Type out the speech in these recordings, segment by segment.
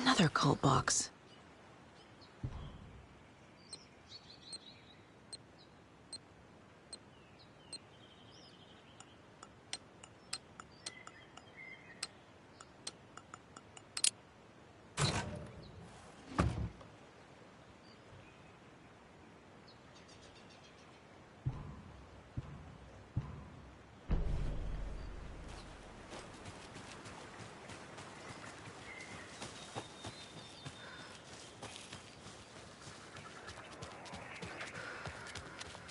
Another cult box.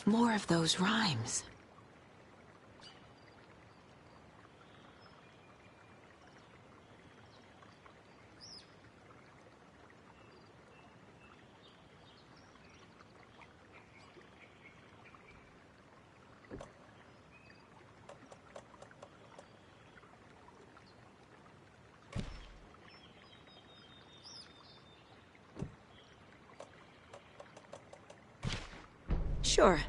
More of those rhymes. Sure.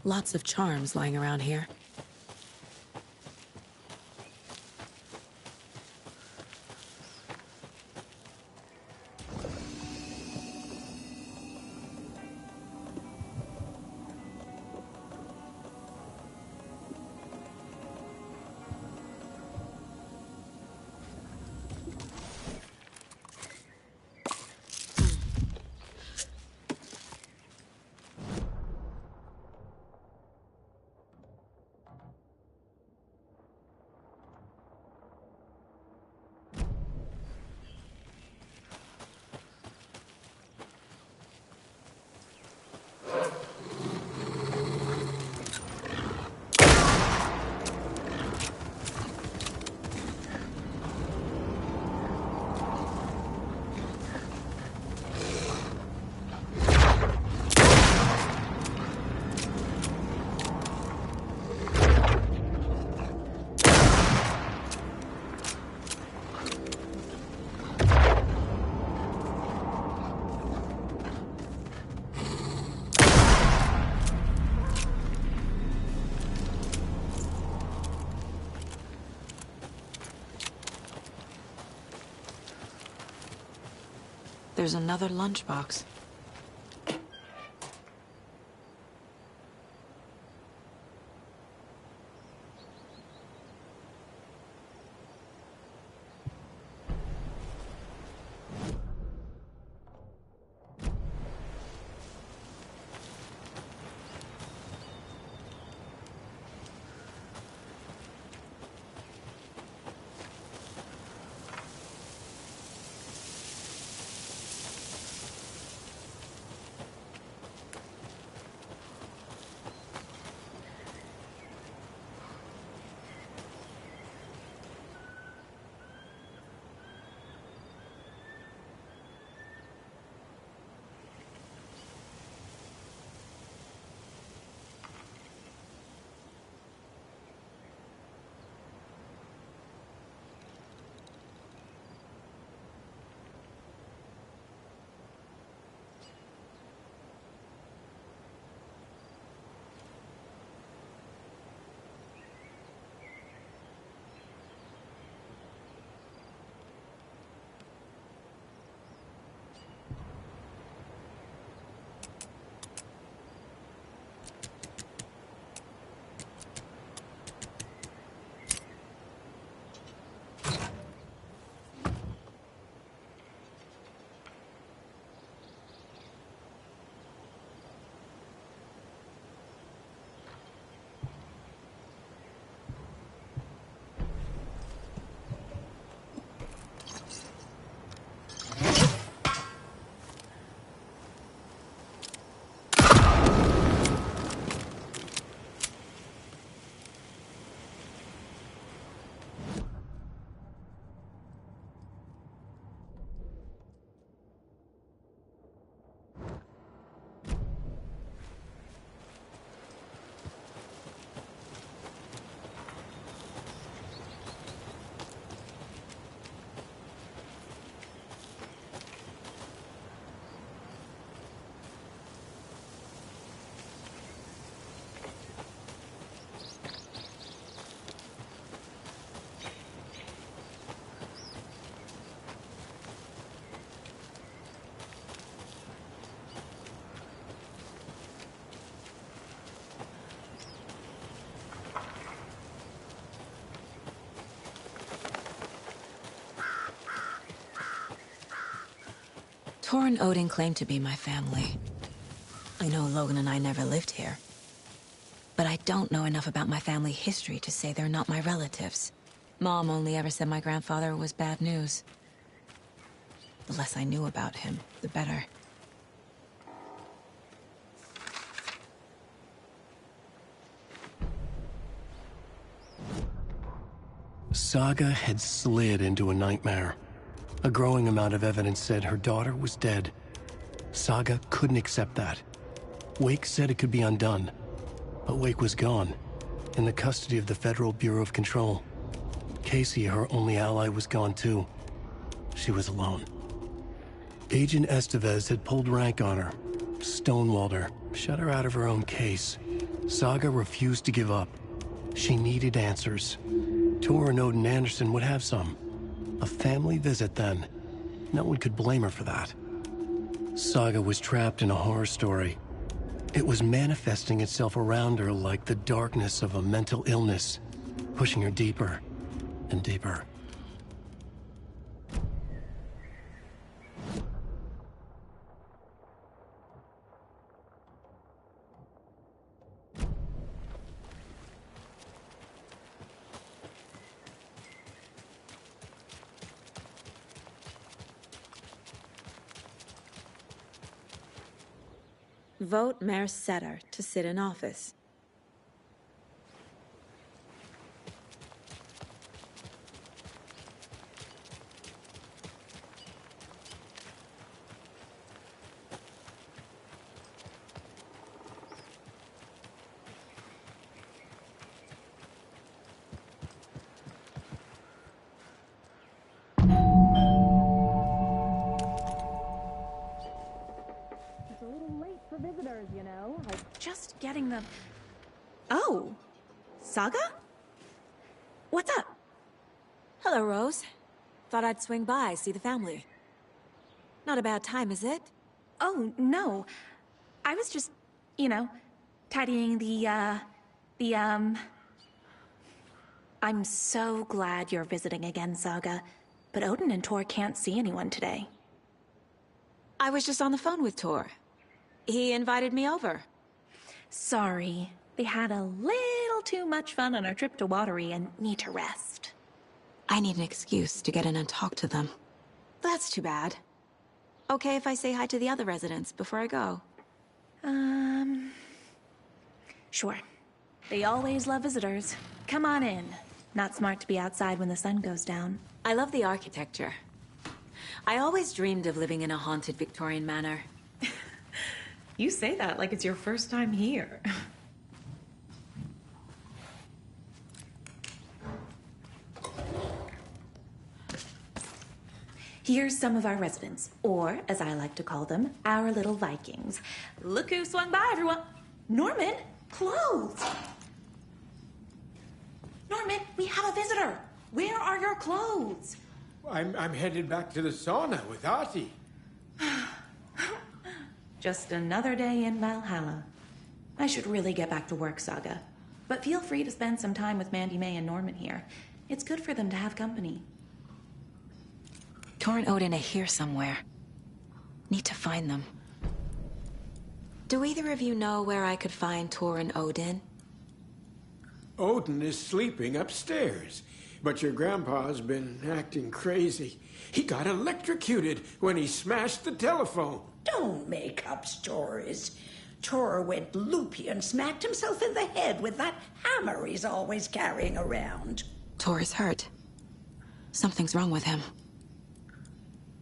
Lots of charms lying around here. There's another lunchbox. Tor and Odin claim to be my family. I know Logan and I never lived here. But I don't know enough about my family history to say they're not my relatives. Mom only ever said my grandfather was bad news. The less I knew about him, the better. Saga had slid into a nightmare. A growing amount of evidence said her daughter was dead. Saga couldn't accept that. Wake said it could be undone. But Wake was gone, in the custody of the Federal Bureau of Control. Casey, her only ally, was gone too. She was alone. Agent Estevez had pulled rank on her, stonewalled her, shut her out of her own case. Saga refused to give up. She needed answers. Tor and Odin Anderson would have some. A family visit, then. No one could blame her for that. Saga was trapped in a horror story. It was manifesting itself around her like the darkness of a mental illness, pushing her deeper and deeper. Vote Mayor Setter to sit in office. Visitors, you know, like just getting them. Oh, Saga? What's up? Hello, Rose. Thought I'd swing by, see the family. Not a bad time, is it? Oh, no. I was just, you know, tidying I'm so glad you're visiting again, Saga. But Odin and Tor can't see anyone today. I was just on the phone with Tor. He invited me over. Sorry. They had a little too much fun on our trip to Watery and need to rest. I need an excuse to get in and talk to them. That's too bad. Okay if I say hi to the other residents before I go? Sure. They always love visitors. Come on in. Not smart to be outside when the sun goes down. I love the architecture. I always dreamed of living in a haunted Victorian manor. You say that like it's your first time here. Here's some of our residents, or as I like to call them, our little Vikings. Look who swung by, everyone. Norman, clothes. Norman, we have a visitor. Where are your clothes? I'm headed back to the sauna with Ahti. Just another day in Valhalla. I should really get back to work, Saga. But feel free to spend some time with Mandy May and Norman here. It's good for them to have company. Tor and Odin are here somewhere. Need to find them. Do either of you know where I could find Tor and Odin? Odin is sleeping upstairs, but your grandpa's been acting crazy. He got electrocuted when he smashed the telephone. Don't make up stories. Tor went loopy and smacked himself in the head with that hammer he's always carrying around. Tor is hurt. Something's wrong with him.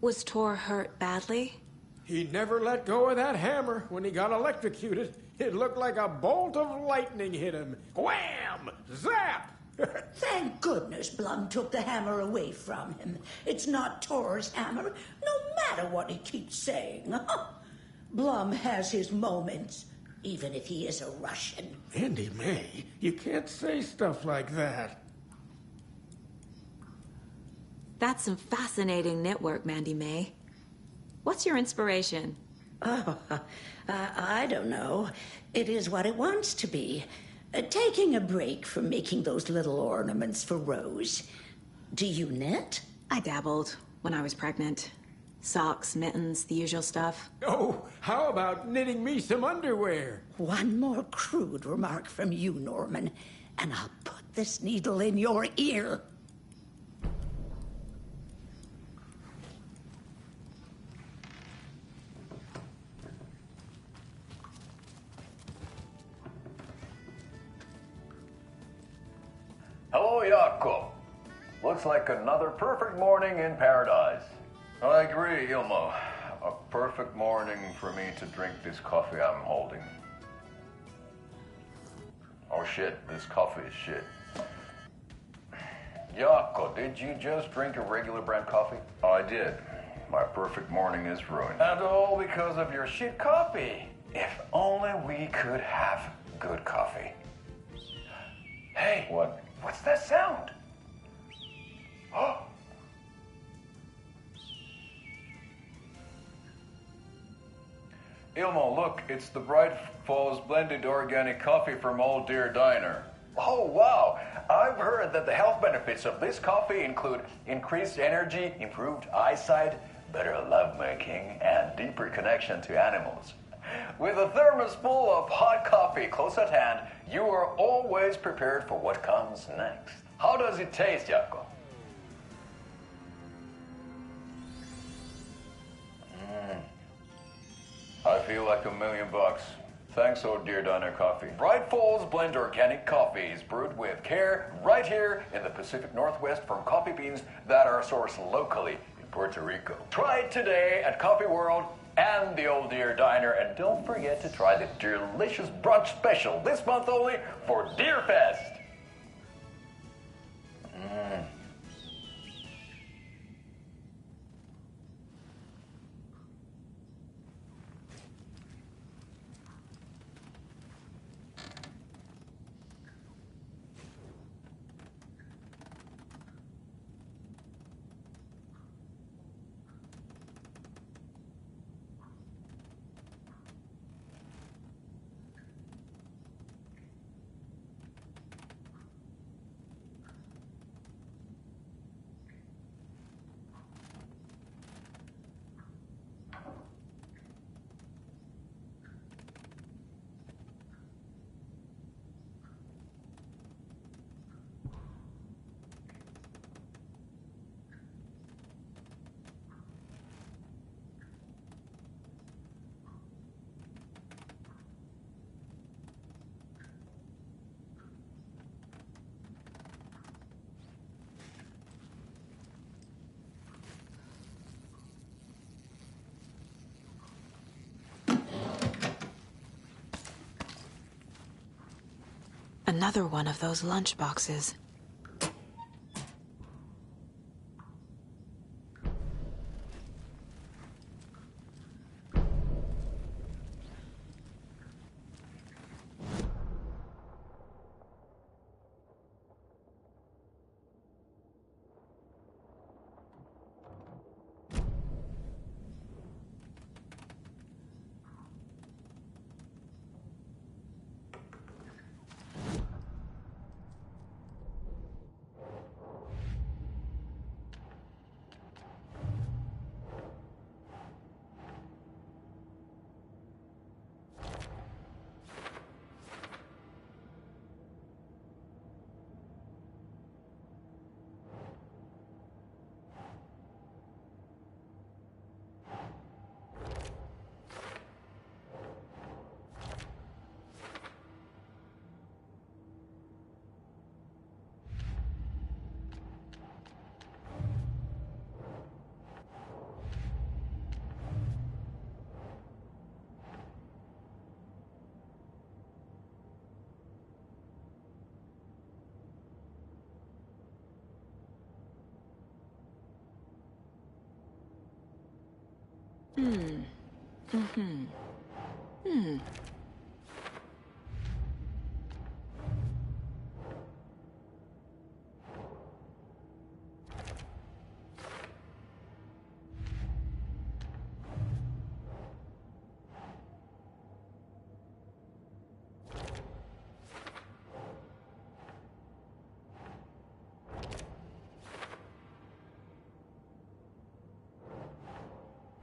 Was Tor hurt badly? He never let go of that hammer when he got electrocuted. It looked like a bolt of lightning hit him. Wham! Zap! Thank goodness Blum took the hammer away from him. It's not Tor's hammer, no matter what he keeps saying. Blum has his moments, even if he is a Russian. Mandy May, you can't say stuff like that. That's some fascinating knitwork, Mandy May. What's your inspiration? Oh, I don't know. It is what it wants to be. Taking a break from making those little ornaments for Rose. Do you knit? I dabbled when I was pregnant. Socks, mittens, the usual stuff. Oh, how about knitting me some underwear? One more crude remark from you, Norman, and I'll put this needle in your ear. Hello, Jakob. Looks like another perfect morning in paradise. I agree, Ilmo. A perfect morning for me to drink this coffee I'm holding. Oh shit, this coffee is shit. Jakob, did you just drink a regular brand coffee? I did. My perfect morning is ruined. And all because of your shit coffee. If only we could have good coffee. Hey. What? What's that sound? Oh. Ilmo, look, it's the Bright Falls blended organic coffee from Old Deer Diner. Oh, wow. I've heard that the health benefits of this coffee include increased energy, improved eyesight, better lovemaking, and deeper connection to animals. With a thermos full of hot coffee close at hand, you are always prepared for what comes next. How does it taste, Jakob? I feel like $1 million. Thanks, Old Deer Diner Coffee. Bright Falls Blend Organic Coffee is brewed with care right here in the Pacific Northwest from coffee beans that are sourced locally in Puerto Rico. Try it today at Coffee World and the Old Deer Diner, and don't forget to try the delicious brunch special this month only for Deer Fest. Another one of those lunch boxes.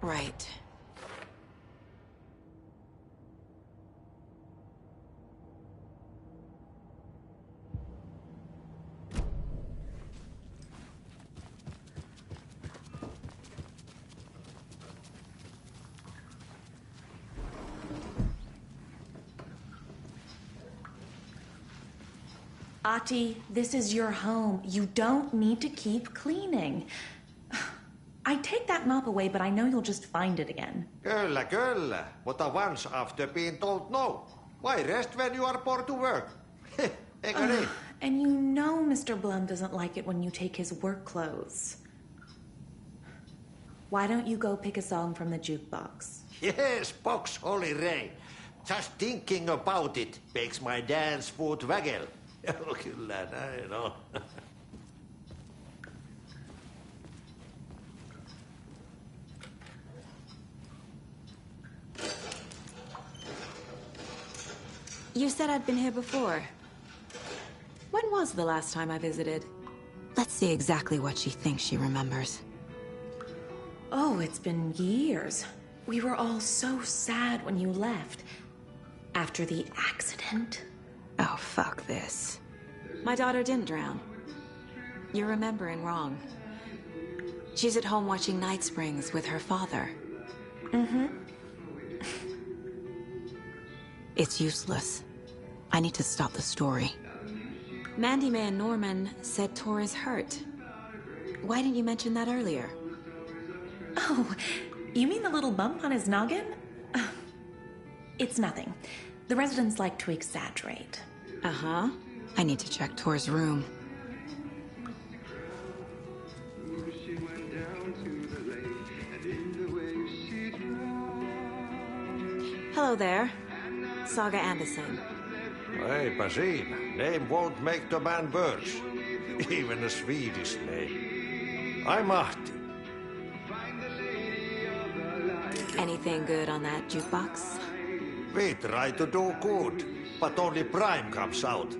Right. Ati, this is your home. You don't need to keep cleaning. I'd take that mop away, but I know you'll just find it again. Kyllä, kyllä. Mutta once after being told no. Why rest when you are born to work? Eikö niin? And you know Mr. Blum doesn't like it when you take his work clothes. Why don't you go pick a song from the jukebox? Yes, box Olli Ray. Just thinking about it makes my dance foot waggle. Kyllä näin on. You said I'd been here before. When was the last time I visited? Let's see exactly what she thinks she remembers. Oh, it's been years. We were all so sad when you left. After the accident. Oh, fuck this. My daughter didn't drown. You're remembering wrong. She's at home watching Night Springs with her father. Mm-hmm. It's useless. I need to stop the story. Mandy May and Norman said Tor is hurt. Why didn't you mention that earlier? Oh, you mean the little bump on his noggin? It's nothing. The residents like to exaggerate. Uh-huh. I need to check Tor's room. Hello there. Saga Anderson. Eipä siinä. Name won't make the man worse. Even a Swedish name. I'm Ahti. Anything good on that jukebox? We try to do good, but only Prime comes out.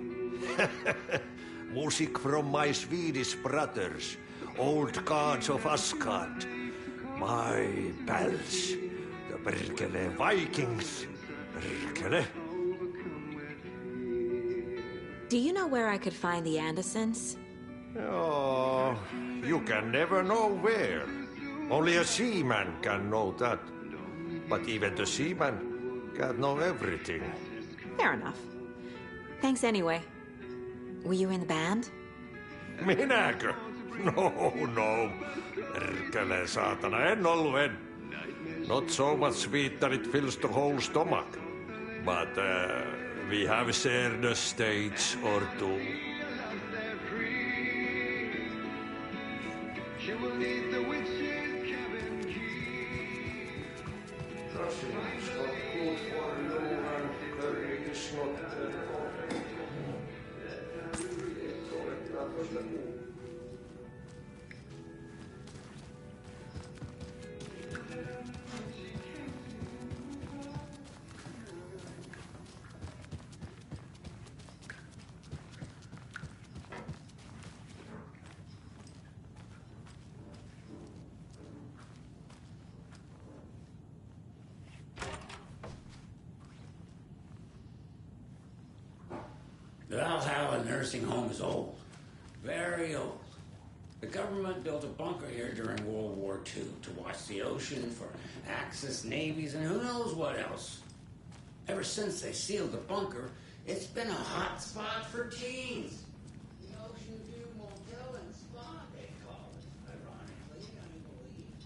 Music from my Swedish brothers, old gods of Asgard. My pals, the Perkele Vikings. Perkele. Do you know where I could find the Andersons? Oh, you can never know where. Only a seaman can know that. But even the seaman can't know everything. Fair enough. Thanks anyway. Were you in the band? Minäkö? No. Perkele saatana, en ollut. Not so much sweet that it fills the whole stomach. But we have shared a stage or two. The Valhalla nursing home is old. Very old. The government built a bunker here during World War II to watch the ocean for Axis navies and who knows what else. Ever since they sealed the bunker, it's been a hot spot for teens. The Ocean View Motel and Spa, they call it. Ironically, I believe.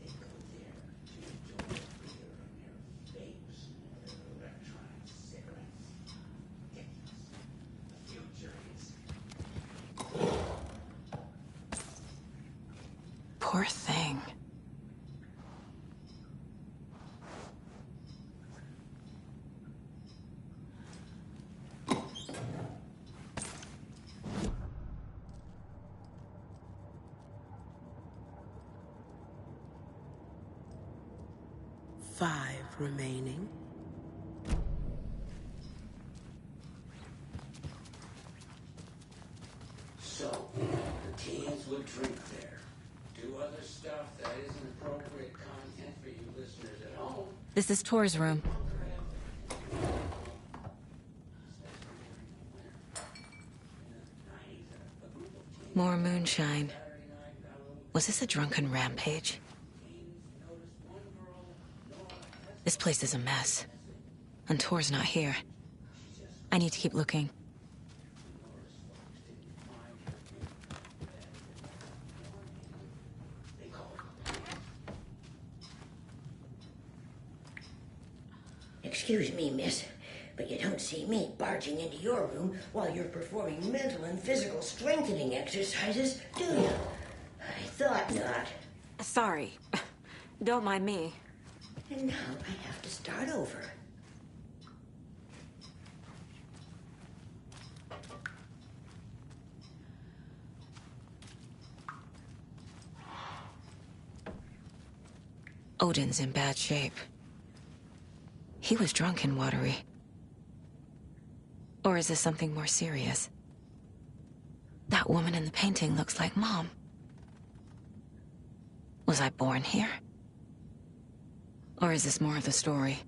They go there to enjoy beer and their vapes and their electronic cigarettes. The future is... Poor thing. Five remaining. So, the teens would drink there, do other stuff that isn't appropriate content for you listeners at home. This is Tor's room. More moonshine. Was this a drunken rampage? This place is a mess. And Tor's not here. I need to keep looking. Excuse me, miss, but you don't see me barging into your room while you're performing mental and physical strengthening exercises, do you? I thought not. Sorry. Don't mind me. And now I have to start over. Odin's in bad shape. He was drunk and watery. Or is this something more serious? That woman in the painting looks like Mom. Was I born here? Or is this more of the story?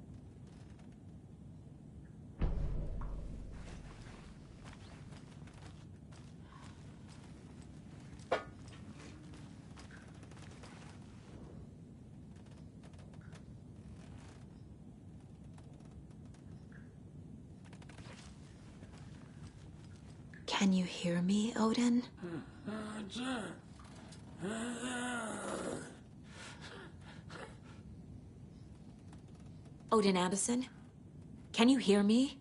Can you hear me, Odin? Odin Addison? Can you hear me?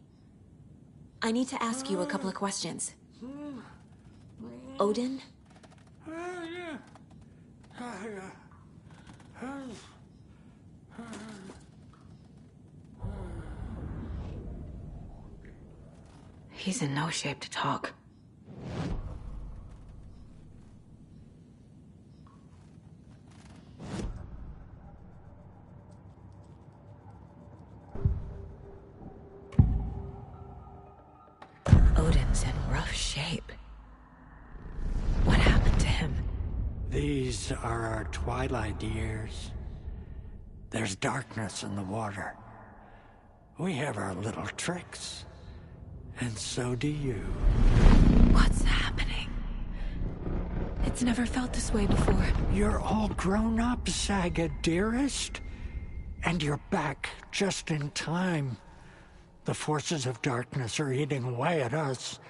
I need to ask you a couple of questions. Odin? He's in no shape to talk. Odin's in rough shape. What happened to him? These are our twilight years. There's darkness in the water. We have our little tricks. And so do you. What's happening? It's never felt this way before. You're all grown up, Saga, dearest. And you're back just in time. The forces of darkness are eating away at us.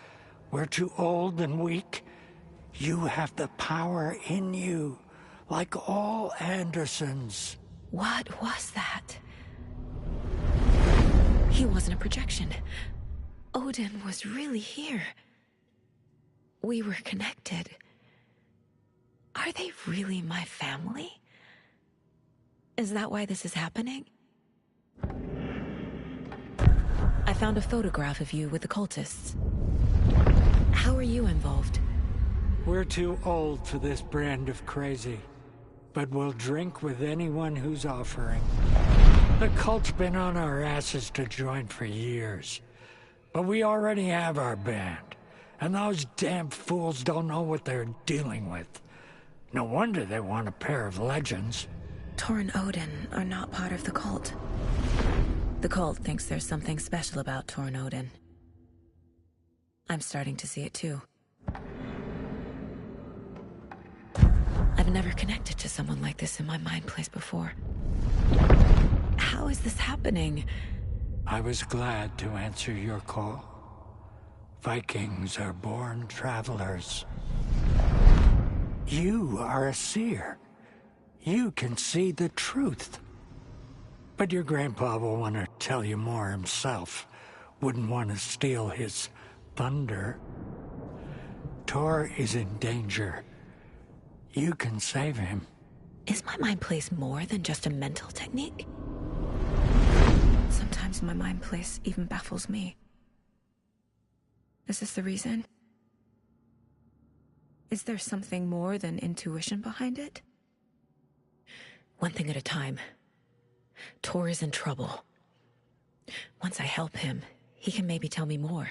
We're too old and weak. You have the power in you, like all Andersons. What was that? He wasn't a projection. Odin was really here. We were connected. Are they really my family? Is that why this is happening? I found a photograph of you with the cultists. How are you involved? We're too old for this brand of crazy, but we'll drink with anyone who's offering. The cult's been on our asses to join for years, but we already have our band, and those damn fools don't know what they're dealing with. No wonder they want a pair of legends. Tor and Odin are not part of the cult. The cult thinks there's something special about Tor and Odin. I'm starting to see it too. I've never connected to someone like this in my mind place before. How is this happening? I was glad to answer your call. Vikings are born travelers. You are a seer. You can see the truth. But your grandpa will want to tell you more himself. Wouldn't want to steal his thunder. Tor is in danger. You can save him. Is my mind place more than just a mental technique? Sometimes my mind place even baffles me. Is this the reason? Is there something more than intuition behind it? One thing at a time. Tor is in trouble. Once I help him, he can maybe tell me more.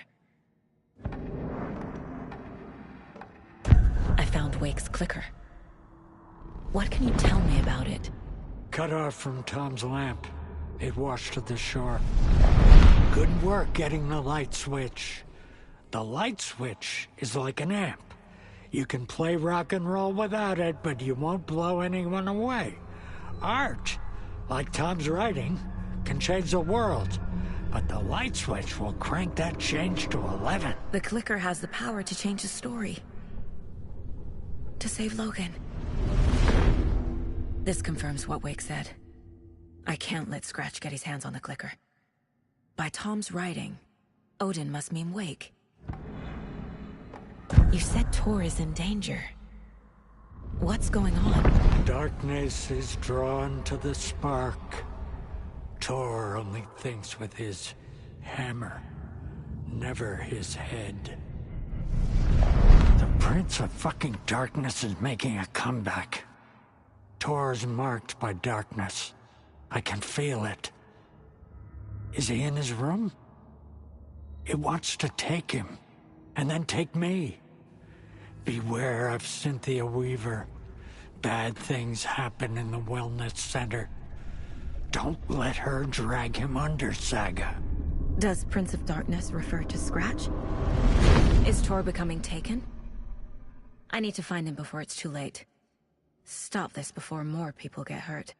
I found Wake's clicker. What can you tell me about it? Cut off from Tom's lamp. It washed to the shore. Good work getting the light switch. The light switch is like an amp. You can play rock and roll without it, but you won't blow anyone away. Art, like Tom's writing, can change the world. But the light switch will crank that change to 11. The clicker has the power to change the story. To save Logan. This confirms what Wake said. I can't let Scratch get his hands on the clicker. By Tom's writing, Odin must mean Wake. You said Tor is in danger. What's going on? Darkness is drawn to the spark. Tor only thinks with his hammer, never his head. The Prince of fucking Darkness is making a comeback. Tor's marked by darkness. I can feel it. Is he in his room? It wants to take him, and then take me. Beware of Cynthia Weaver. Bad things happen in the wellness center. Don't let her drag him under, Saga. Does Prince of Darkness refer to Scratch? Is Tor becoming taken? I need to find him before it's too late. Stop this before more people get hurt.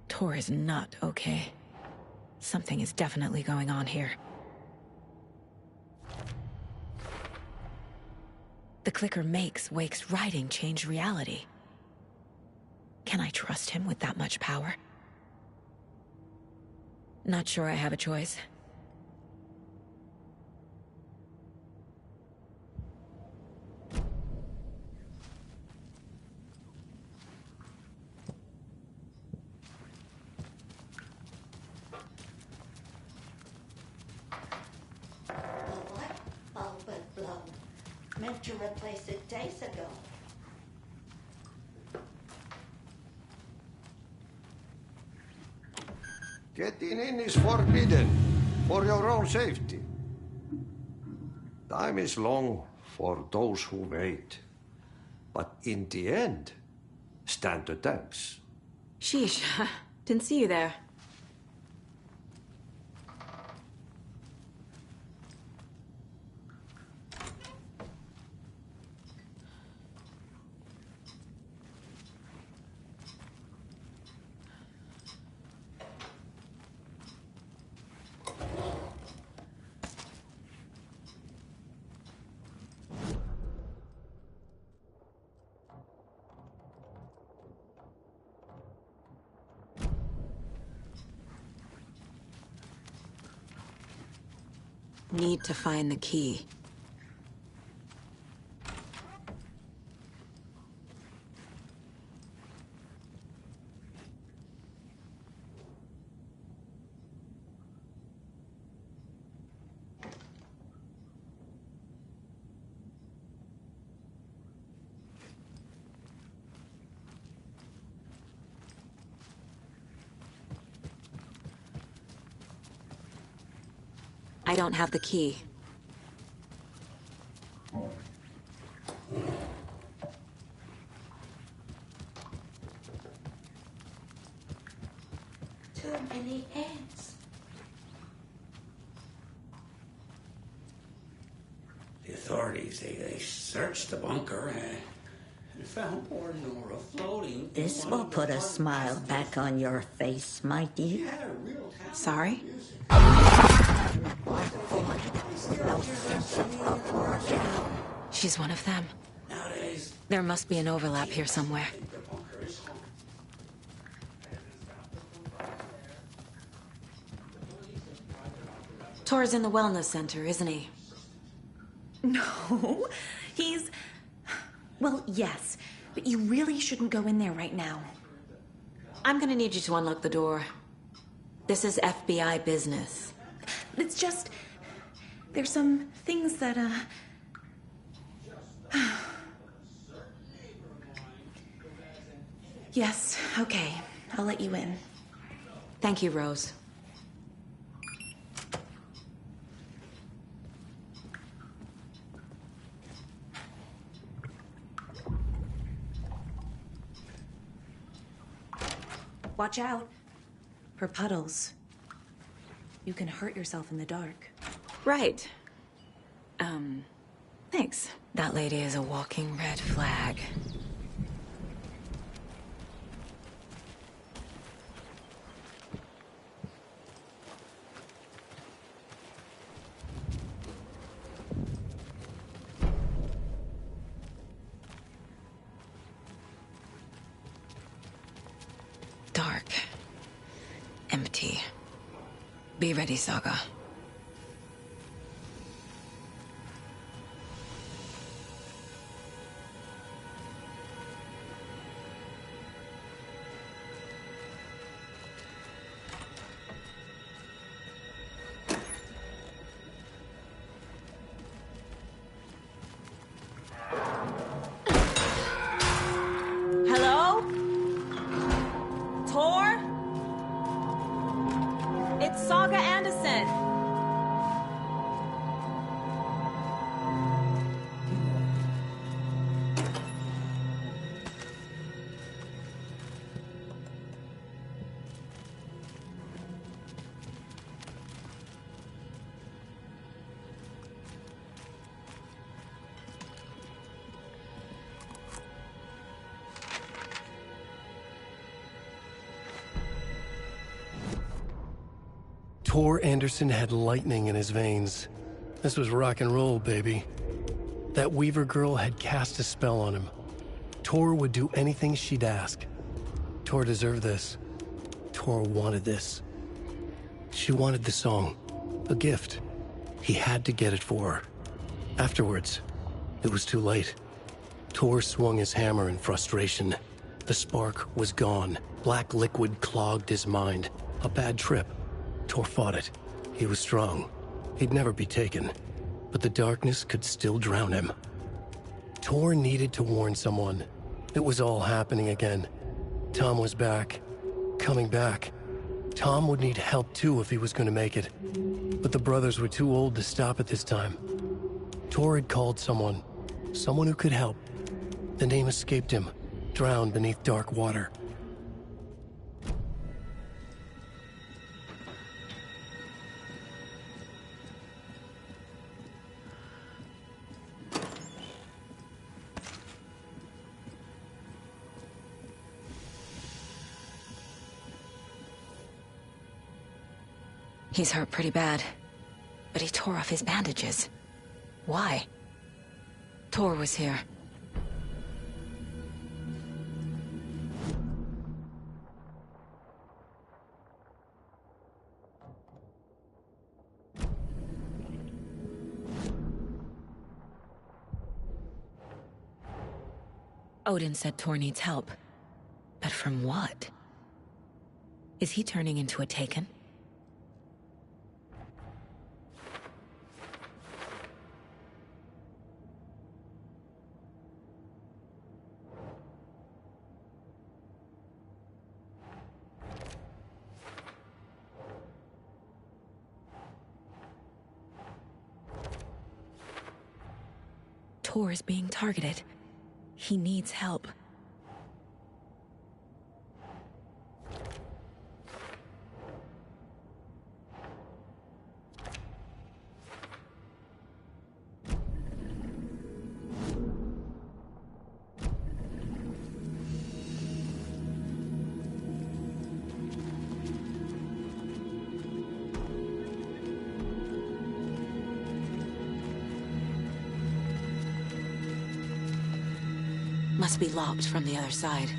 Tor is not okay. Something is definitely going on here. The clicker makes Wake's writing change reality. Can I trust him with that much power? Not sure I have a choice. Meant to replace it days ago. Getting in is forbidden, for your own safety. Time is long for those who wait. But in the end, stand the thanks. Sheesh, didn't see you there. Need to find the key. I don't have the key. Too many ants. The authorities, they searched the bunker and found poor Nora floating. This will put a smile back on your face, my dear. Sorry? She's one of them. Nowadays, There must be an overlap here somewhere. the bunker is home. Tor's in the wellness center, isn't he? No, he's... Well, yes, but you really shouldn't go in there right now. I'm gonna need you to unlock the door. This is FBI business. It's just... There's some things that, Yes, okay. I'll let you in. Thank you, Rose. Watch out for puddles. You can hurt yourself in the dark. Right. Thanks. That lady is a walking red flag. Dark. Empty. Be ready, Saga. Hello? Tor? It's Saga Anderson. Tor Anderson had lightning in his veins. This was rock and roll, baby. That Weaver girl had cast a spell on him. Tor would do anything she'd ask. Tor deserved this. Tor wanted this. She wanted the song. A gift. He had to get it for her. Afterwards, it was too late. Tor swung his hammer in frustration. The spark was gone. Black liquid clogged his mind. A bad trip. Tor fought it. He was strong. He'd never be taken. But the darkness could still drown him. Tor needed to warn someone. It was all happening again. Tom was back. Coming back. Tom would need help too if he was going to make it. But the brothers were too old to stop at this time. Tor had called someone. Someone who could help. The name escaped him. Drowned beneath dark water. He's hurt pretty bad, but he tore off his bandages. Why? Tor was here. Odin said Tor needs help. But from what? Is he turning into a Taken? Tor is being targeted. He needs help. Must be locked from the other side.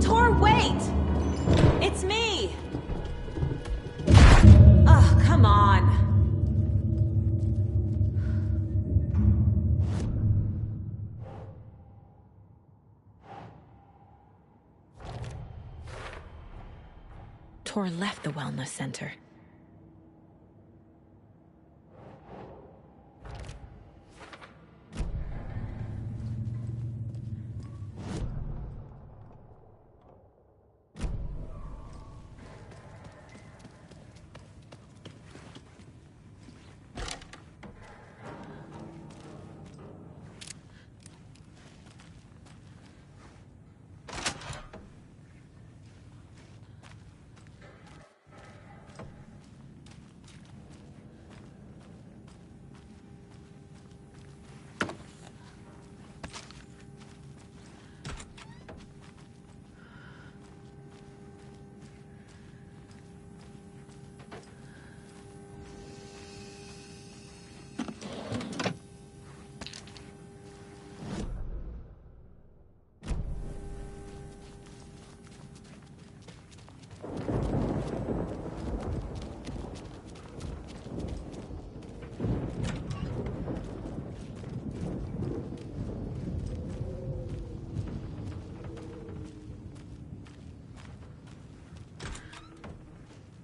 Tor, wait! It's me! Ugh, come on. Tor left the wellness center.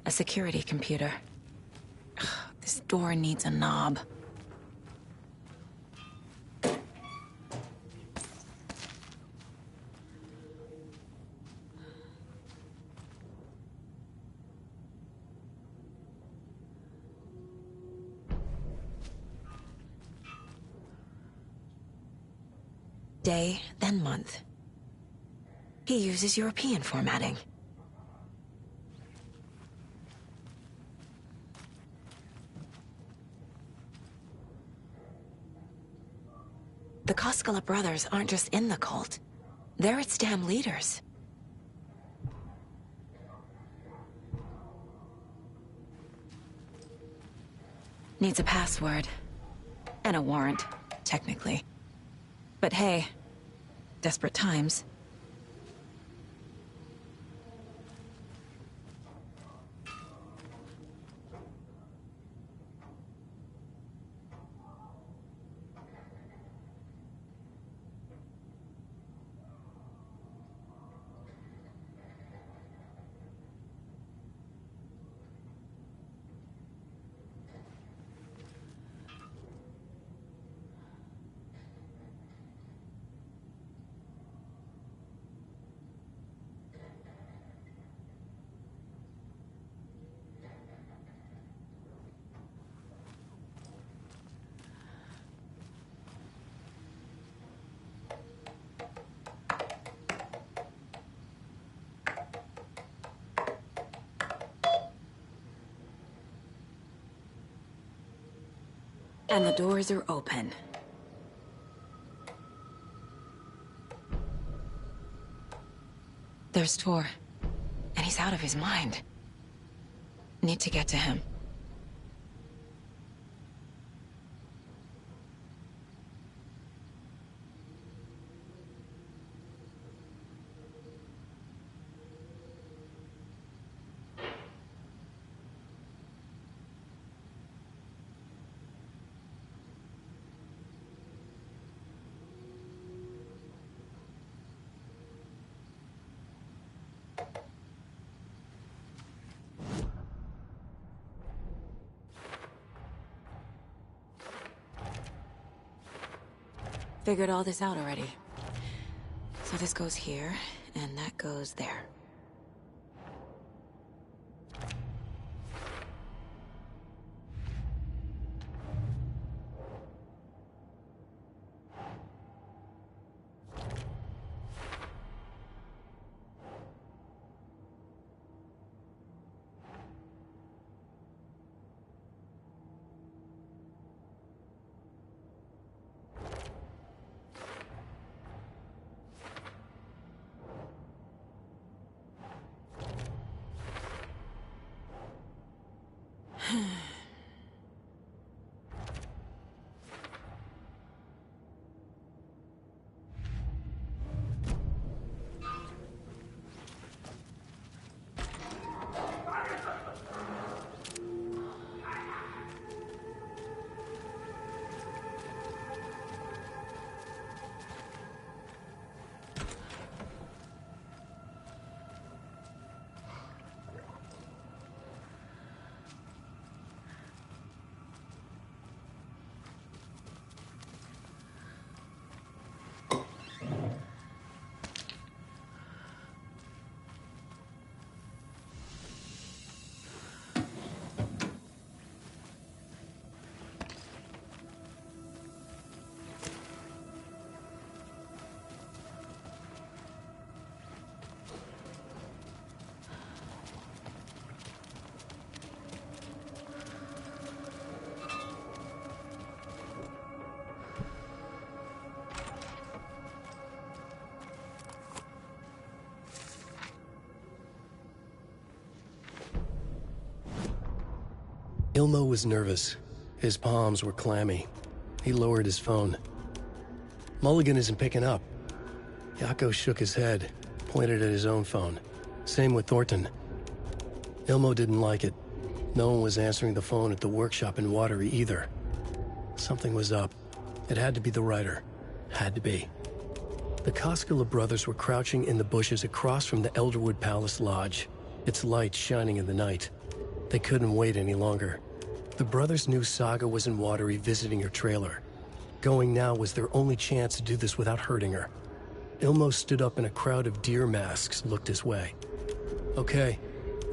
A security computer. Ugh, this door needs a knob. Day, then month. He uses European formatting. The Koskela brothers aren't just in the cult. They're its damn leaders. Needs a password. And a warrant, technically. But hey, desperate times. And the doors are open. There's Tor. And he's out of his mind. Need to get to him. Figured all this out already. So this goes here, and that goes there. Ilmo was nervous. His palms were clammy. He lowered his phone. Mulligan isn't picking up. Yako shook his head, pointed at his own phone. Same with Thornton. Ilmo didn't like it. No one was answering the phone at the workshop in Watery either. Something was up. It had to be the writer. Had to be. The Koskela brothers were crouching in the bushes across from the Elderwood Palace Lodge, its lights shining in the night. They couldn't wait any longer. The brothers knew Saga was in Watery visiting her trailer. Going now was their only chance to do this without hurting her. Ilmo stood up and a crowd of deer masks looked his way. Okay,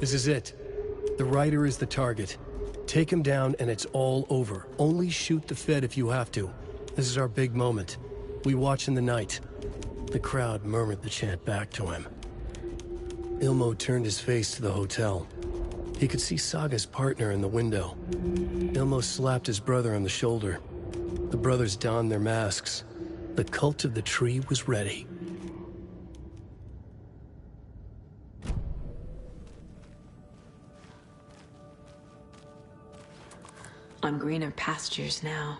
this is it. The writer is the target. Take him down and it's all over. Only shoot the Fed if you have to. This is our big moment. We watch in the night. The crowd murmured the chant back to him. Ilmo turned his face to the hotel. He could see Saga's partner in the window. Ilmo slapped his brother on the shoulder. The brothers donned their masks. The cult of the tree was ready. On greener pastures now.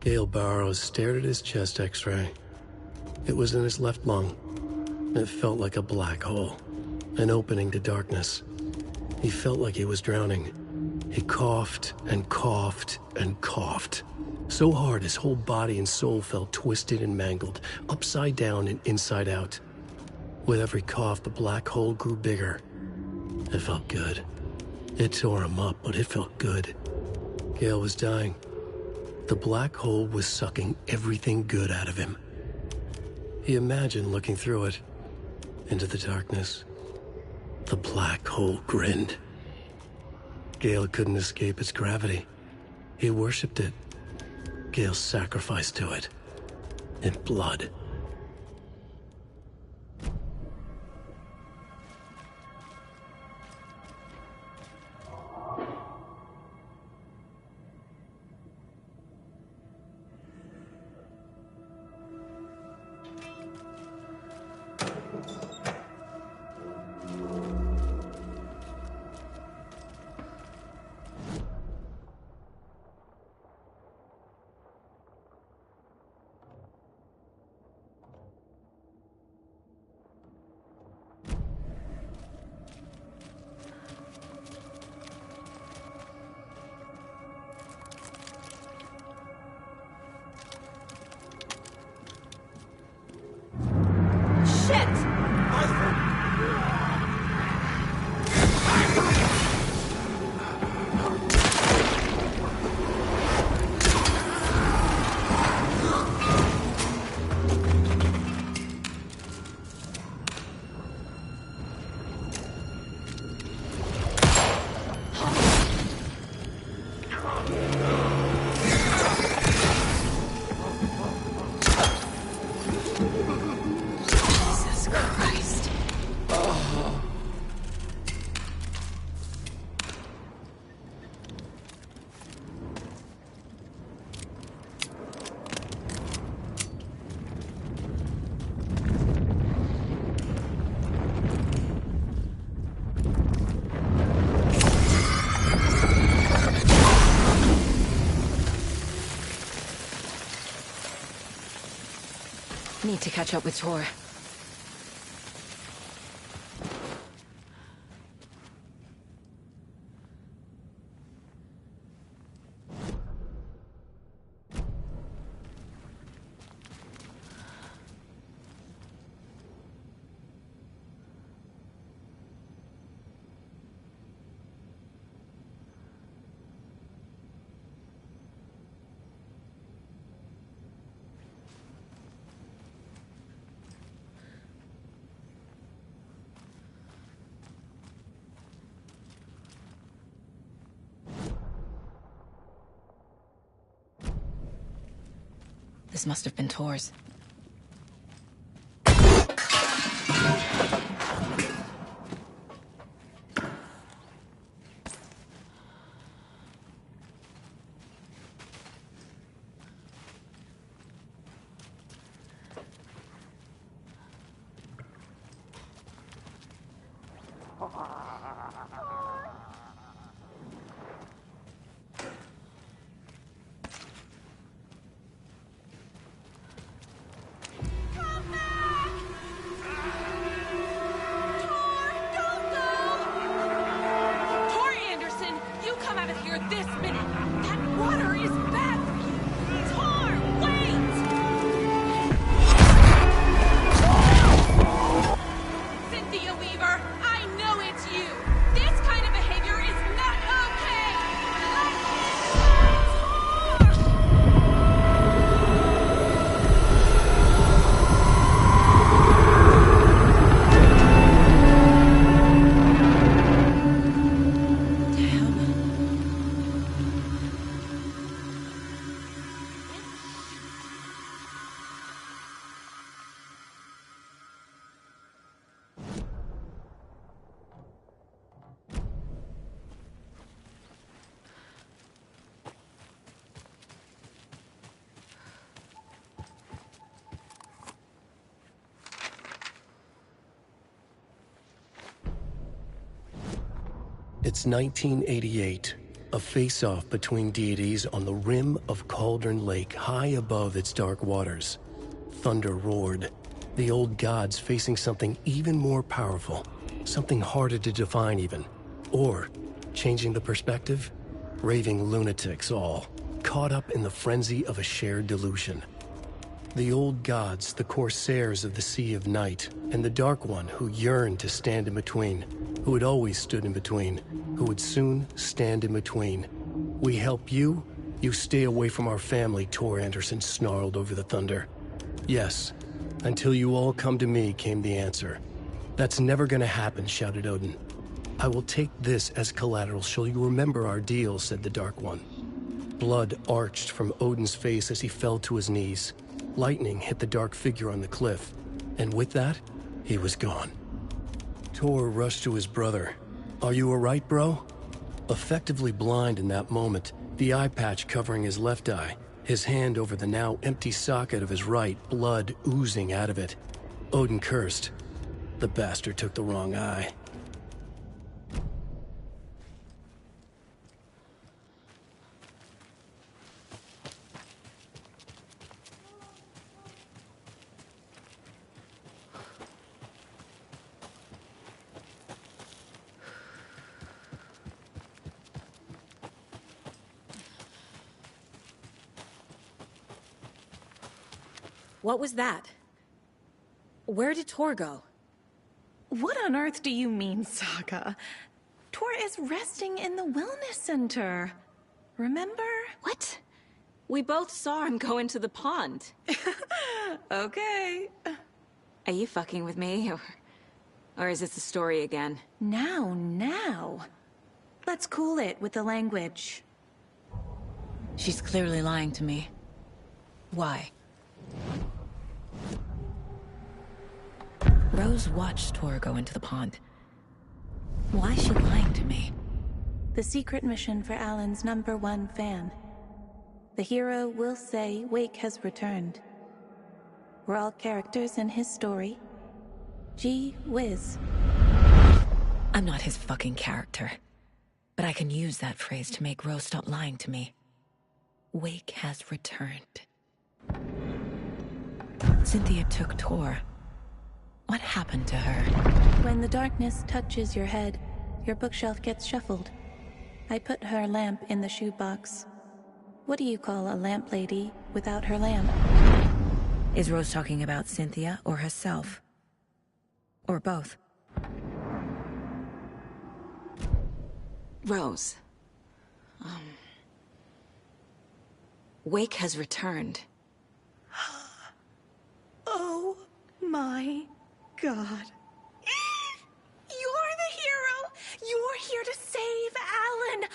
Gale Barrows stared at his chest x-ray. It was in his left lung. It felt like a black hole, an opening to darkness. He felt like he was drowning. He coughed and coughed and coughed. So hard his whole body and soul felt twisted and mangled, upside down and inside out. With every cough, the black hole grew bigger. It felt good. It tore him up, but it felt good. Gale was dying. The black hole was sucking everything good out of him. He imagined looking through it, into the darkness. The black hole grinned. Gale couldn't escape its gravity. He worshipped it. Gale sacrificed to it. In blood. Need to catch up with Tor. This must have been Tor's. It's 1988, a face-off between deities on the rim of Cauldron Lake, high above its dark waters. Thunder roared, the old gods facing something even more powerful, something harder to define even. Or, changing the perspective, raving lunatics all, caught up in the frenzy of a shared delusion. The old gods, the corsairs of the Sea of Night, and the Dark One who yearned to stand in between, who had always stood in between, who would soon stand in between. We help you, you stay away from our family, Tor Anderson snarled over the thunder. Yes, until you all come to me, came the answer. That's never gonna happen, shouted Odin. I will take this as collateral, shall you remember our deal, said the Dark One. Blood arched from Odin's face as he fell to his knees. Lightning hit the dark figure on the cliff, and with that, he was gone. Tor rushed to his brother. Are you alright, bro? Effectively blind in that moment, the eye patch covering his left eye, his hand over the now empty socket of his right, blood oozing out of it. Odin cursed. The bastard took the wrong eye. What was that? Where did Tor go? What on earth do you mean, Saga? Tor is resting in the wellness center. Remember? What? We both saw him go into the pond. Okay. Are you fucking with me? Or is this a story again? Now. Let's cool it with the language. She's clearly lying to me. Why? Rose watched Tor go into the pond. Why is she lying to me? The secret mission for Alan's #1 fan. The hero will say Wake has returned. We're all characters in his story. Gee whiz. I'm not his fucking character. But I can use that phrase to make Rose stop lying to me. Wake has returned. Cynthia took Tor. What happened to her? When the darkness touches your head, your bookshelf gets shuffled. I put her lamp in the shoebox. What do you call a lamp lady without her lamp? Is Rose talking about Cynthia or herself? Or both? Rose. Wake has returned. Oh my God. You're the hero! You're here to save Alan!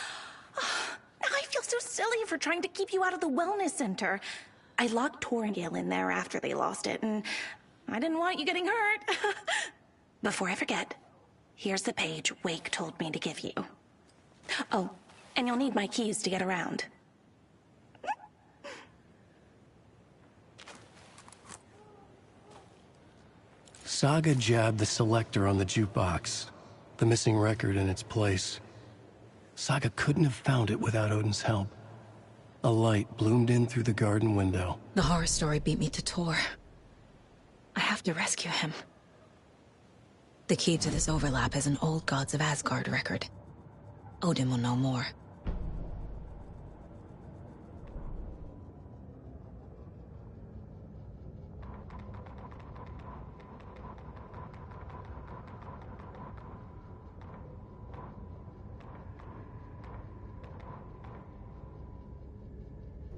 I feel so silly for trying to keep you out of the wellness center. I locked Tor and Gale in there after they lost it, and I didn't want you getting hurt. Before I forget, here's the page Wake told me to give you. Oh, and you'll need my keys to get around. Saga jabbed the selector on the jukebox, the missing record in its place. Saga couldn't have found it without Odin's help. A light bloomed in through the garden window. The horror story beat me to Tor. I have to rescue him. The key to this overlap is an old Gods of Asgard record. Odin will know more.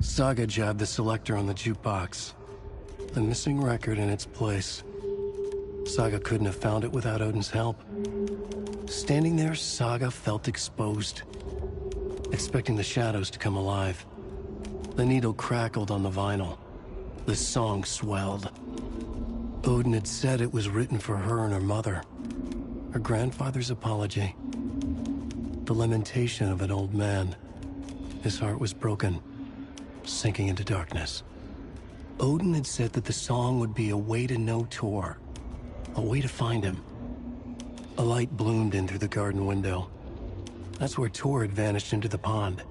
Saga jabbed the selector on the jukebox, the missing record in its place. Saga couldn't have found it without Odin's help. Standing there, Saga felt exposed, expecting the shadows to come alive. The needle crackled on the vinyl. The song swelled. Odin had said it was written for her and her mother. Her grandfather's apology. The lamentation of an old man. His heart was broken, sinking into darkness. Odin had said that the song would be a way to know Tor, a way to find him. A light bloomed in through the garden window. That's where Tor had vanished into the pond.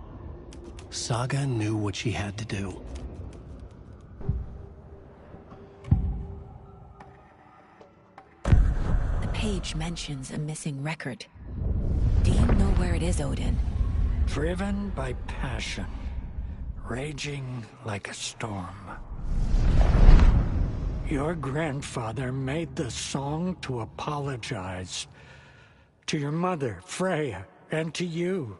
Saga knew what she had to do. The page mentions a missing record. Do you know where it is, Odin? Driven by passion, raging like a storm. Your grandfather made the song to apologize to your mother, Freya, and to you.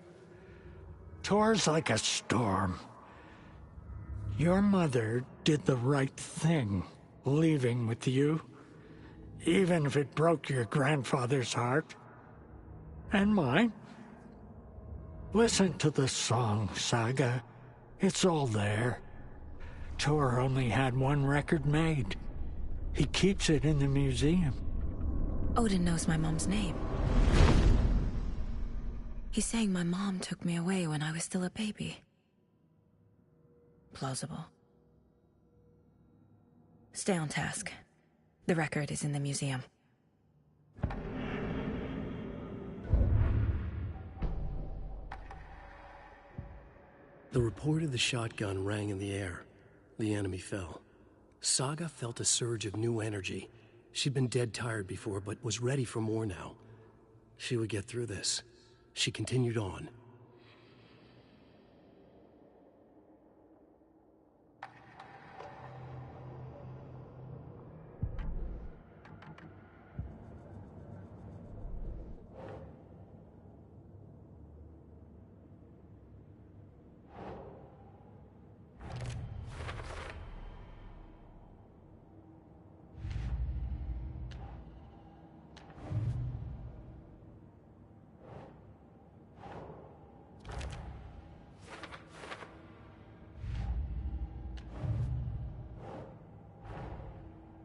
Tor's like a storm. Your mother did the right thing, leaving with you, even if it broke your grandfather's heart. And mine. Listen to the song, Saga. It's all there. Tor only had one record made. He keeps it in the museum. Odin knows my mom's name. He's saying my mom took me away when I was still a baby. Plausible. Stay on task. The record is in the museum. The report of the shotgun rang in the air. The enemy fell. Saga felt a surge of new energy. She'd been dead tired before, but was ready for more now. She would get through this. She continued on.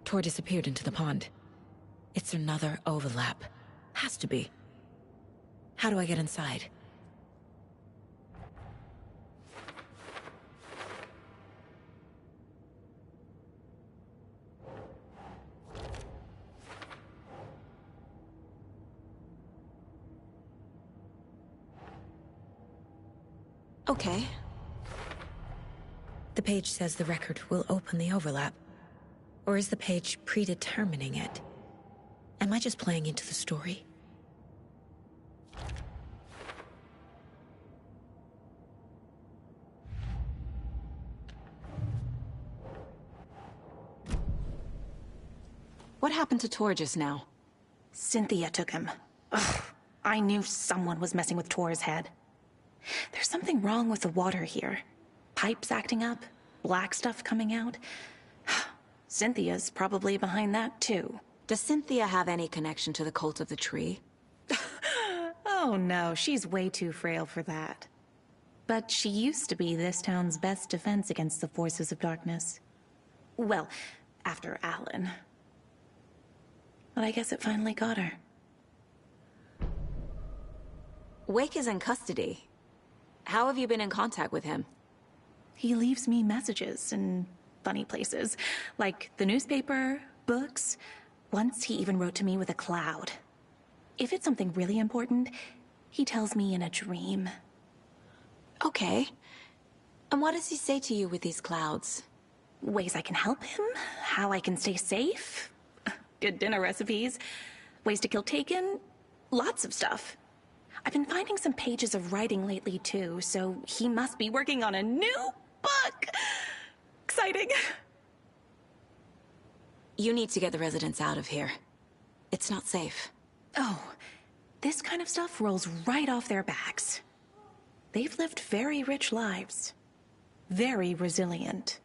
Tor disappeared into the pond. It's another overlap. Has to be. How do I get inside? Okay. The page says the record will open the overlap. Or is the page predetermining it? Am I just playing into the story? What happened to Tor just now? Cynthia took him. Ugh, I knew someone was messing with Tor's head. There's something wrong with the water here. Pipes acting up, black stuff coming out. Cynthia's probably behind that, too. Does Cynthia have any connection to the Cult of the Tree? Oh no, she's way too frail for that. But she used to be this town's best defense against the forces of darkness. Well, after Alan. But I guess it finally got her. Wake is in custody. How have you been in contact with him? He leaves me messages in funny places, like the newspaper, books. Once he even wrote to me with a cloud. If it's something really important, he tells me in a dream. Okay. And what does he say to you with these clouds? Ways I can help him, how I can stay safe, good dinner recipes, ways to kill Taken, lots of stuff. I've been finding some pages of writing lately too, so he must be working on a new book! Exciting! You need to get the residents out of here. It's not safe. Oh, this kind of stuff rolls right off their backs. They've lived very rich lives. Very resilient.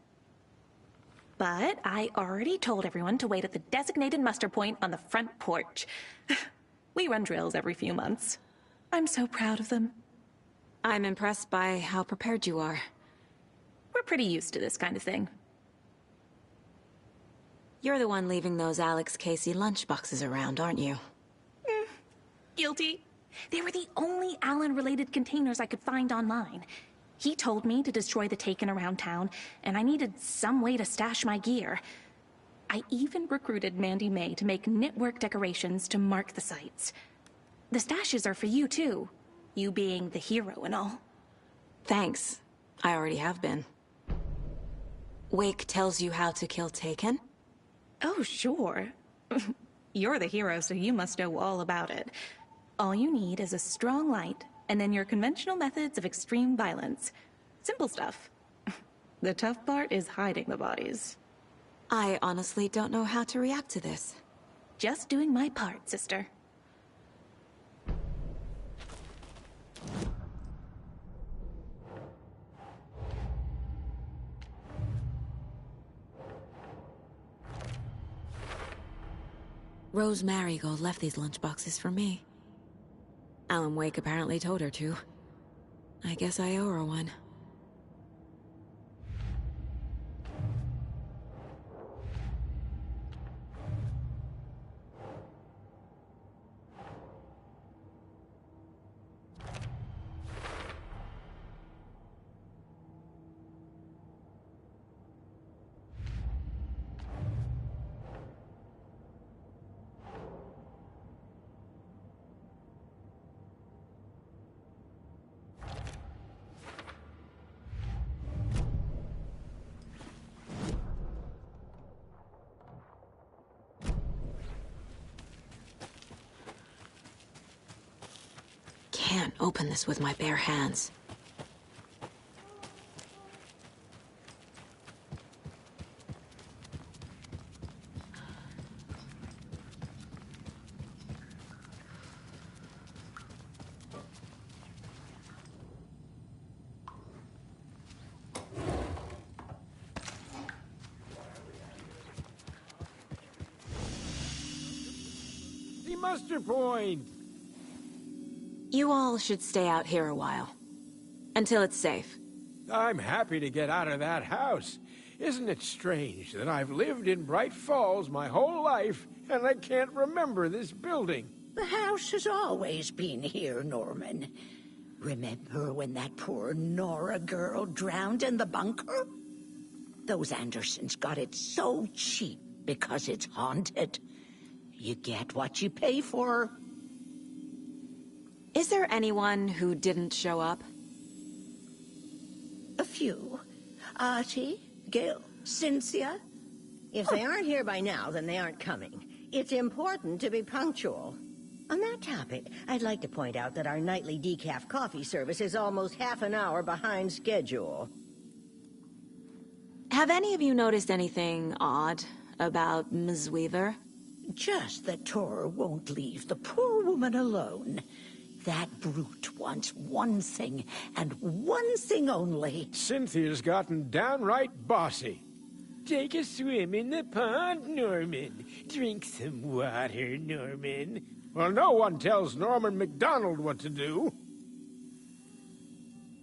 But I already told everyone to wait at the designated muster point on the front porch. We run drills every few months. I'm so proud of them. I'm impressed by how prepared you are. We're pretty used to this kind of thing. You're the one leaving those Alex Casey lunchboxes around, aren't you? Guilty. They were the only Alan-related containers I could find online. He told me to destroy the Taken around town, and I needed some way to stash my gear. I even recruited Mandy May to make knitwork decorations to mark the sites. The stashes are for you, too. You being the hero and all. Thanks. I already have been. Wake tells you how to kill Taken? Oh, sure. You're the hero, so you must know all about it. All you need is a strong light, and then your conventional methods of extreme violence. Simple stuff. The tough part is hiding the bodies. I honestly don't know how to react to this. Just doing my part, sister. Rose Marigold left these lunchboxes for me. Alan Wake apparently told her to. I guess I owe her one. Can't open this with my bare hands. The muster point! You all should stay out here a while. Until it's safe. I'm happy to get out of that house. Isn't it strange that I've lived in Bright Falls my whole life, and I can't remember this building? The house has always been here, Norman. Remember when that poor Nora girl drowned in the bunker? Those Andersons got it so cheap because it's haunted. You get what you pay for. Is there anyone who didn't show up? A few. Artie, Gil, Cynthia. If they aren't here by now, then they aren't coming. It's important to be punctual. On that topic, I'd like to point out that our nightly decaf coffee service is almost half an hour behind schedule. Have any of you noticed anything odd about Ms. Weaver? Just that Tor won't leave the poor woman alone. That brute wants one thing, and one thing only. Cynthia's gotten downright bossy. Take a swim in the pond, Norman. Drink some water, Norman. Well, no one tells Norman McDonald what to do.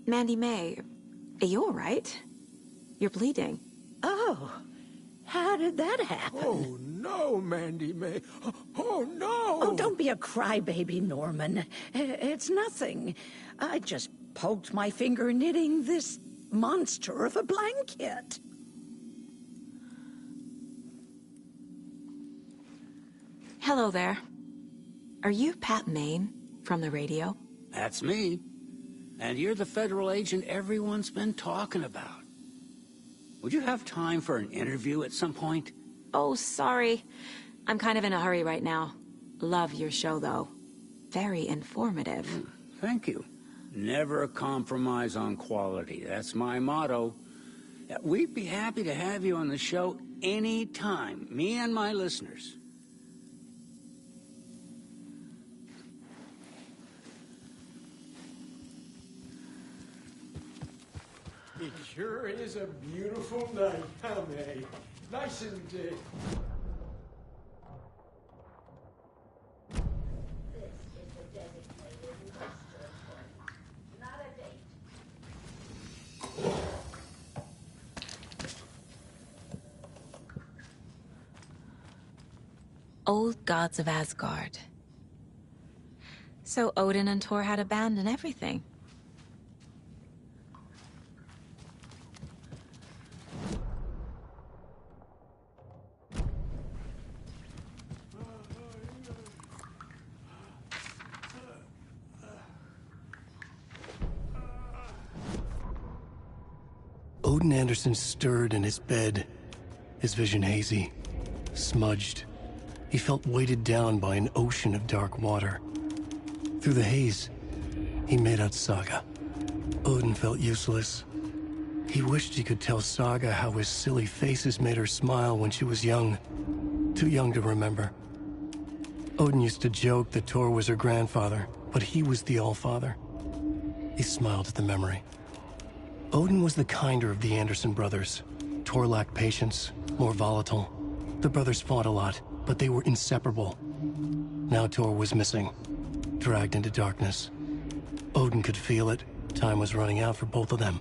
Mandy May, are you all right? You're bleeding. Oh, how did that happen? Oh, no, Mandy May. Oh, no! Oh, don't be a crybaby, Norman. It's nothing. I just poked my finger knitting this monster of a blanket. Hello there. Are you Pat Maine from the radio? That's me. And you're the federal agent everyone's been talking about. Would you have time for an interview at some point? Oh, sorry. I'm kind of in a hurry right now. Love your show, though. Very informative. Thank you. Never compromise on quality. That's my motto. We'd be happy to have you on the show anytime, me and my listeners. It sure is a beautiful night, huh, May? Nice and, Old Gods of Asgard. So Odin and Thor had a band and everything. Odin Anderson stirred in his bed, his vision hazy, smudged. He felt weighted down by an ocean of dark water. Through the haze, he made out Saga. Odin felt useless. He wished he could tell Saga how his silly faces made her smile when she was young. Too young to remember. Odin used to joke that Thor was her grandfather, but he was the Allfather. He smiled at the memory. Odin was the kinder of the Anderson brothers. Thor lacked patience, more volatile. The brothers fought a lot, but they were inseparable. Now Thor was missing, dragged into darkness. Odin could feel it. Time was running out for both of them.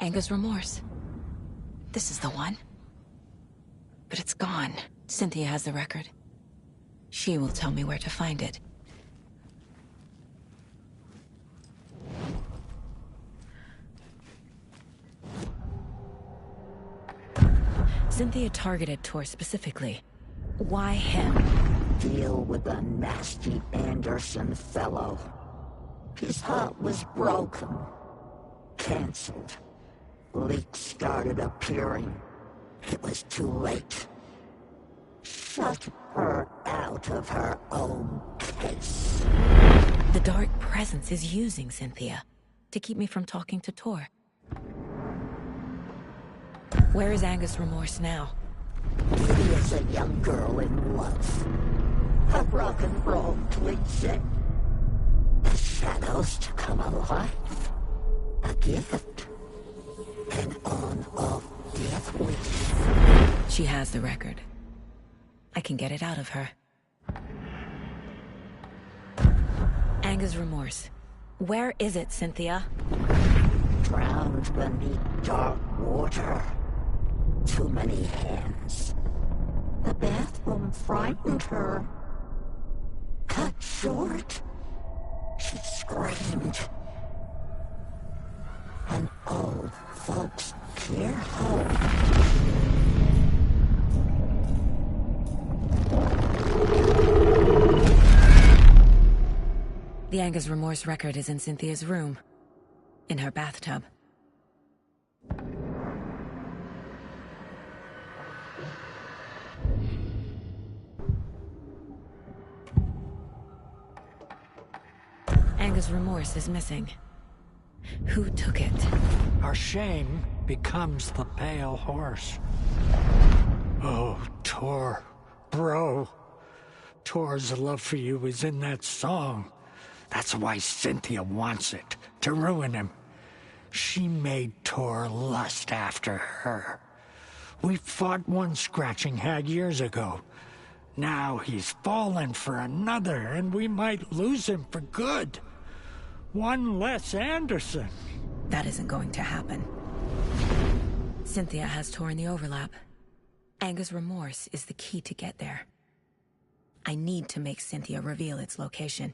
Anger's Remorse. This is the one. But it's gone. Cynthia has the record. She will tell me where to find it. Cynthia targeted Tor specifically. Why him? Deal with the nasty Anderson fellow. His heart was broken. Cancelled. Leaks started appearing. It was too late. Shut her out of her own case. The Dark Presence is using Cynthia to keep me from talking to Tor. Where is Anger's Remorse now? He is a young girl in love. A rock and roll cliche. The shadows to come alive. A gift. An on-off death wish. She has the record. I can get it out of her. Anger's Remorse. Where is it, Cynthia? Drowned beneath dark water. Too many hands. The bathroom frightened her. Cut short. She screamed. An old folks' care home. The Anger's Remorse record is in Cynthia's room. In her bathtub. Anger's Remorse is missing. Who took it? Our shame becomes the pale horse. Oh, Tor. Bro. Tor's love for you is in that song. That's why Cynthia wants it, to ruin him. She made Tor lust after her. We fought one scratching hag years ago. Now he's fallen for another, and we might lose him for good. One less Anderson. That isn't going to happen. Cynthia has Tor in the overlap. Anger's Remorse is the key to get there. I need to make Cynthia reveal its location.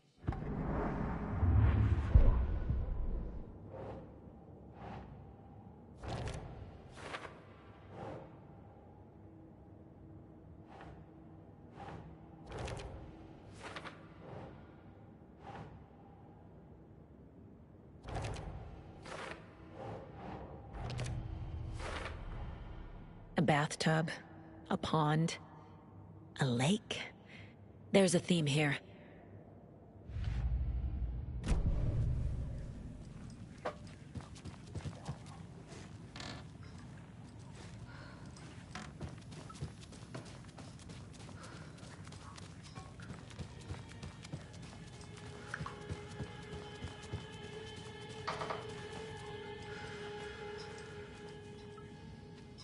A bathtub, a pond, a lake. There's a theme here.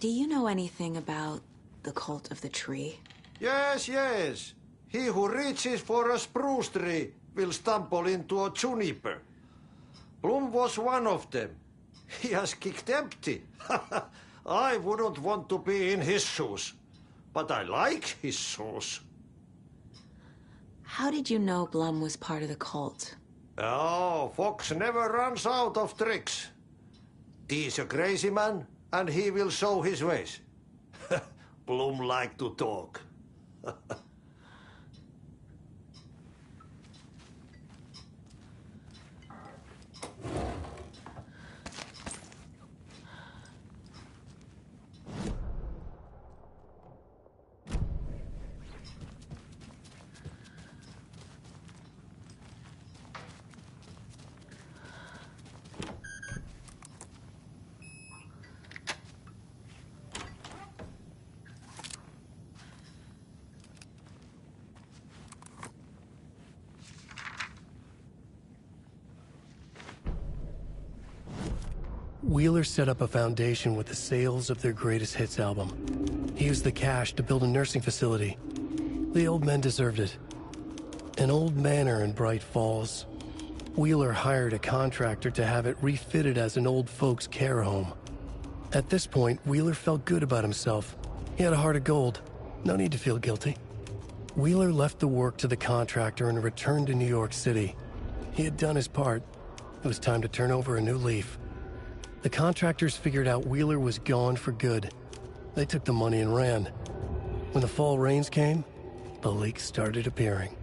Do you know anything about the Cult of the Tree? Yes, yes. He who reaches for a spruce tree will stumble into a juniper. Bloom was one of them. He has kicked empty. I wouldn't want to be in his shoes. But I like his shoes. How did you know Blum was part of the cult? Oh, Fox never runs out of tricks. He's a crazy man, and he will show his ways. Bloom like to talk. Wheeler set up a foundation with the sales of their greatest hits album. He used the cash to build a nursing facility. The old men deserved it. An old manor in Bright Falls. Wheeler hired a contractor to have it refitted as an old folks' care home. At this point, Wheeler felt good about himself. He had a heart of gold. No need to feel guilty. Wheeler left the work to the contractor and returned to New York City. He had done his part. It was time to turn over a new leaf. The contractors figured out Wheeler was gone for good. They took the money and ran. When the fall rains came, the leaks started appearing.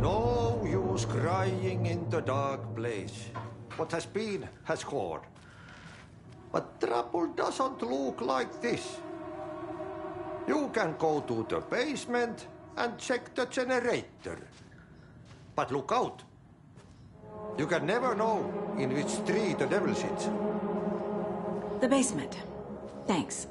No use crying in the dark place. What has been has gone. But trouble doesn't look like this. You can go to the basement and check the generator. But look out. You can never know in which tree the devil sits. The basement. Thanks.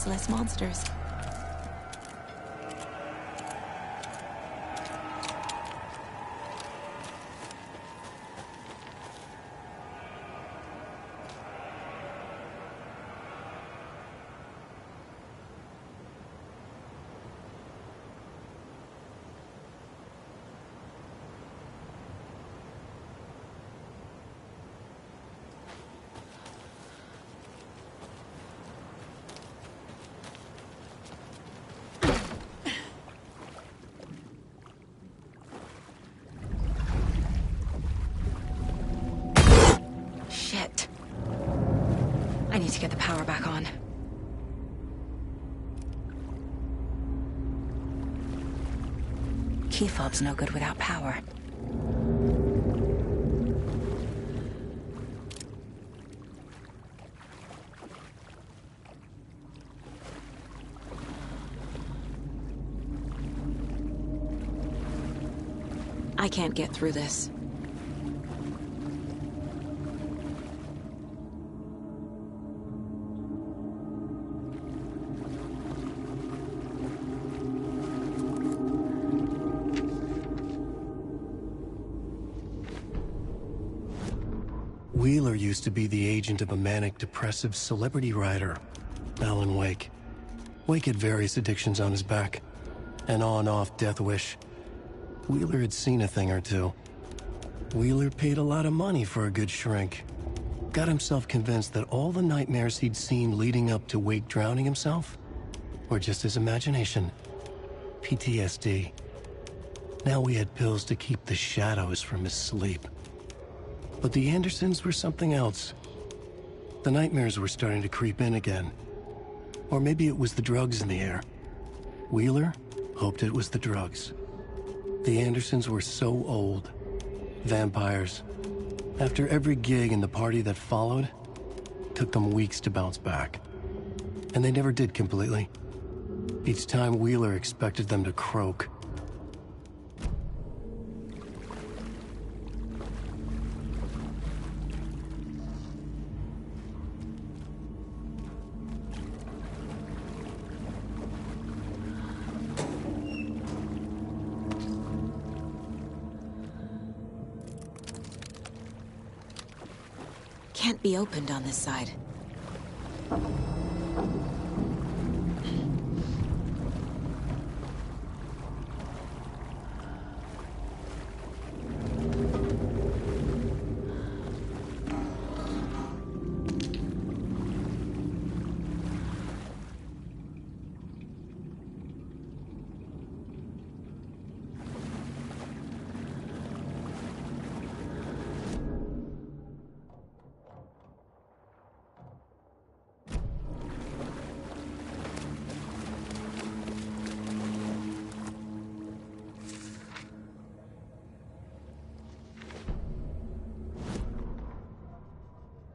Less monsters. I need to get the power back on. Key fob's no good without power. I can't get through this. Wheeler used to be the agent of a manic-depressive celebrity writer, Alan Wake. Wake had various addictions on his back, an on-off death wish. Wheeler had seen a thing or two. Wheeler paid a lot of money for a good shrink. Got himself convinced that all the nightmares he'd seen leading up to Wake drowning himself were just his imagination. PTSD. Now we had pills to keep the shadows from his sleep. But the Andersons were something else. The nightmares were starting to creep in again. Or maybe it was the drugs in the air. Wheeler hoped it was the drugs. The Andersons were so old. Vampires. After every gig and the party that followed, took them weeks to bounce back. And they never did completely. Each time Wheeler expected them to croak. can't be opened on this side.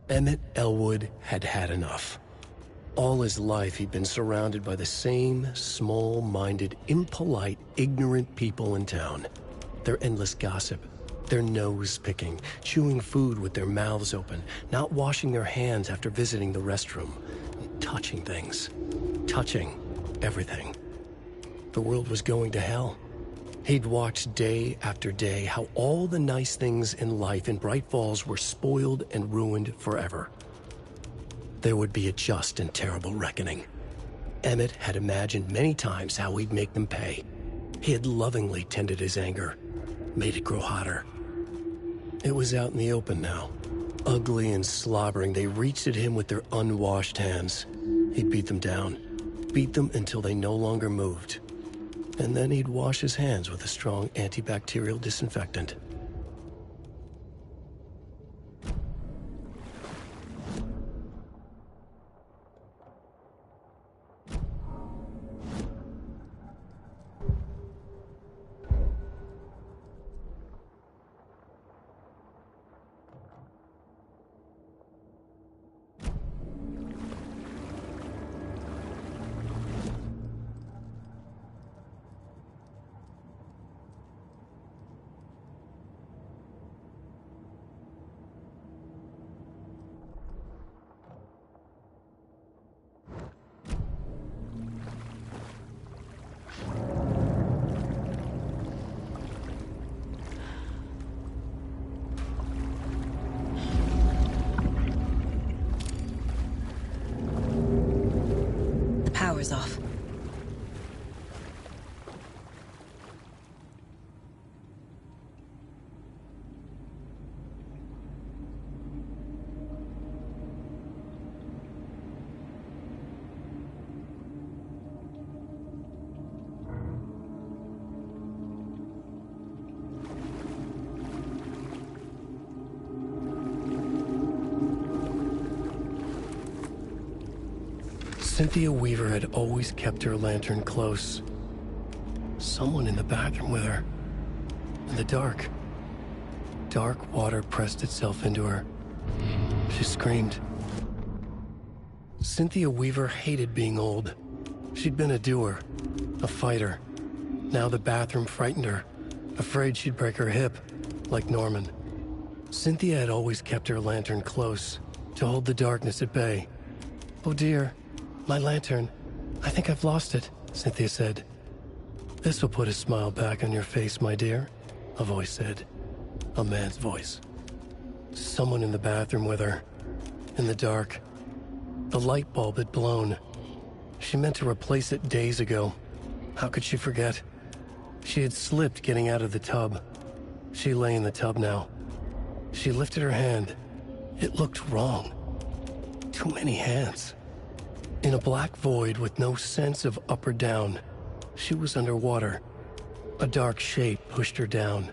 Emmett Elwood had had enough. All his life, he'd been surrounded by the same small-minded, impolite, ignorant people in town. Their endless gossip, their nose-picking, chewing food with their mouths open, not washing their hands after visiting the restroom, and touching things. Touching everything. The world was going to hell. He'd watched day after day how all the nice things in life in Bright Falls were spoiled and ruined forever. There would be a just and terrible reckoning. Emmett had imagined many times how he'd make them pay. He had lovingly tended his anger, made it grow hotter. It was out in the open now. Ugly and slobbering, they reached at him with their unwashed hands. He'd beat them down, beat them until they no longer moved. And then he'd wash his hands with a strong antibacterial disinfectant. Power's off. Cynthia Weaver had always kept her lantern close. Someone in the bathroom with her. In the dark. Dark water pressed itself into her. She screamed. Cynthia Weaver hated being old. She'd been a doer, a fighter. Now the bathroom frightened her, afraid she'd break her hip, like Norman. Cynthia had always kept her lantern close, to hold the darkness at bay. "Oh dear, my lantern. I think I've lost it," Cynthia said. "This will put a smile back on your face, my dear," a voice said. A man's voice. Someone in the bathroom with her. In the dark. The light bulb had blown. She meant to replace it days ago. How could she forget? She had slipped getting out of the tub. She lay in the tub now. She lifted her hand. It looked wrong. Too many hands. In a black void with no sense of up or down, she was underwater. A dark shape pushed her down.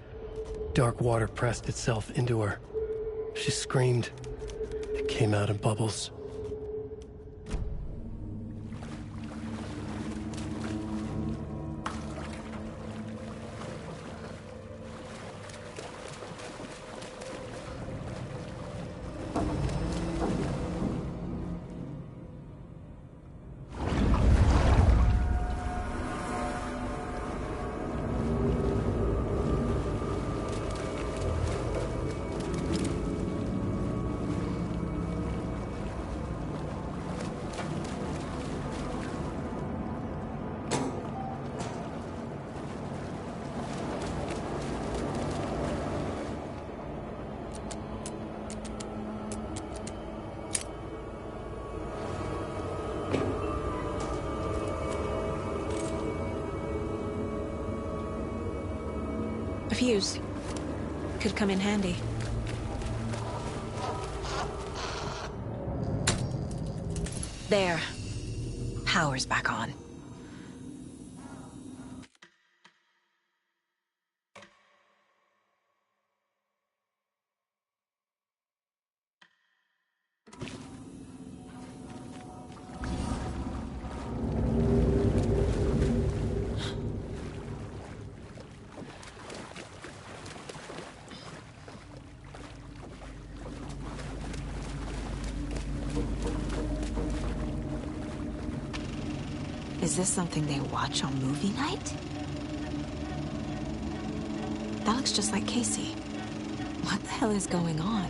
Dark water pressed itself into her. She screamed. It came out in bubbles. A fuse. Could come in handy. There. Power's back on. Is this something they watch on movie night? That looks just like Casey. What the hell is going on?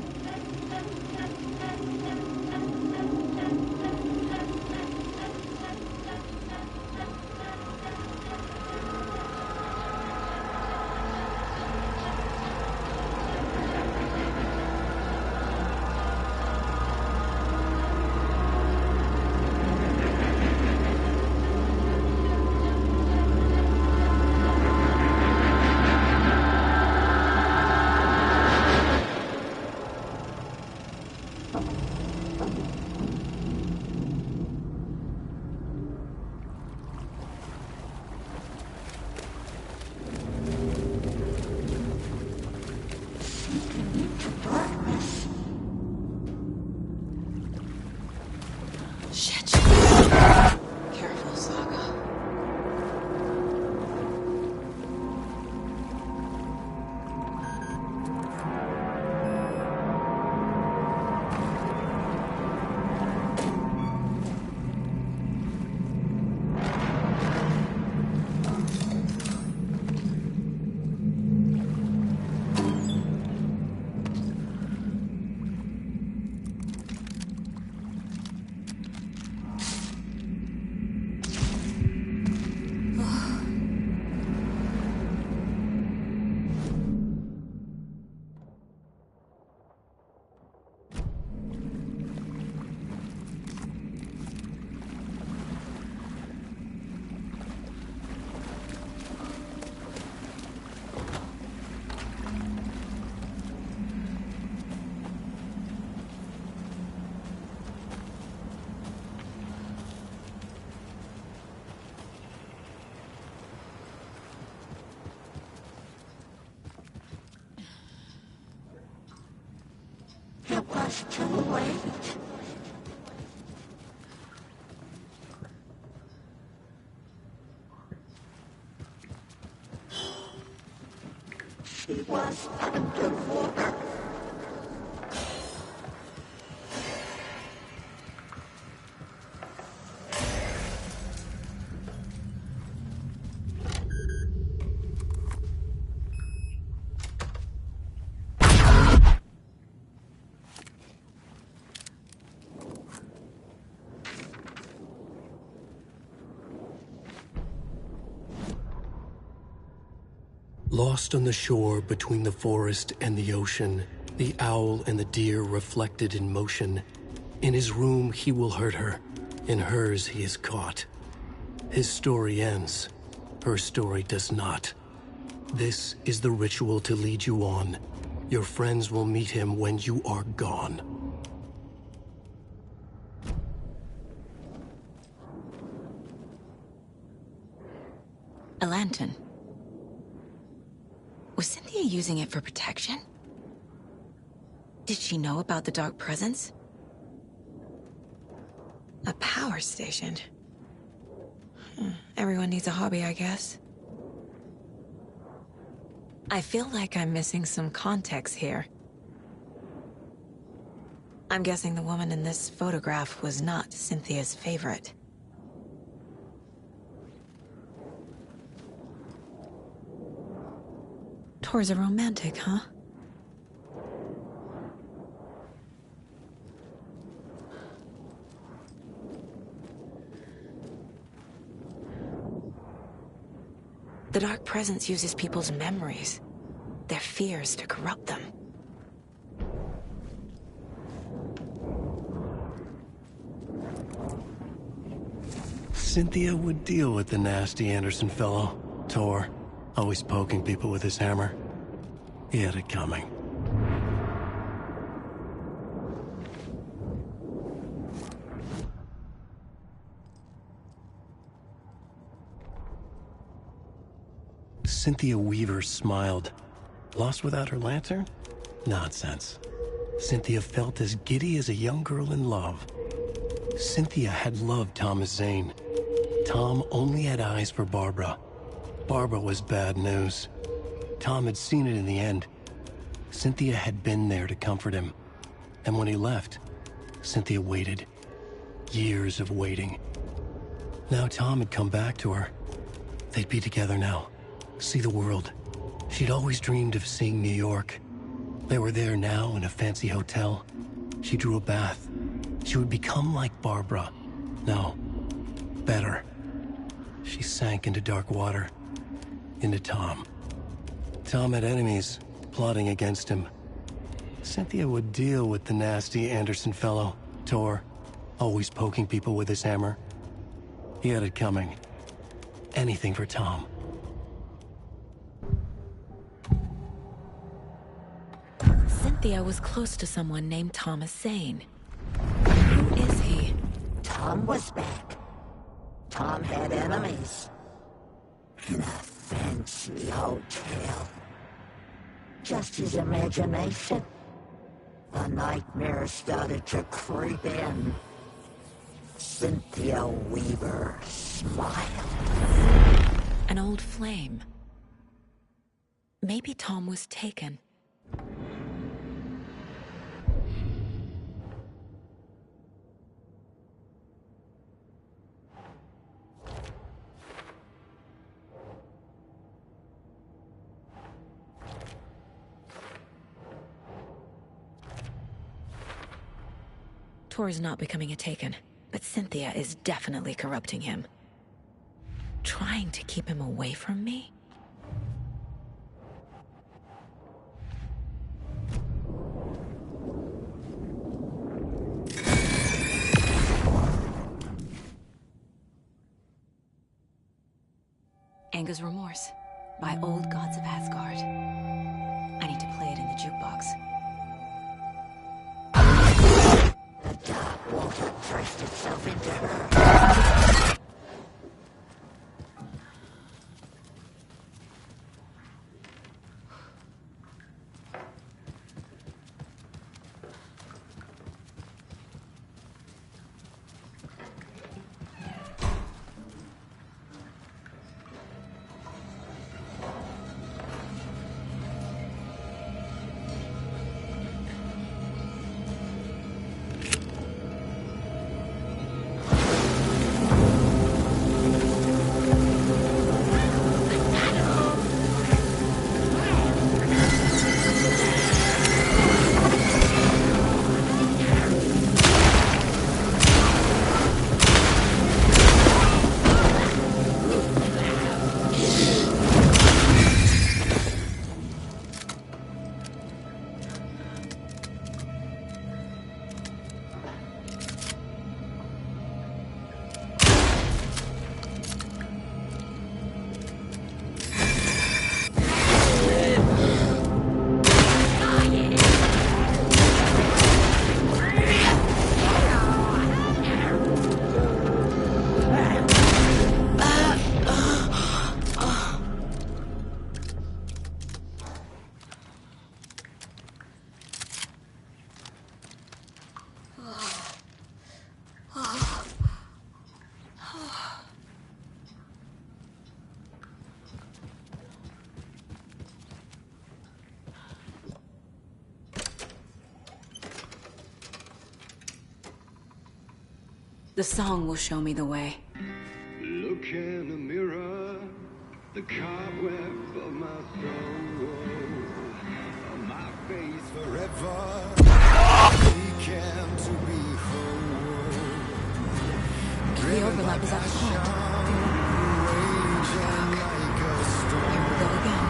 It was too late. She was underwater. Lost on the shore between the forest and the ocean, the owl and the deer reflected in motion. In his room, he will hurt her. In hers, he is caught. His story ends. Her story does not. This is the ritual to lead you on. Your friends will meet him when you are gone. A lantern. Was Cynthia using it for protection? Did she know about the Dark Presence? A power station. Everyone needs a hobby, I guess. I feel like I'm missing some context here. I'm guessing the woman in this photograph was not Cynthia's favorite. Tor's a romantic, huh? The Dark Presence uses people's memories, their fears to corrupt them. Cynthia would deal with the nasty Anderson fellow, Tor, always poking people with his hammer. He had it coming. Cynthia Weaver smiled. Lost without her lantern? Nonsense. Cynthia felt as giddy as a young girl in love. Cynthia had loved Thomas Zane. Tom only had eyes for Barbara. Barbara was bad news. Tom had seen it in the end. Cynthia had been there to comfort him. And when he left, Cynthia waited. Years of waiting. Now Tom had come back to her. They'd be together now. See the world. She'd always dreamed of seeing New York. They were there now in a fancy hotel. She drew a bath. She would become like Barbara. No, better. She sank into dark water. Into Tom. Tom had enemies plotting against him. Cynthia would deal with the nasty Anderson fellow, Tor, always poking people with his hammer. He had it coming. Anything for Tom. Cynthia was close to someone named Thomas Zane. Who is he? Tom was back. Tom had enemies. In a fancy hotel. Just his imagination. The nightmare started to creep in. Cynthia Weaver smiled. An old flame. Maybe Tom was taken. Tor is not becoming a Taken, but Cynthia is definitely corrupting him. Trying to keep him away from me? Anger's Remorse by Old Gods of Asgard. I need to play it in the jukebox. The dark water pressed itself into her. The song will show me the way. Look in the mirror, the cobweb of my soul, on my face forever. We can to be whole. The overlap is at the point. Here we go again.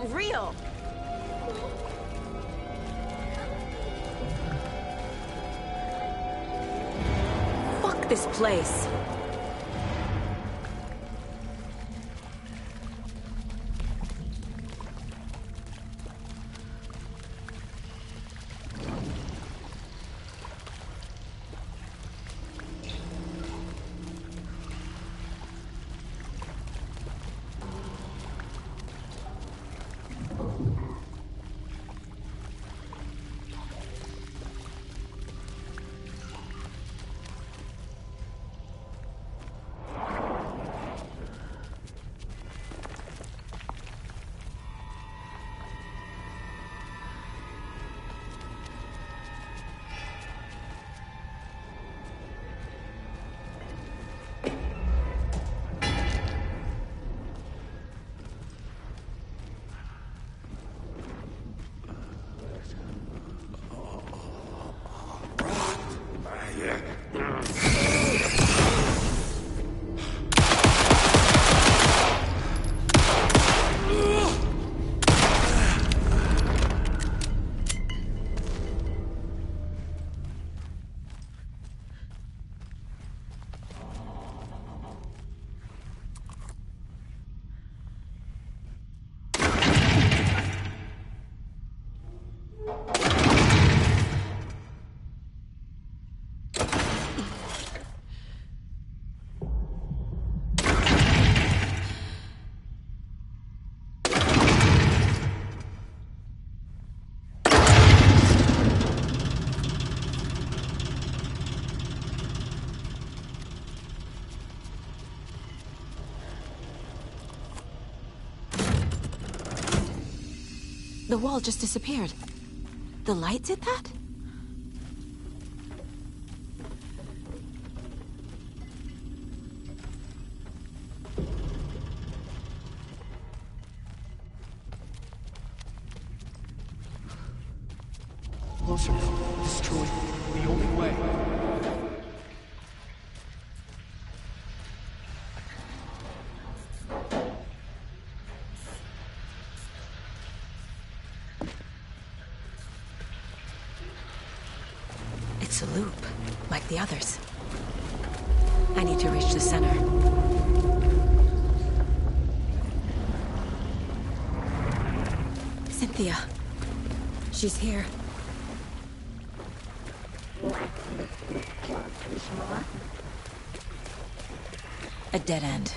not real! Fuck this place! The wall just disappeared. The light did that? Closer. Destroy. The only way. It's a loop, like the others. I need to reach the center. Cynthia. She's here. A dead end.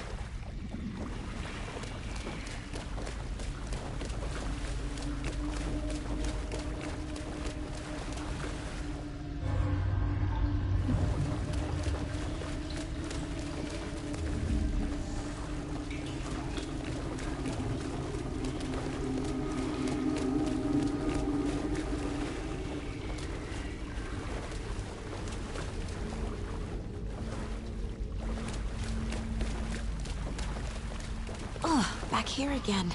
Back here again.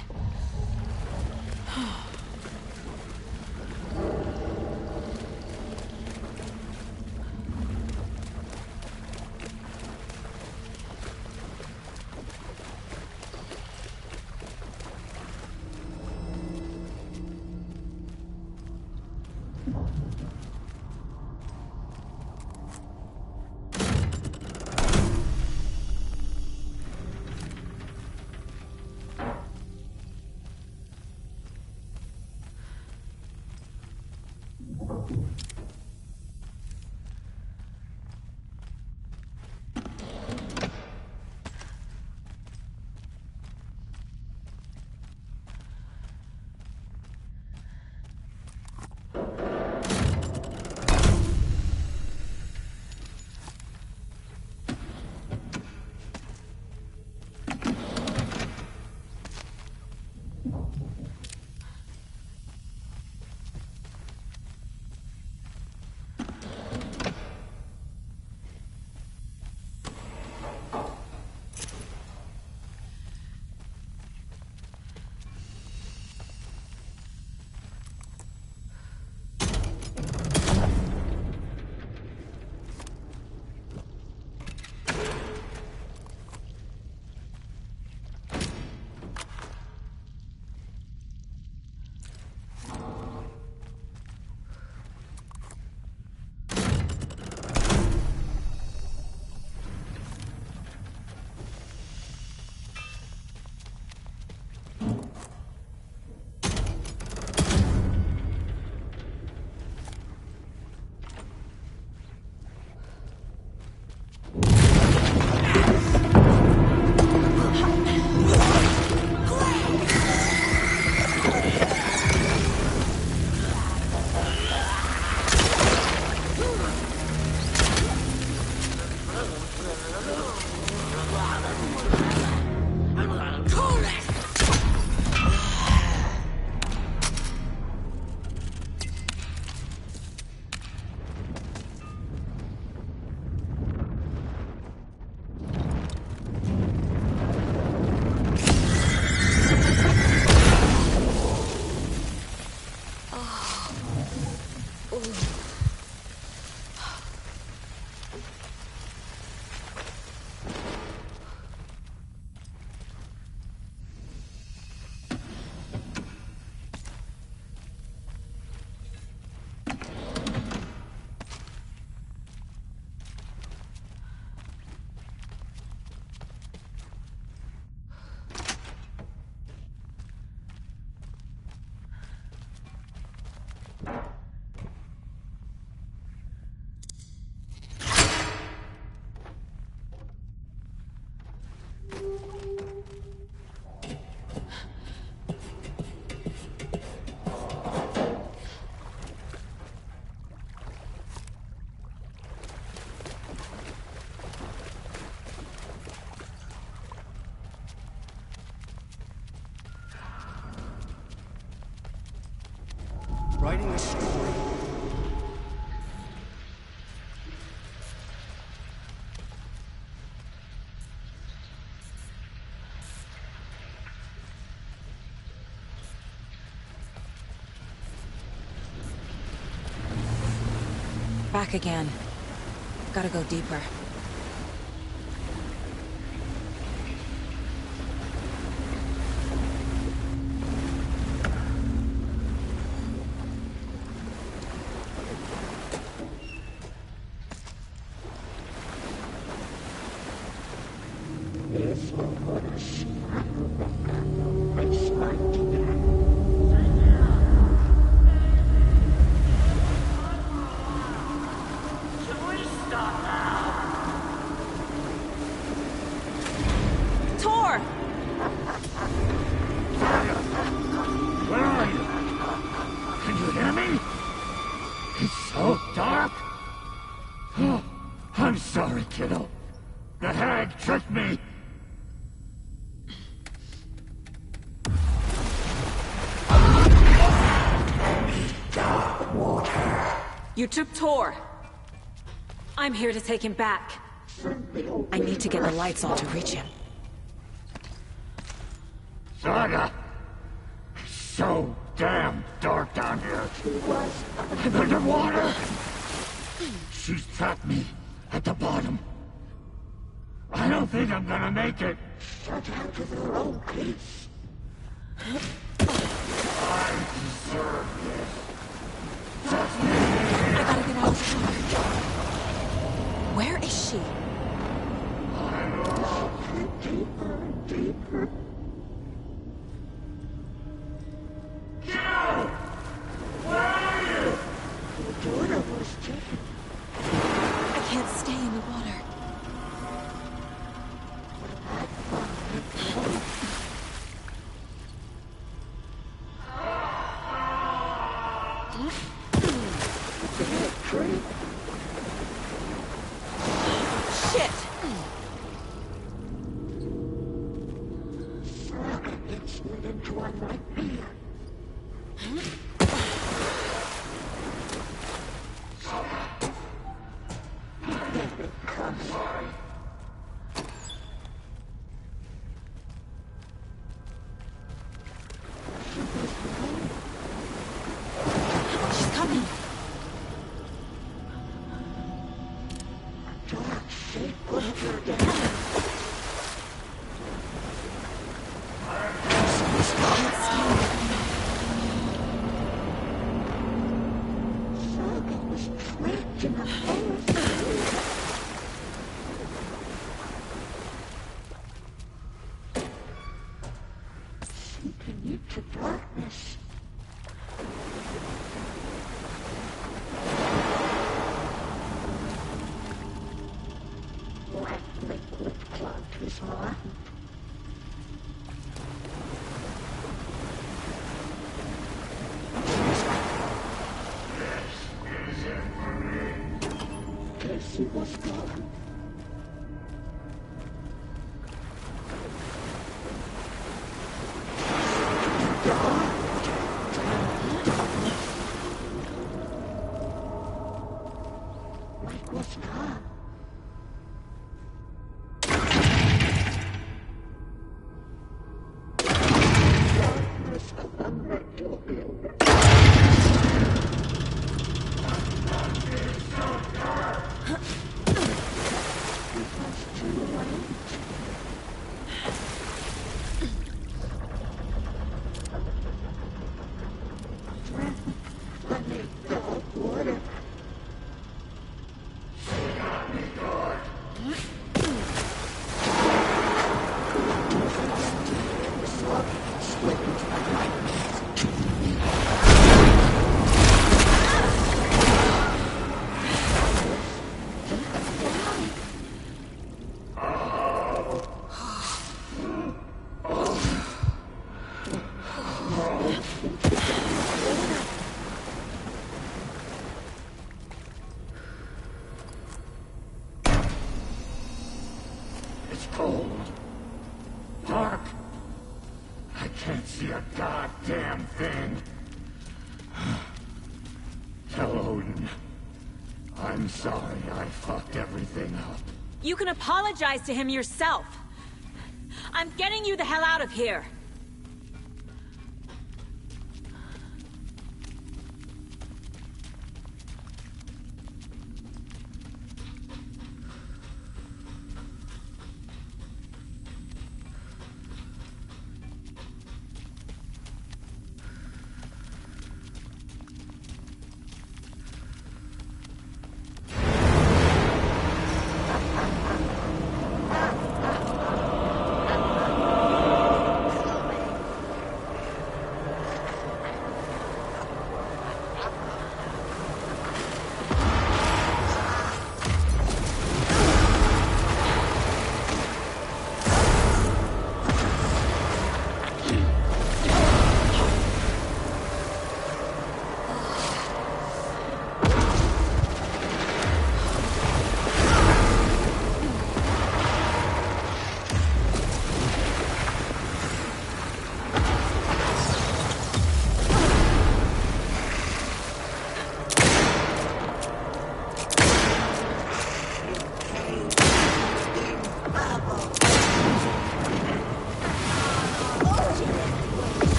Writing a story. Back again. Gotta go deeper. Tor! Where are you? Can you hear me? It's so dark. Oh, I'm sorry, kiddo. The hag tricked me. You took Tor. I'm here to take him back. I need to get the lights on to reach him. Saga! It's so damn dark down here. I'm underwater. She's trapped me at the bottom. I don't think I'm gonna make it. Shut out of your own peace. I deserve this. I gotta get out of the water. Where is she? Deeper and deeper. Joe! Where are you? Your daughter was taken. I can't stay in the water. Shit! Saga gets me into a nightmare. She's coming. Dark shape pushed her down. Saga was trapped in a forest. Sinking into darkness. Black liquid clogged his mind. Casey was gone. Mike was gone. Darkness of the mental illness. It was too late. I need dog water. Slip into my nightmares. It's cold. Dark. I can't see a goddamn thing. I'm sorry I fucked everything up. You can apologize to him yourself. I'm getting you the hell out of here.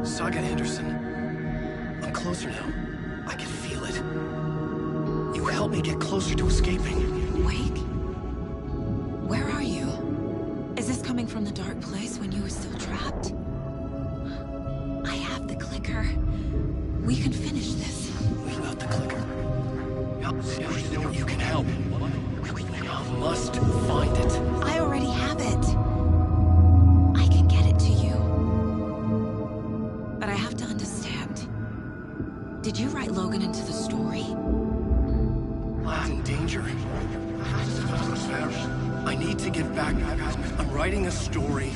Saga Anderson. I'm closer now. I can feel it. You help me get closer to escaping. Wake? Where are you? Is this coming from the dark place when you were still trapped? I have the clicker. We can finish this. You got the clicker? You can help. You must find it. I already have it. I can get it to you. But I have to understand. Did you write Logan into the story? Lad's in danger. I need to get back. I'm writing a story.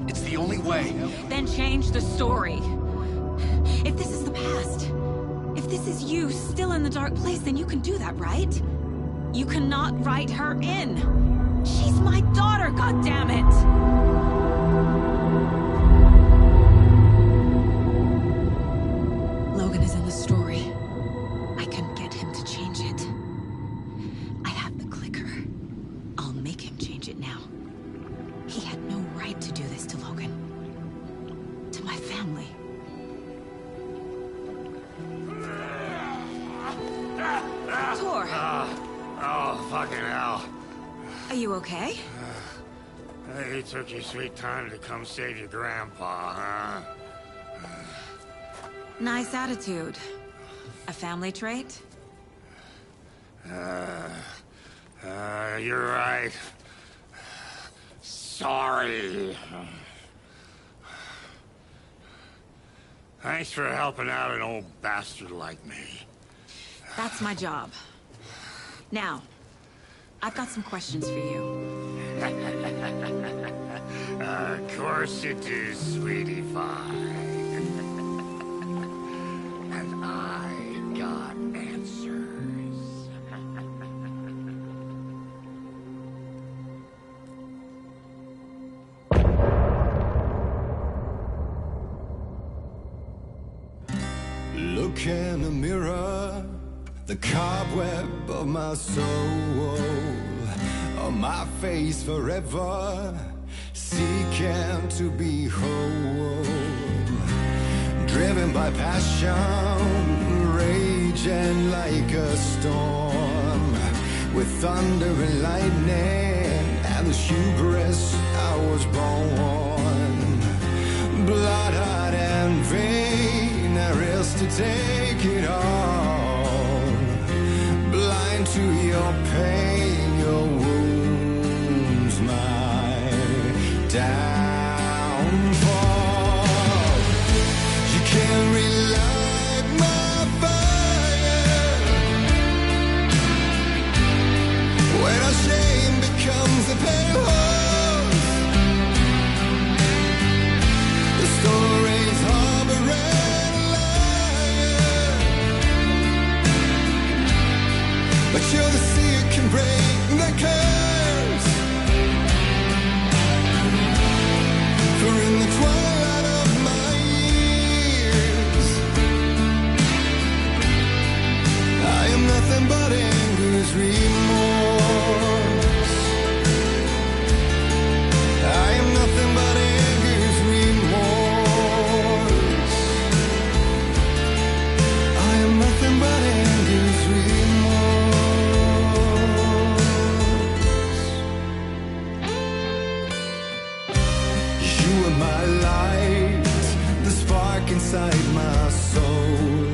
It's the only way. Then change the story. If this is the past, if this is you still in the dark place, then you can do that, right? You cannot write her in. She's my daughter, goddammit! Logan is in the story. I can get him to change it. I have the clicker. I'll make him change it now. He had no right to do this to Logan. To my family. Tor! Oh, fucking hell. Are you okay? You took your sweet time to come save your grandpa, huh? Nice attitude. A family trait? You're right. Sorry. Thanks for helping out an old bastard like me. That's my job. Now, I've got some questions for you. Of course you do, sweetie pie. And I got answers. Look in the mirror, the cobweb of my soul, on my face forever, seeking to be whole. Driven by passion, raging like a storm, with thunder and lightning, and the hubris I was born. Blood, heart, and vein, there is to take it all. Blind to your pain, your wounds, my downfall. You can't relight my fire when our shame becomes a pale horse. The stories harbor and liar, but you're the sea that can break the curse. For in the twilight of my years, I am nothing but anger's remorse. I am nothing but anger's remorse. I am nothing but anger's remorse. You are my light, the spark inside my soul.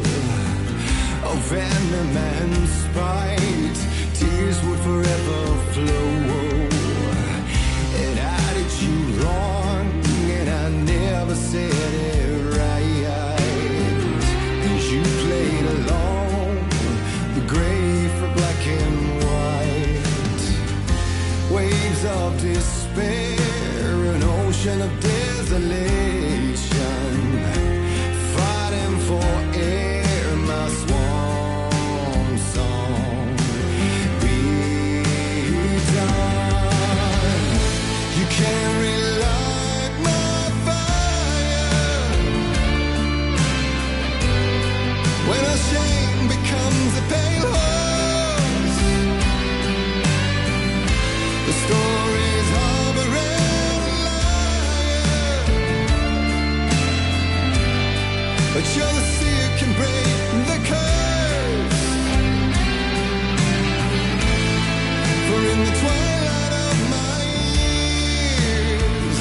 Of venom and spite, tears would forever flow. And I did you wrong, and I never said it right. And you played along, the gray for black and white. Waves of despair, an ocean of desolation, fighting for air, my swan song. Be done. You can't relight my fire when our shame becomes a pale horse. The stories harbor and liar, but you're the sea that can break the curse. For in the twilight of my years,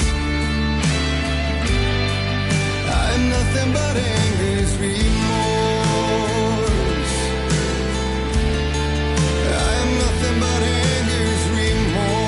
I am nothing but anger's remorse. I am nothing but anger's remorse.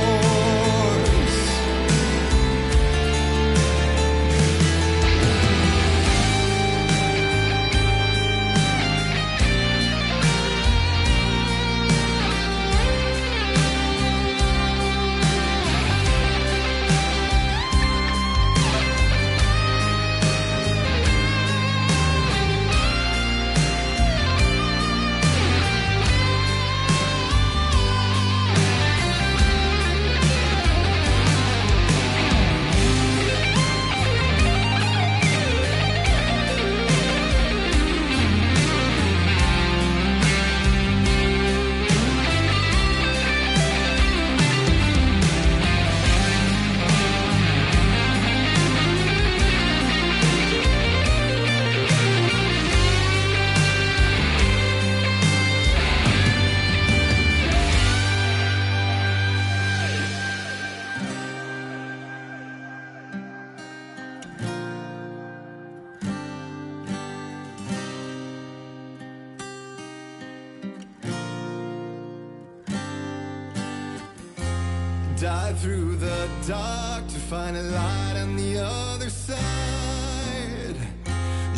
Dive through the dark to find a light on the other side.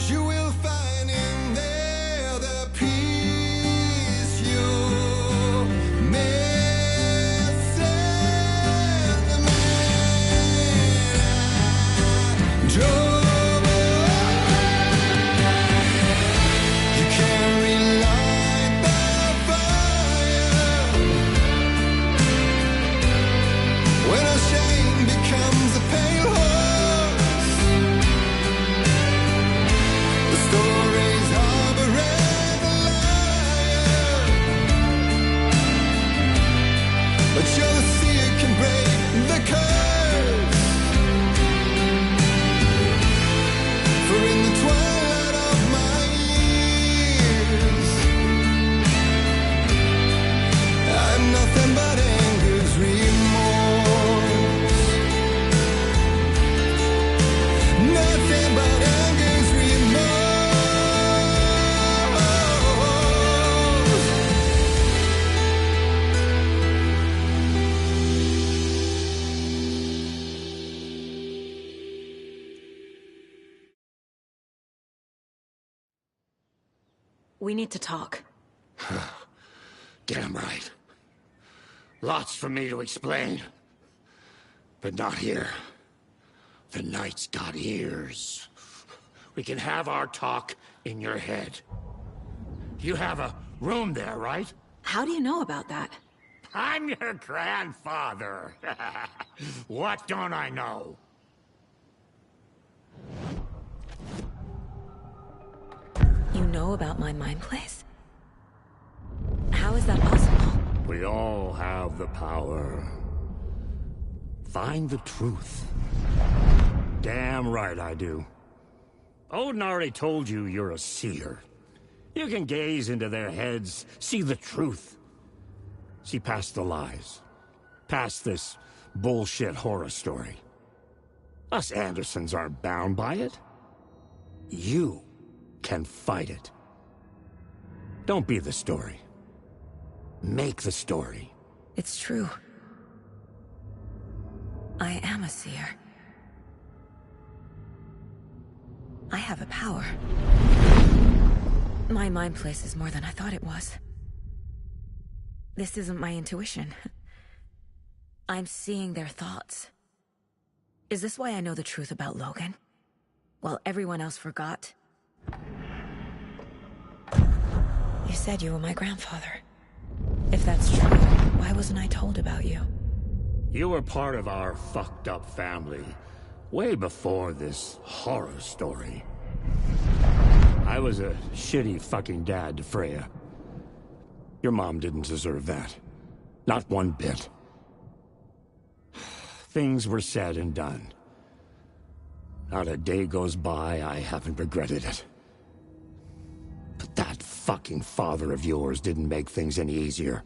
You will but you're the seer can break the curse. For in the twilight of my years, I'm nothing but anger's remorse. Nothing but anger's remorse. We need to talk. Damn right. Lots for me to explain. But not here. The night's got ears. We can have our talk in your head. You have a room there, right? How do you know about that? I'm your grandfather. What don't I know? You know about my mind place? How is that possible? We all have the power. Find the truth. Damn right I do. Odin already told you you're a seer. You can gaze into their heads, see the truth. See past the lies. Past this bullshit horror story. Us Andersons aren't bound by it. You can fight it. Don't be the story. Make the story. It's true. I am a seer. I have a power. My mind place is more than I thought it was. This isn't my intuition. I'm seeing their thoughts. Is this why I know the truth about Logan? While everyone else forgot? You said you were my grandfather. If that's true, why wasn't I told about you? You were part of our fucked up family, way before this horror story. I was a shitty fucking dad to Freya. Your mom didn't deserve that. Not one bit. Things were said and done. Not a day goes by I haven't regretted it. But that fucking father of yours didn't make things any easier.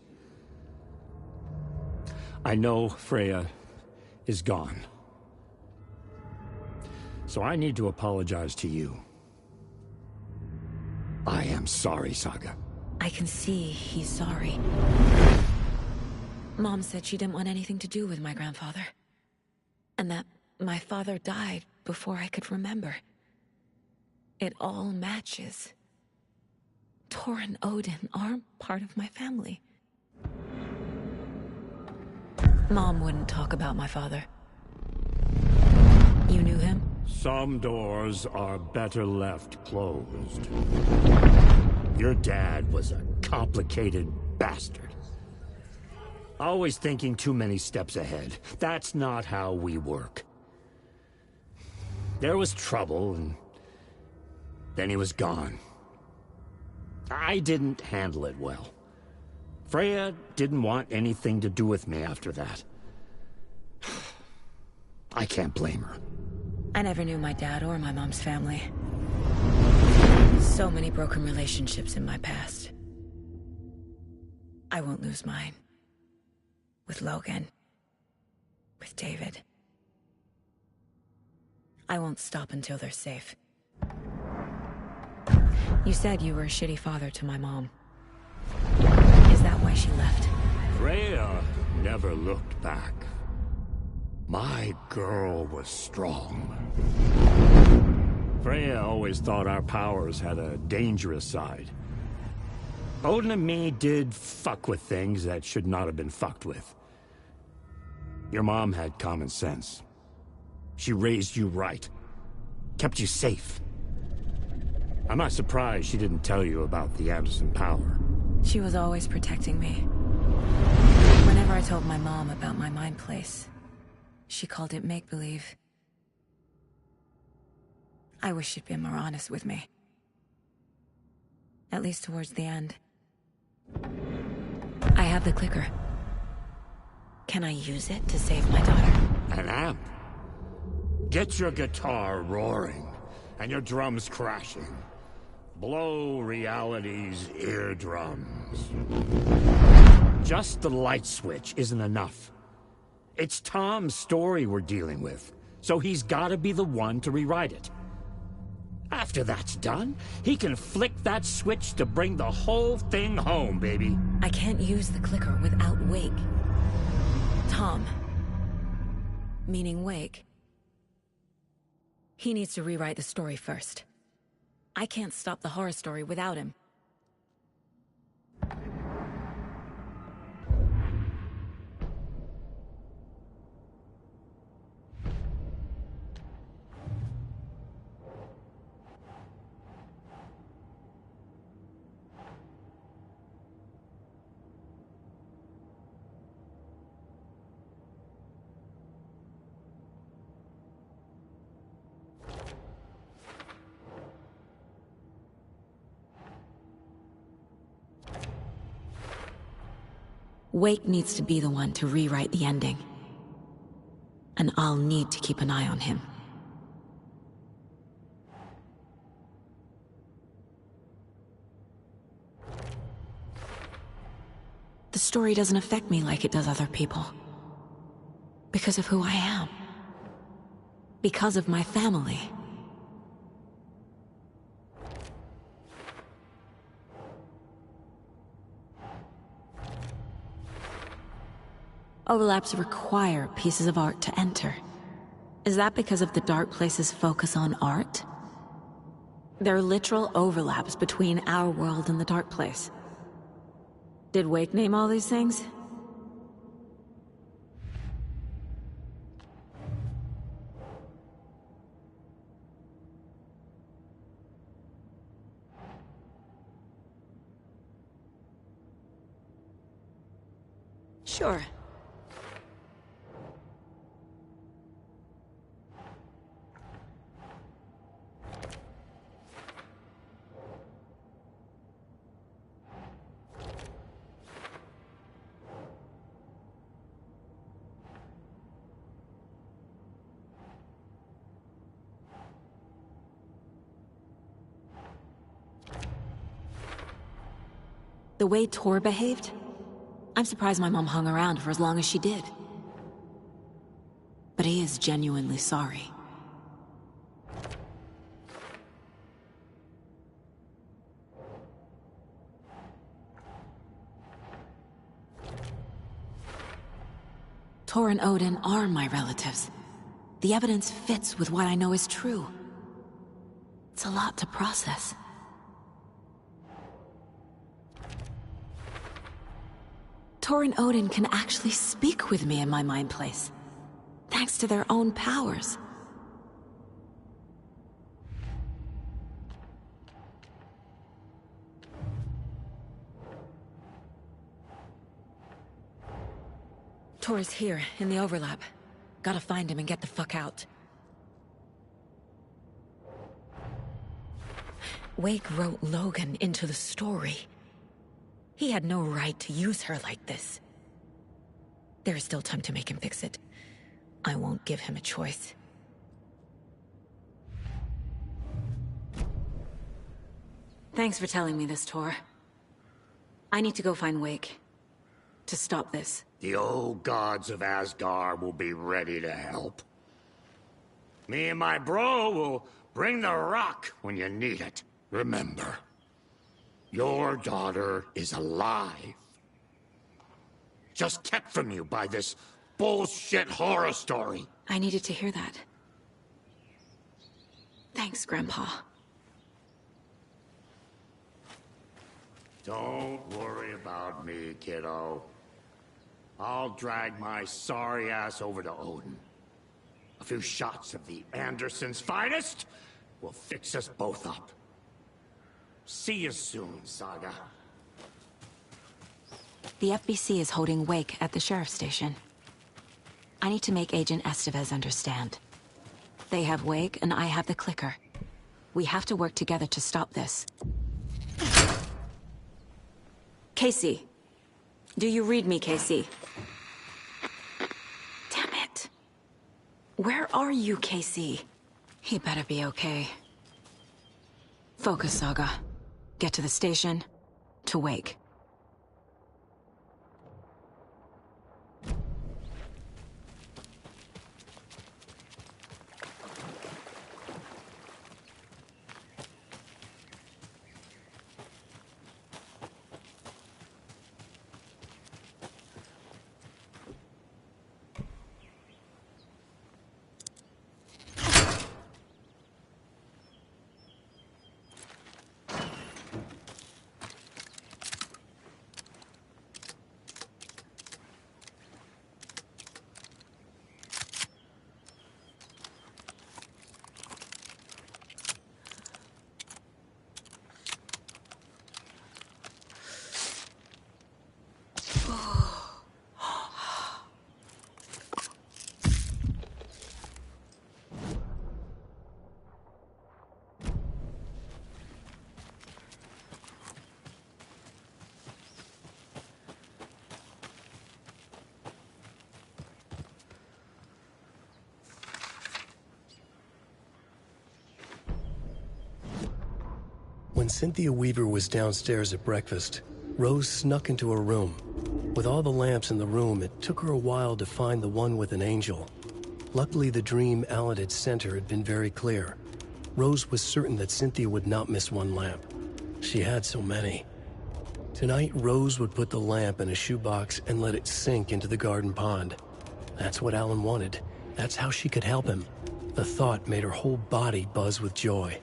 I know Freya is gone. So I need to apologize to you. I am sorry, Saga. I can see he's sorry. Mom said she didn't want anything to do with my grandfather. And that my father died before I could remember. It all matches. Tor and Odin aren't part of my family. Mom wouldn't talk about my father. You knew him? Some doors are better left closed. Your dad was a complicated bastard. Always thinking too many steps ahead. That's not how we work. There was trouble, and then he was gone. I didn't handle it well. Freya didn't want anything to do with me after that. I can't blame her. I never knew my dad or my mom's family. So many broken relationships in my past. I won't lose mine. With Logan. With David. I won't stop until they're safe. You said you were a shitty father to my mom. Is that why she left? Freya never looked back. My girl was strong. Freya always thought our powers had a dangerous side. Odin and me did fuck with things that should not have been fucked with. Your mom had common sense. She raised you right. Kept you safe. I'm not surprised she didn't tell you about the Anderson power. She was always protecting me. Whenever I told my mom about my mind place, she called it make-believe. I wish she'd been more honest with me. At least towards the end. I have the clicker. Can I use it to save my daughter? An amp? Get your guitar roaring, and your drums crashing. Blow reality's eardrums. Just the light switch isn't enough. It's Tom's story we're dealing with, so he's gotta be the one to rewrite it. After that's done, he can flick that switch to bring the whole thing home, baby. I can't use the clicker without Wake. Tom. Meaning Wake. He needs to rewrite the story first. I can't stop the horror story without him. Wake needs to be the one to rewrite the ending. And I'll need to keep an eye on him. The story doesn't affect me like it does other people. Because of who I am. Because of my family. Overlaps require pieces of art to enter. Is that because of the Dark Place's focus on art? There are literal overlaps between our world and the Dark Place. Did Wake name all these things? Sure. The way Tor behaved? I'm surprised my mom hung around for as long as she did. But he is genuinely sorry. Tor and Odin are my relatives. The evidence fits with what I know is true. It's a lot to process. Tor and Odin can actually speak with me in my mind place, thanks to their own powers. Tor is here, in the overlap. Gotta find him and get the fuck out. Wake wrote Logan into the story. He had no right to use her like this. There is still time to make him fix it. I won't give him a choice. Thanks for telling me this, Tor. I need to go find Wake. To stop this. The old gods of Asgard will be ready to help. Me and my bro will bring the rock when you need it. Remember, your daughter is alive. Just kept from you by this bullshit horror story. I needed to hear that. Thanks, Grandpa. Don't worry about me, kiddo. I'll drag my sorry ass over to Odin. A few shots of the Andersons' finest will fix us both up. See you soon, Saga. The FBC is holding Wake at the sheriff's station. I need to make Agent Estevez understand. They have Wake and I have the clicker. We have to work together to stop this. Casey. Do you read me, Casey? Where are you, Casey? He better be okay. Focus, Saga. Get to the station, to Wake. When Cynthia Weaver was downstairs at breakfast, Rose snuck into her room. With all the lamps in the room, it took her a while to find the one with an angel. Luckily, the dream Alan had sent her had been very clear. Rose was certain that Cynthia would not miss one lamp. She had so many. Tonight, Rose would put the lamp in a shoebox and let it sink into the garden pond. That's what Alan wanted. That's how she could help him. The thought made her whole body buzz with joy.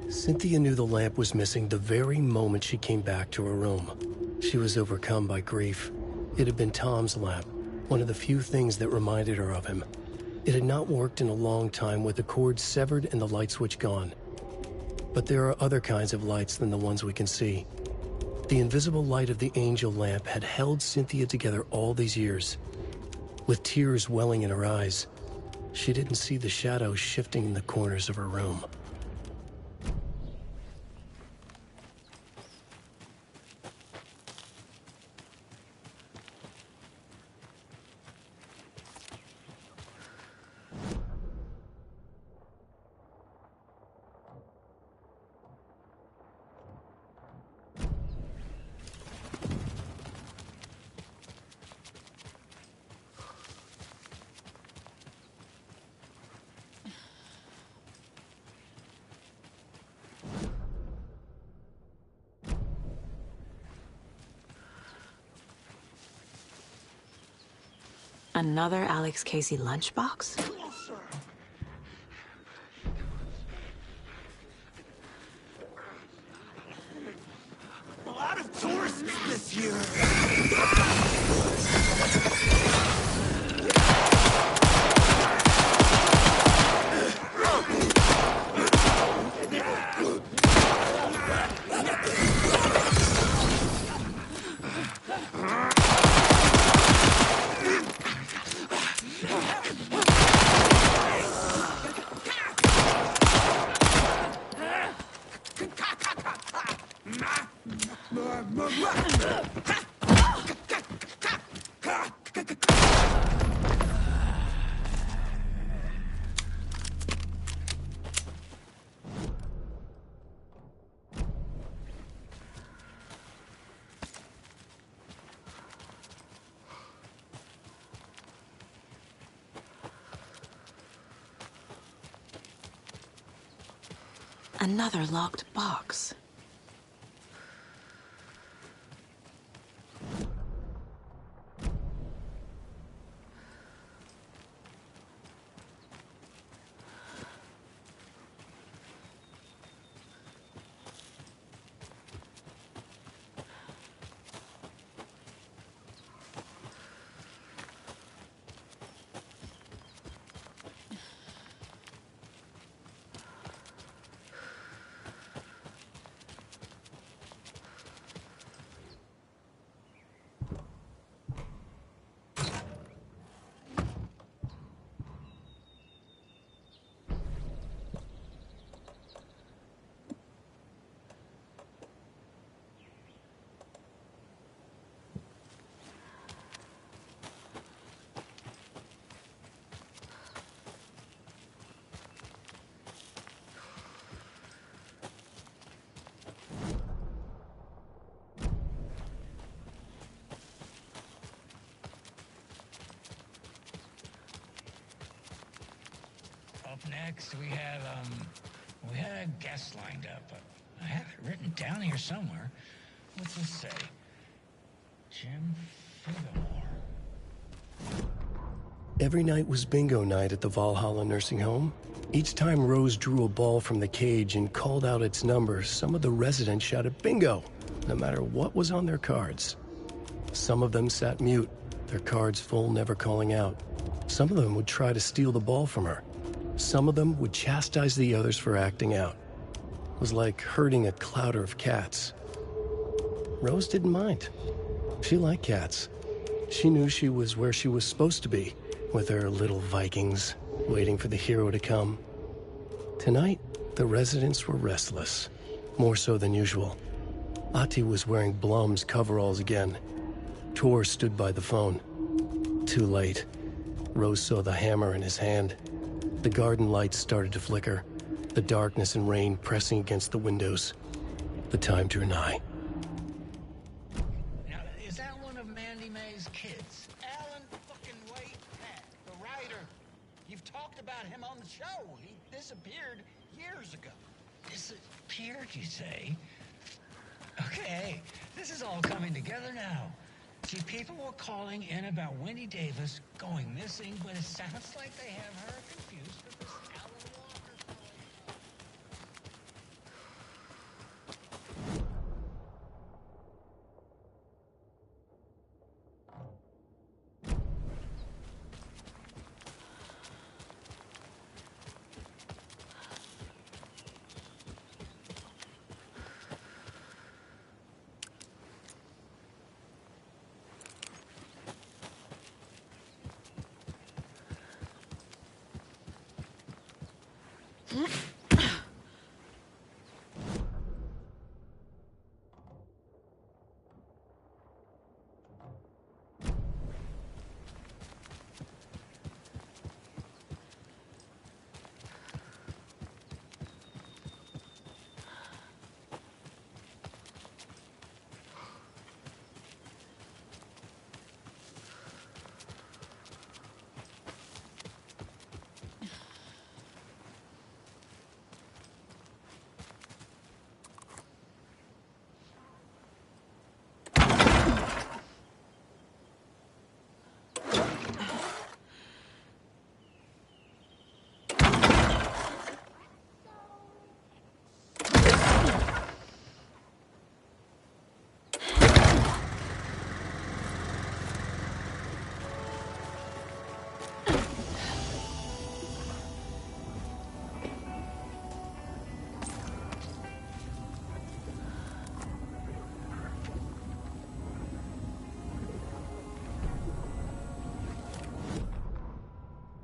Cynthia knew the lamp was missing the very moment she came back to her room. She was overcome by grief. It had been Tom's lamp, one of the few things that reminded her of him. It had not worked in a long time with the cord severed and the light switch gone. But there are other kinds of lights than the ones we can see. The invisible light of the angel lamp had held Cynthia together all these years. With tears welling in her eyes, she didn't see the shadows shifting in the corners of her room. Another Alex Casey lunchbox? A lot of tourists this year. Another locked box. Next, we had a guest lined up. I have it written down here somewhere. What's this say? Jim Figgemore. Every night was bingo night at the Valhalla nursing home. Each time Rose drew a ball from the cage and called out its number, some of the residents shouted bingo, no matter what was on their cards. Some of them sat mute, their cards full, never calling out. Some of them would try to steal the ball from her. Some of them would chastise the others for acting out. It was like herding a clouder of cats. Rose didn't mind. She liked cats. She knew she was where she was supposed to be, with her little Vikings, waiting for the hero to come. Tonight, the residents were restless, more so than usual. Ahti was wearing Blum's coveralls again. Tor stood by the phone. Too late. Rose saw the hammer in his hand. The garden lights started to flicker, the darkness and rain pressing against the windows. The time drew nigh. Now, is that one of Mandy May's kids? Alan fucking Wake Pat, the writer. You've talked about him on the show. He disappeared years ago. Disappeared, you say? Okay, this is all coming together now. See, people were calling in about Wendy Davis going missing, but it sounds like they have her confused with this Alan Walker.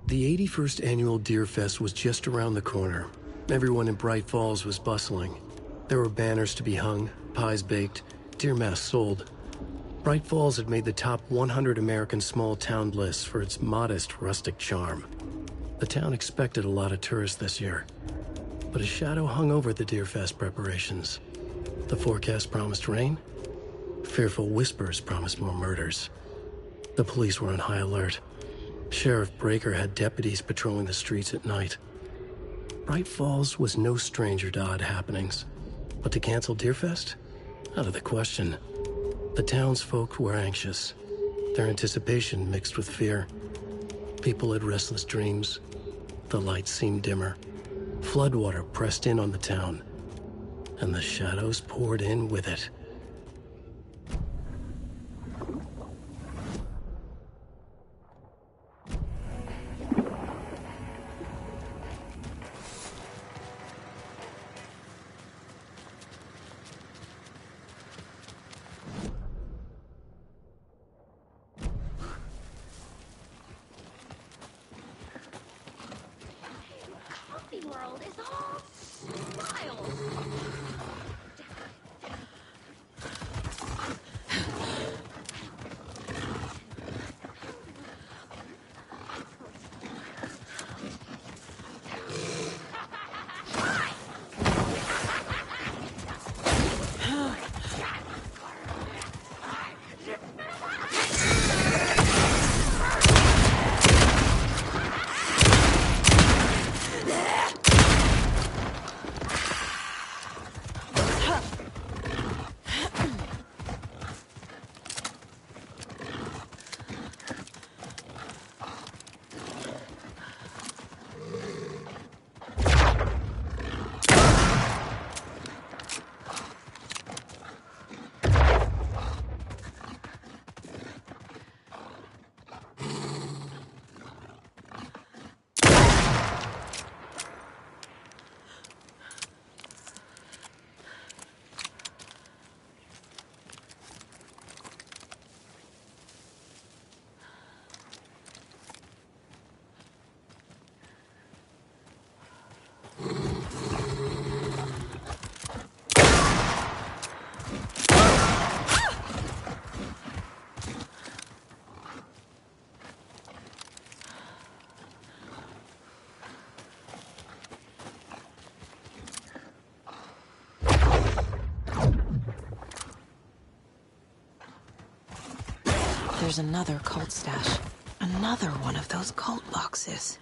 The 81st annual Deer Fest was just around the corner. Everyone in Bright Falls was bustling. There were banners to be hung, pies baked, deer masks sold. Bright Falls had made the top 100 American small town list for its modest, rustic charm. The town expected a lot of tourists this year, but a shadow hung over the Deer Fest preparations. The forecast promised rain. Fearful whispers promised more murders. The police were on high alert. Sheriff Breaker had deputies patrolling the streets at night. Bright Falls was no stranger to odd happenings, but to cancel Deerfest? Out of the question. The townsfolk were anxious, their anticipation mixed with fear. People had restless dreams. The lights seemed dimmer. Floodwater pressed in on the town, and the shadows poured in with it. World is all smiles. There's another cult stash. Another one of those cult boxes.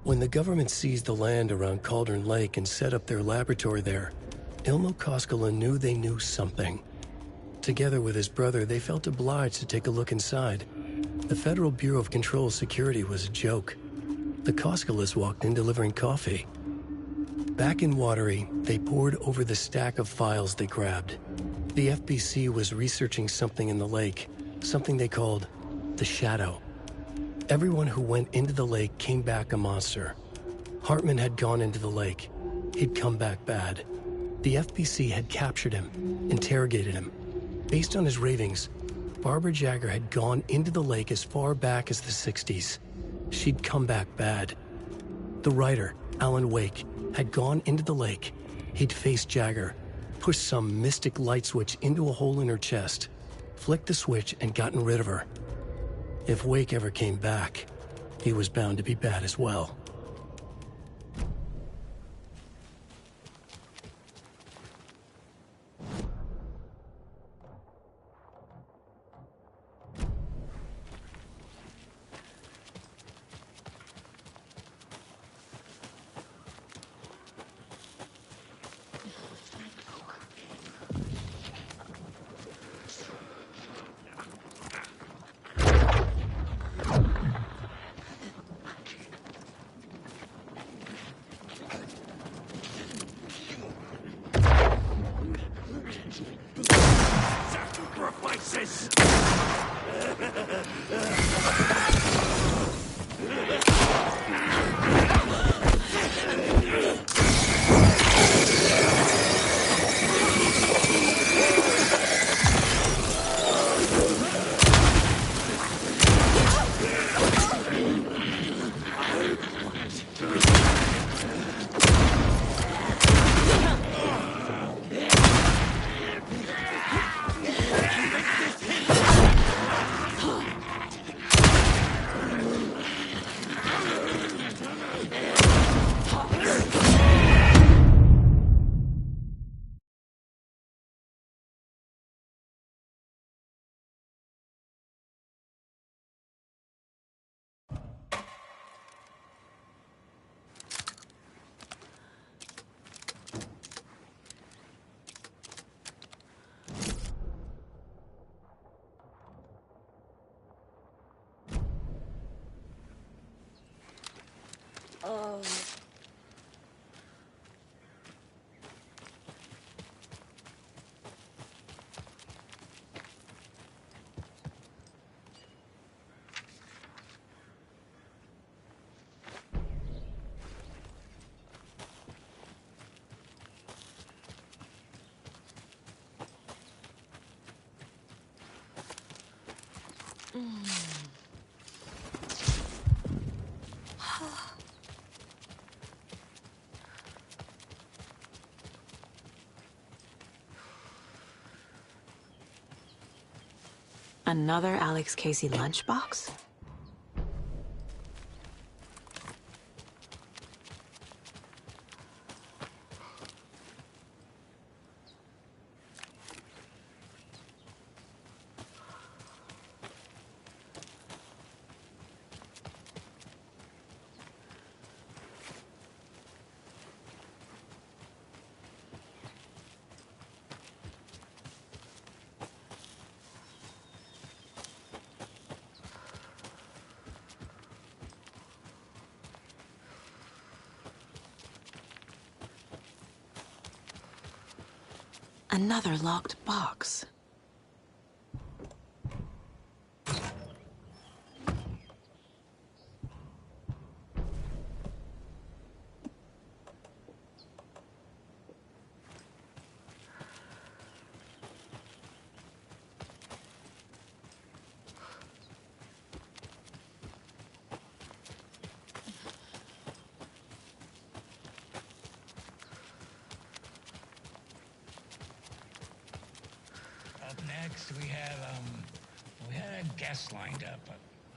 When the government seized the land around Cauldron Lake and set up their laboratory there, Ilmo Koskela knew they knew something. Together with his brother, they felt obliged to take a look inside. The Federal Bureau of Control Security was a joke. The Koskelas walked in delivering coffee. Back in Watery, they pored over the stack of files they grabbed. The FBC was researching something in the lake, something they called the Shadow. Everyone who went into the lake came back a monster. Hartman had gone into the lake. He'd come back bad. The FBC had captured him, interrogated him. Based on his ravings, Barbara Jagger had gone into the lake as far back as the 60s. She'd come back bad. The writer, Alan Wake, had gone into the lake. He'd faced Jagger, pushed some mystic light switch into a hole in her chest, flicked the switch and gotten rid of her. If Wake ever came back, he was bound to be bad as well. sacrifices! Oh. Another Alex Casey lunchbox? Another locked box. Up next, we had a guest lined up.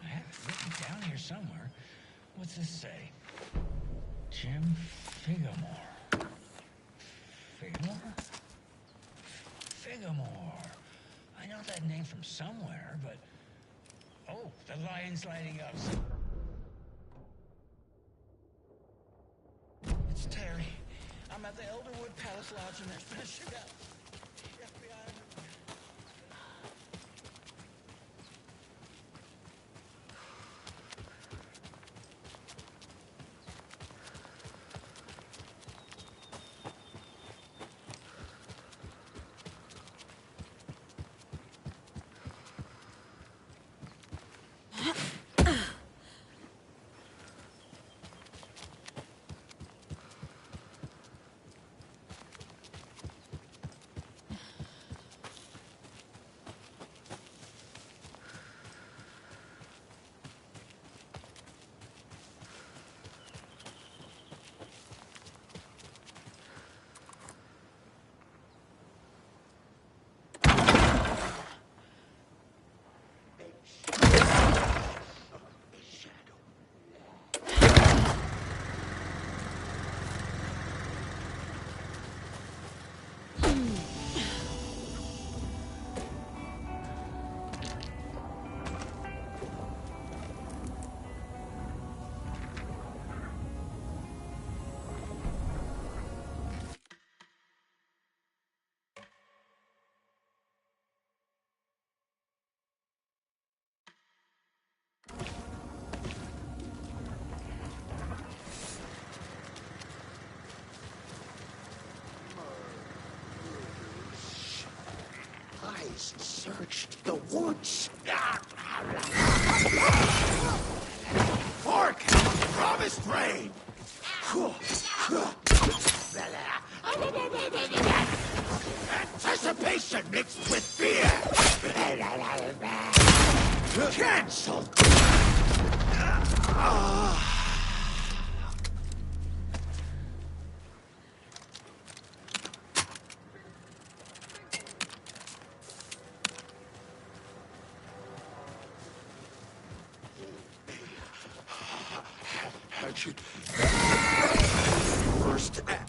I have it written down here somewhere. What's this say? Jim Figamore. Figamore? Figamore. I know that name from somewhere, but... Oh, the lion's lighting up. It's Terry. I'm at the Elderwood Palace Lodge and there's been a shootout. eyes searched the woods. Fork! Promised rain! Anticipation mixed with fear! Cancelled! Hatchet. First and...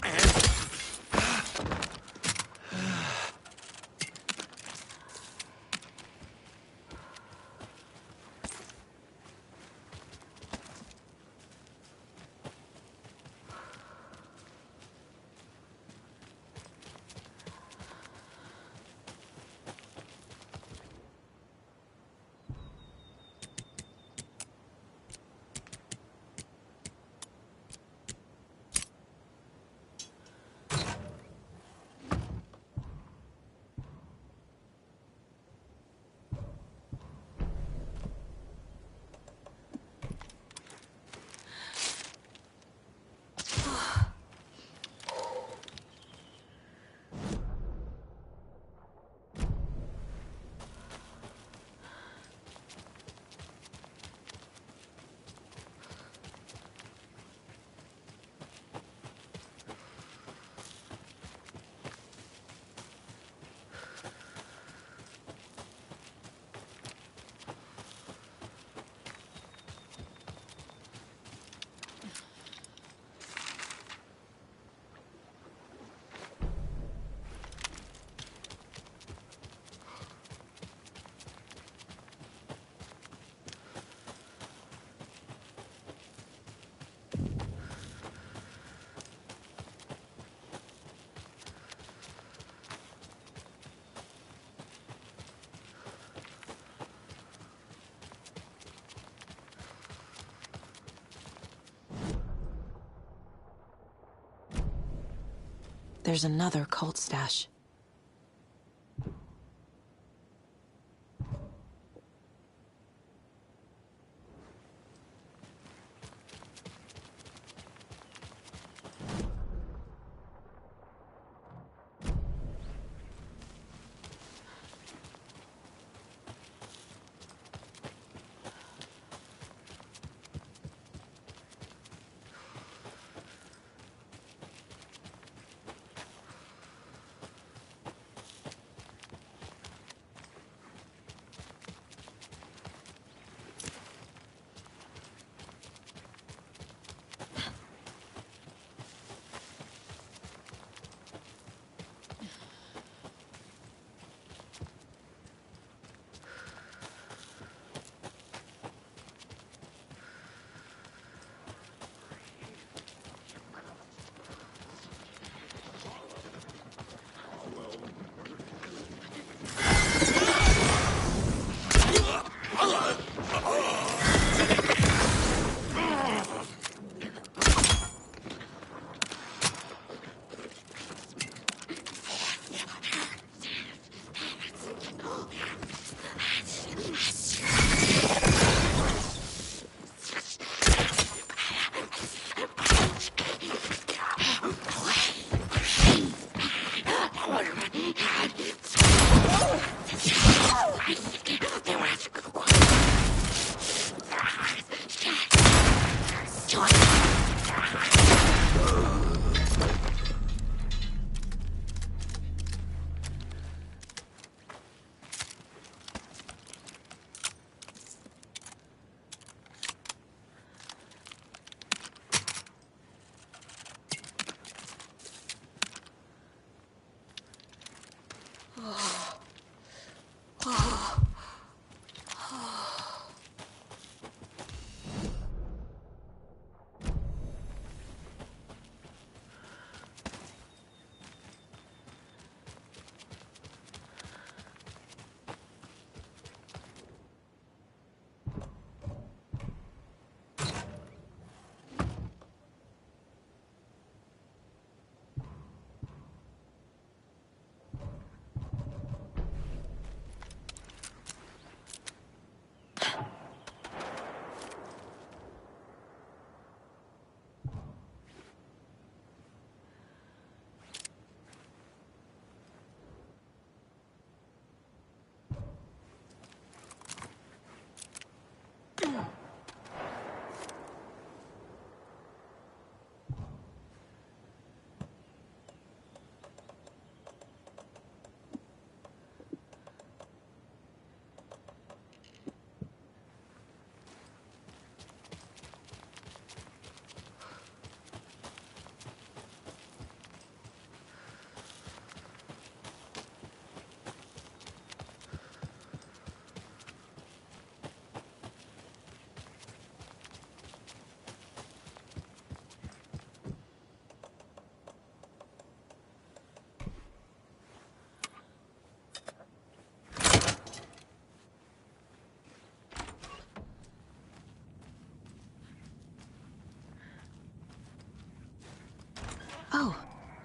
There's another cult stash.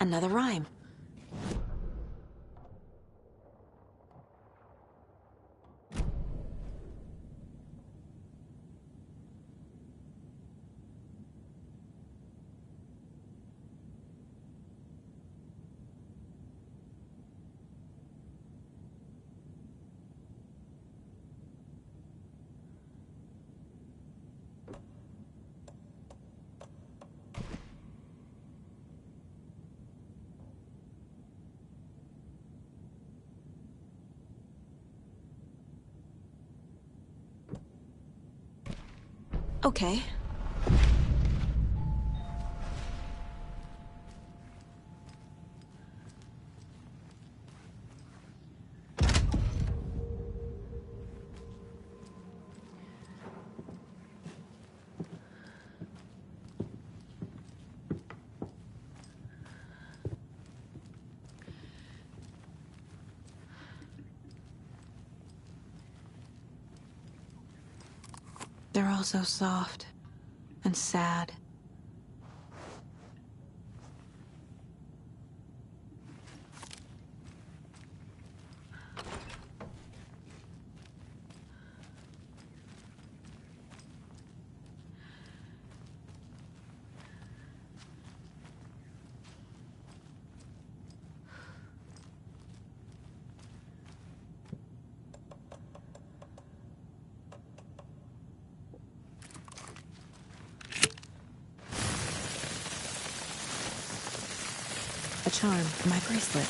Another rhyme. Okay. They're all so soft and sad. A charm, my bracelet.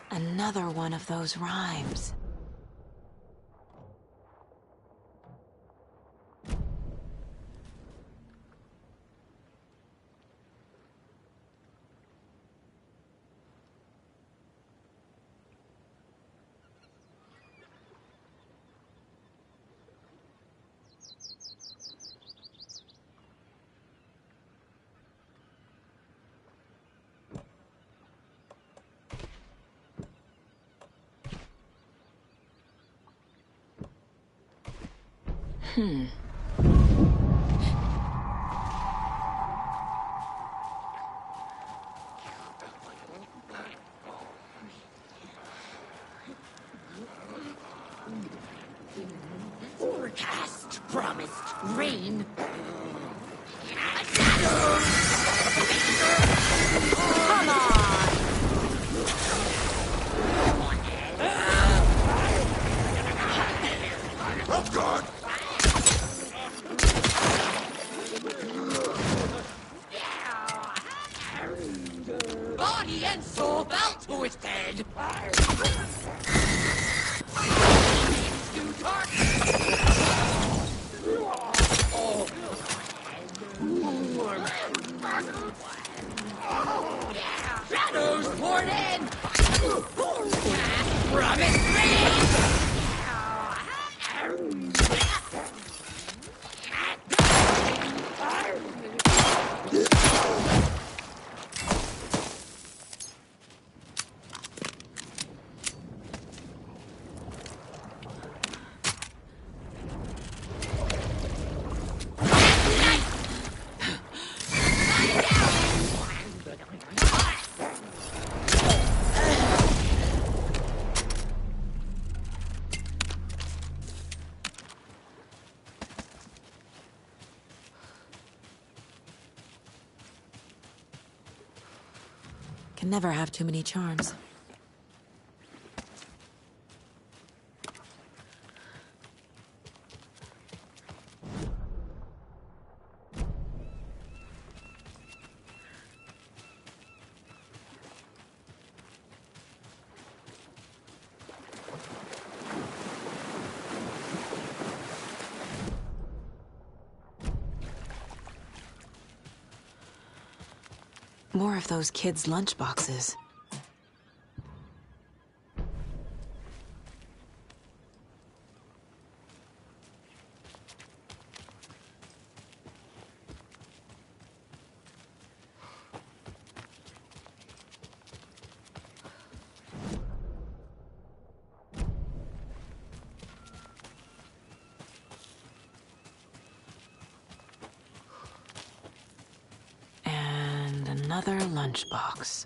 Another one of those rhymes. Forecast promised rain. Come on! That's good! Body and soul fell to its dead. can never have too many charms. More of those kids' lunchboxes. Another lunchbox.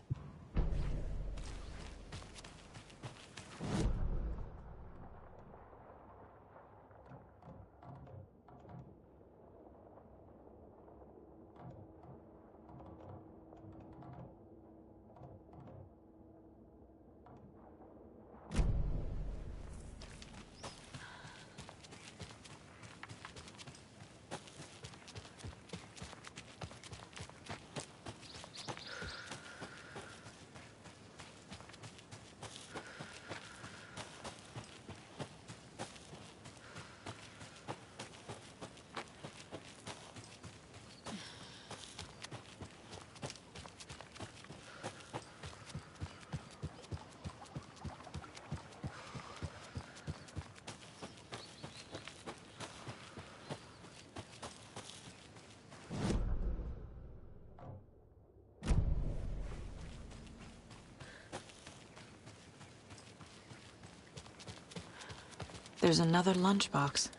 There's another lunchbox.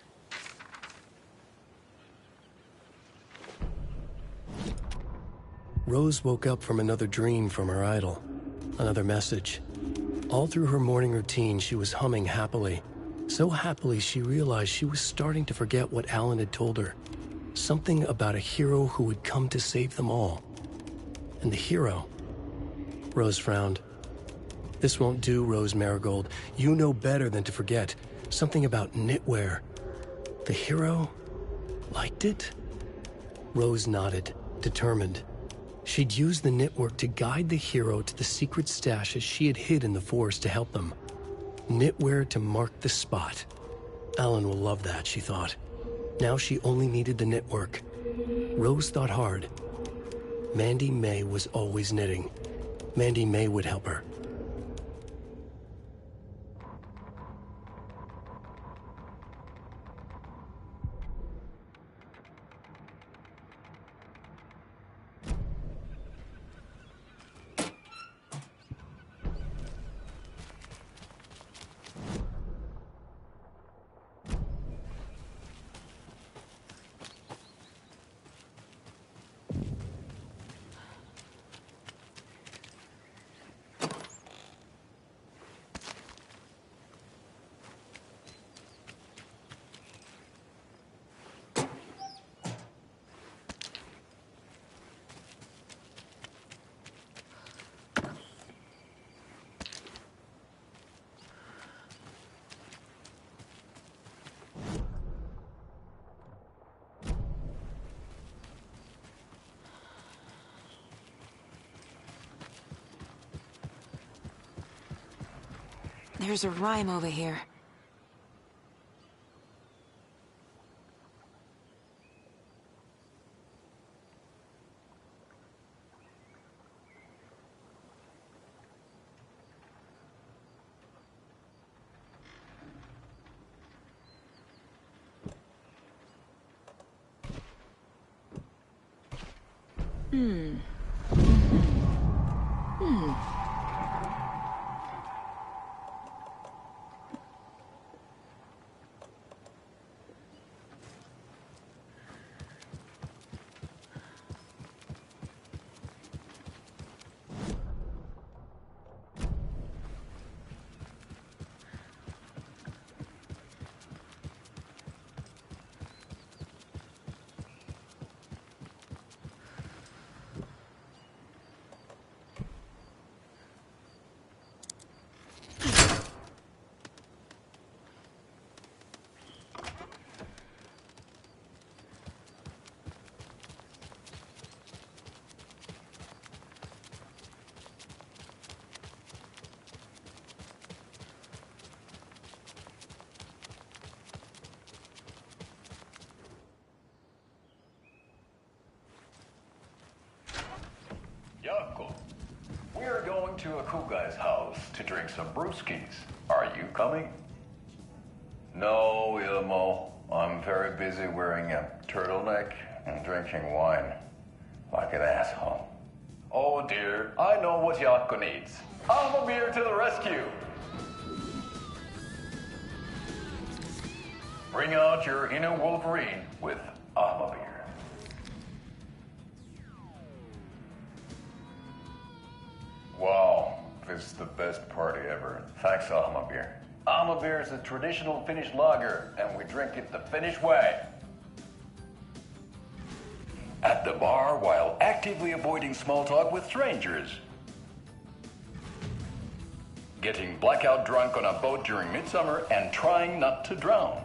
Rose woke up from another dream from her idol. Another message. All through her morning routine, she was humming happily. So happily, she realized she was starting to forget what Alan had told her. Something about a hero who would come to save them all. And the hero... Rose frowned. This won't do, Rose Marigold. You know better than to forget. Something about knitwear. The hero liked it? Rose nodded, determined. She'd use the knitwork to guide the hero to the secret stashes she had hid in the forest to help them. Knitwear to mark the spot. Alan will love that, she thought. Now she only needed the knitwork. Rose thought hard. Mandy May was always knitting. Mandy May would help her. There's a rhyme over here. to a cool guy's house to drink some brewskis. Are you coming? No, Ilmo. I'm very busy wearing a turtleneck and drinking wine. Like an asshole. Oh dear, I know what Jaakko needs. I'm a beer to the rescue. Bring out your inner Wolverine with Armor Beer. Wow, this is the best party ever. Thanks, Armor Beer. Armor Beer is a traditional Finnish lager, and we drink it the Finnish way. At the bar while actively avoiding small talk with strangers. Getting blackout drunk on a boat during midsummer and trying not to drown.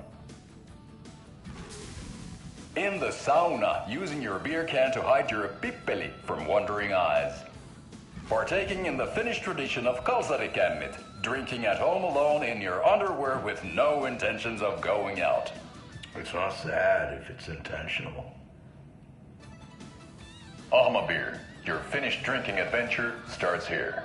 In the sauna, using your beer can to hide your pippeli from wandering eyes. Partaking in the Finnish tradition of kalsarikännit, drinking at home alone in your underwear with no intentions of going out. It's not sad if it's intentional. Ahma Beer, your Finnish drinking adventure starts here.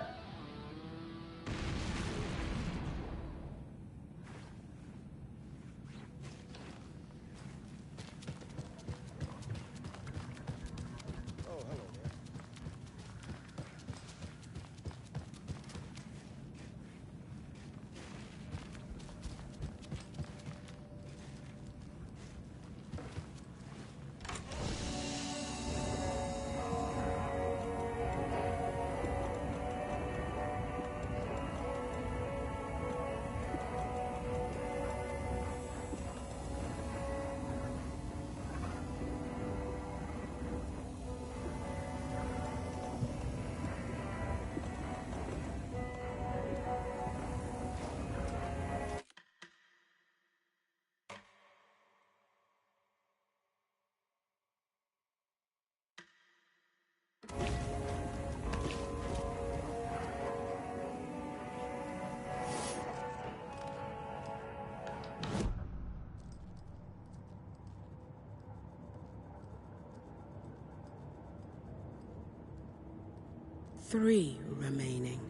Three remaining.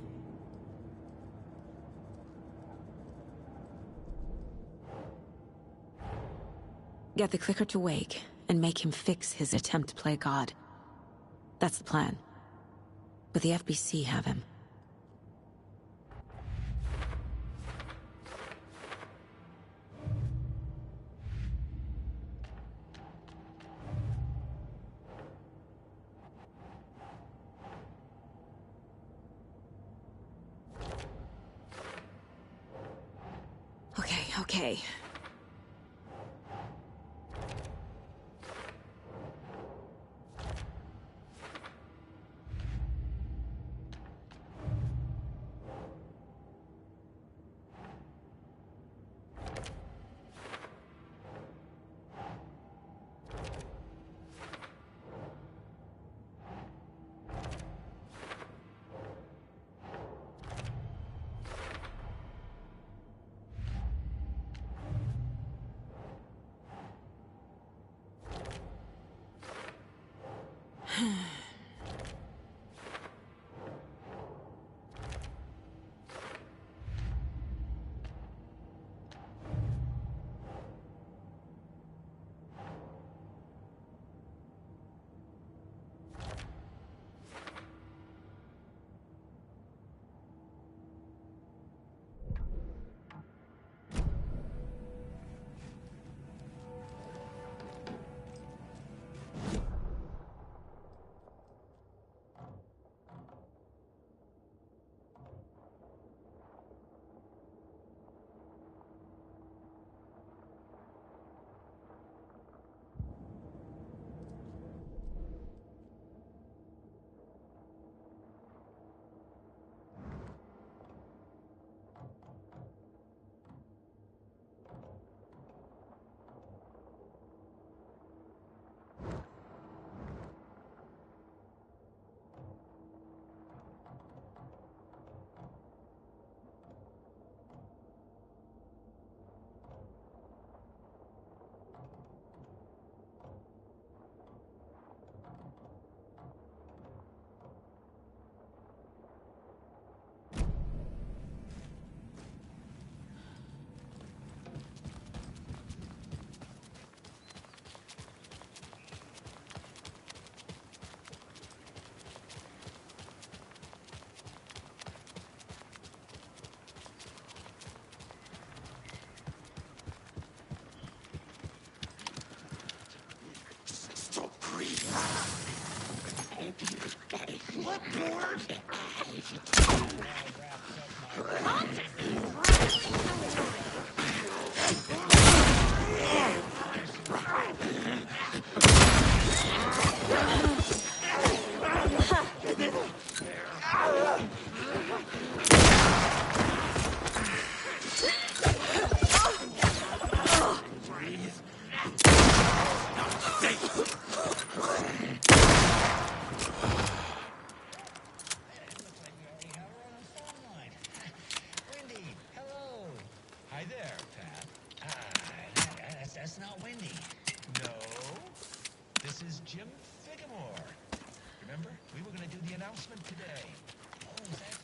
Get the clicker to Wake and make him fix his attempt to play God. That's the plan. But the FBC have him. Okay. Hi there, Pat. That's not Wendy. No. This is Jim Figamore. Remember? We were going to do the announcement today. Oh, is that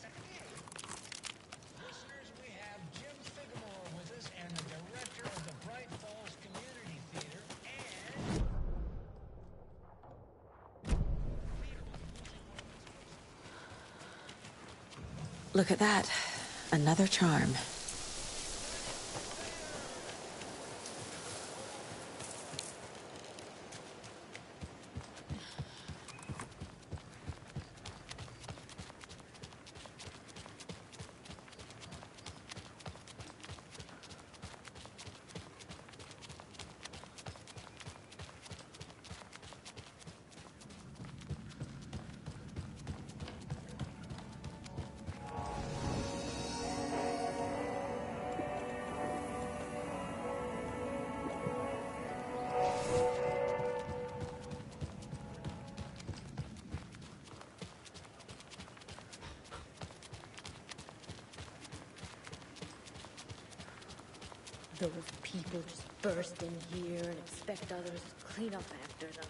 okay? Listeners, we have Jim Figamore with us and the director of the Bright Falls Community Theater and... Look at that. Another charm. Those people just burst in here and expect others to clean up after them.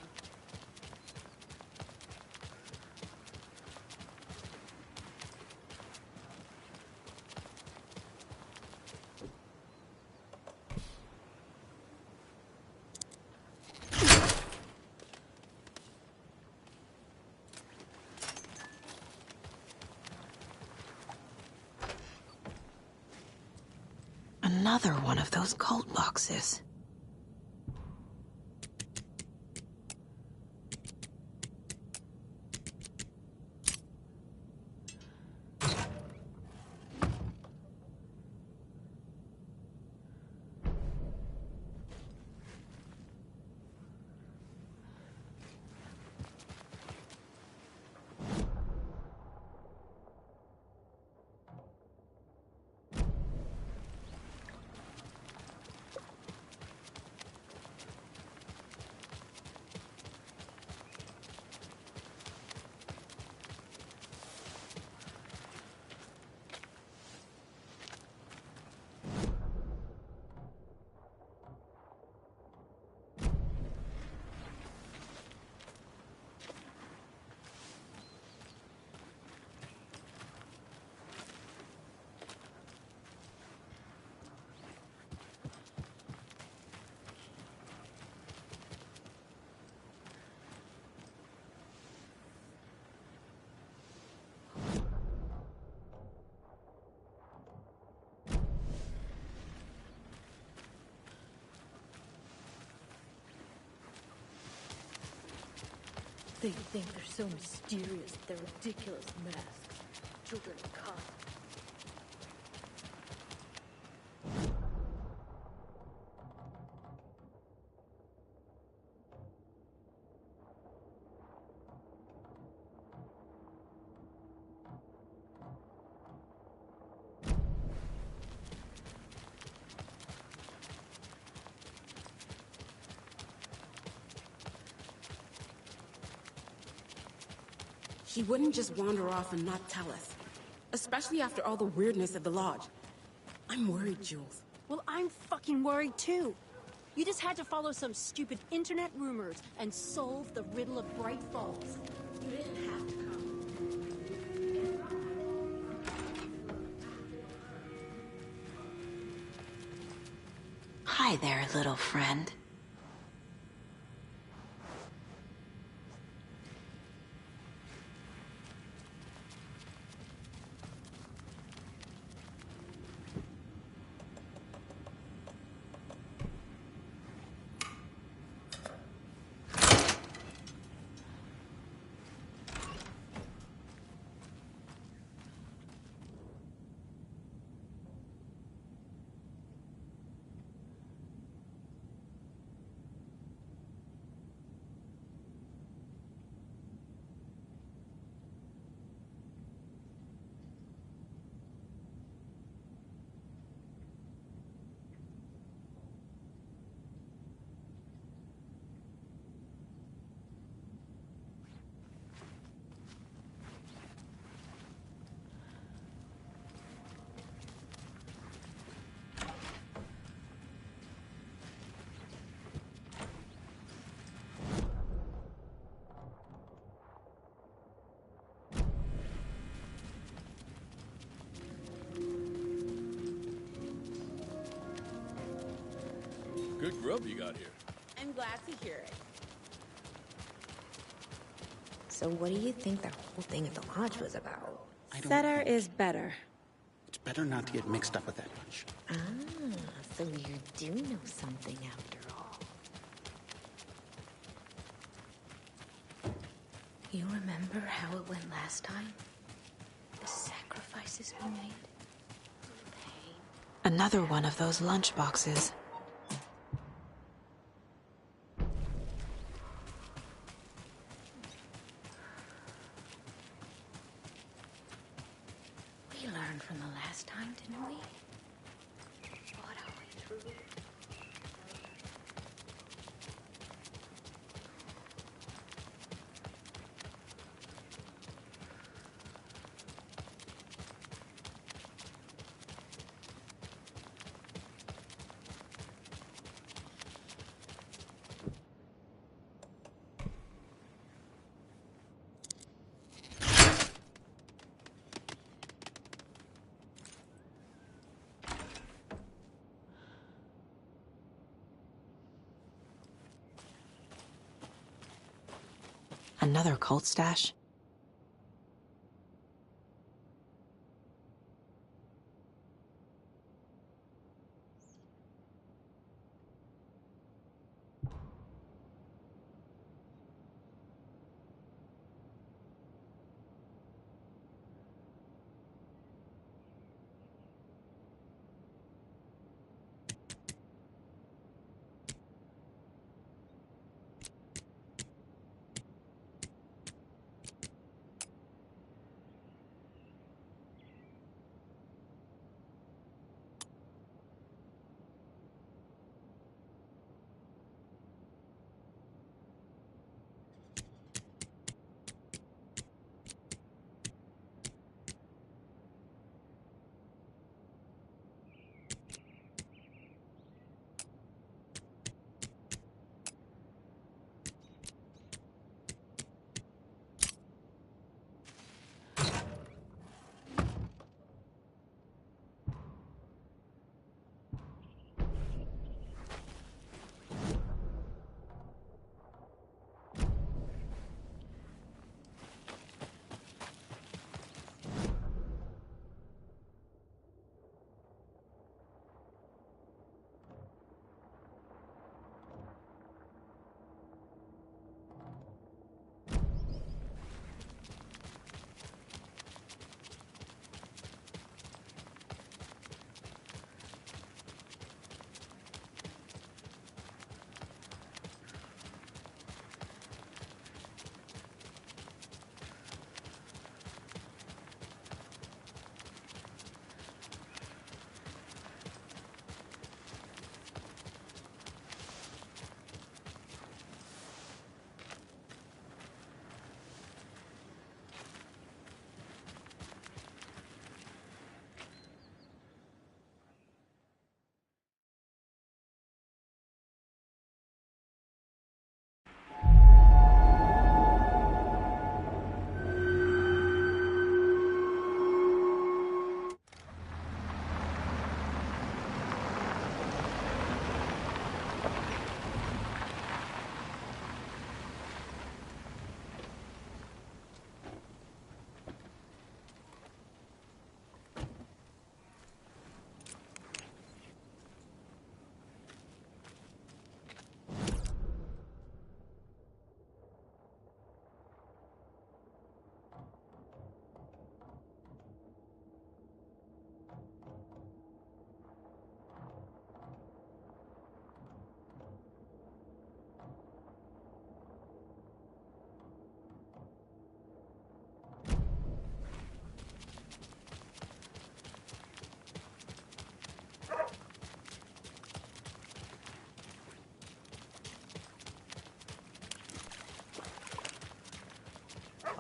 Another one of those cult boxes. They think they're so mysterious with their ridiculous masks. Children come. She wouldn't just wander off and not tell us. Especially after all the weirdness at the lodge. I'm worried, Jules. Well, I'm fucking worried too. You just had to follow some stupid internet rumors and solve the riddle of Bright Falls. You didn't have to come. Hi there, little friend. Good grub you got here. I'm glad to hear it. So what do you think that whole thing at the lodge was about? Setter is better. It's better not to get mixed up with that bunch. Ah, so you do know something after all. You remember how it went last time? The sacrifices we made? Another one of those lunchboxes. We learned from the last time, didn't we? What are we truly? Another cult stash?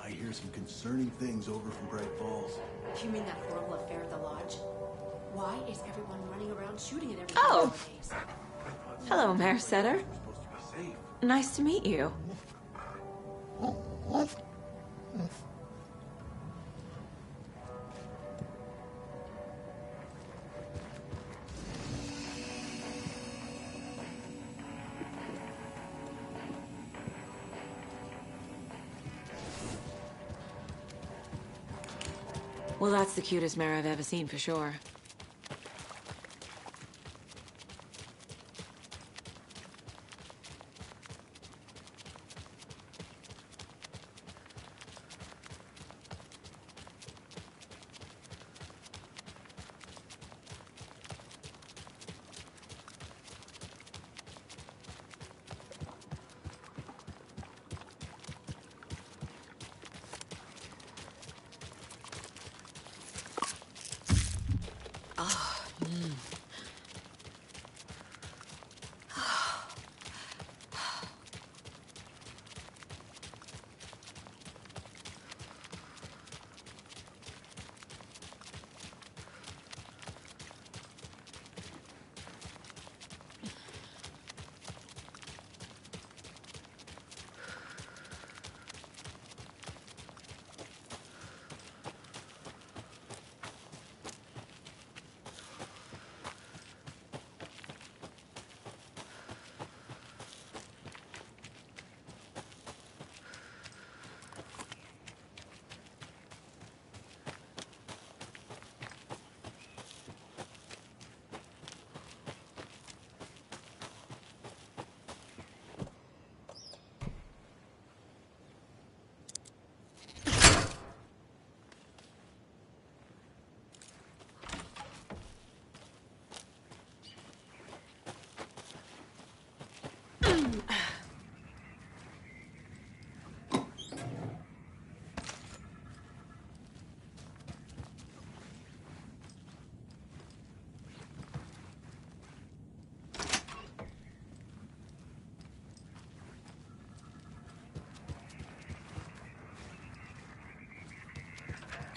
I hear some concerning things over from Bright Falls. You mean that horrible affair at the lodge? Why is everyone running around shooting at everything Oh! nowadays? Hello, Mayor Setter. Nice to meet you. Well, that's the cutest mare I've ever seen for sure.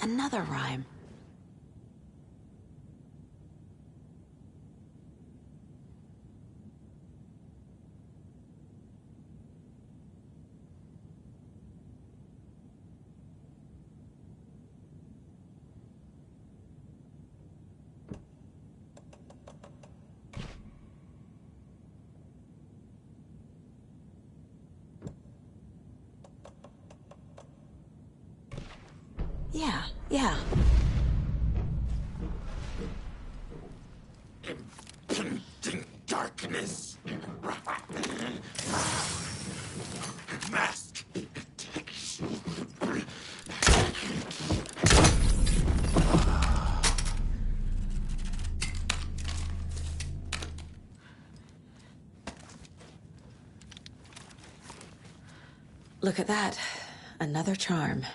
Another rhyme. Yeah. Impending darkness. Mask detection. Look at that. Another charm.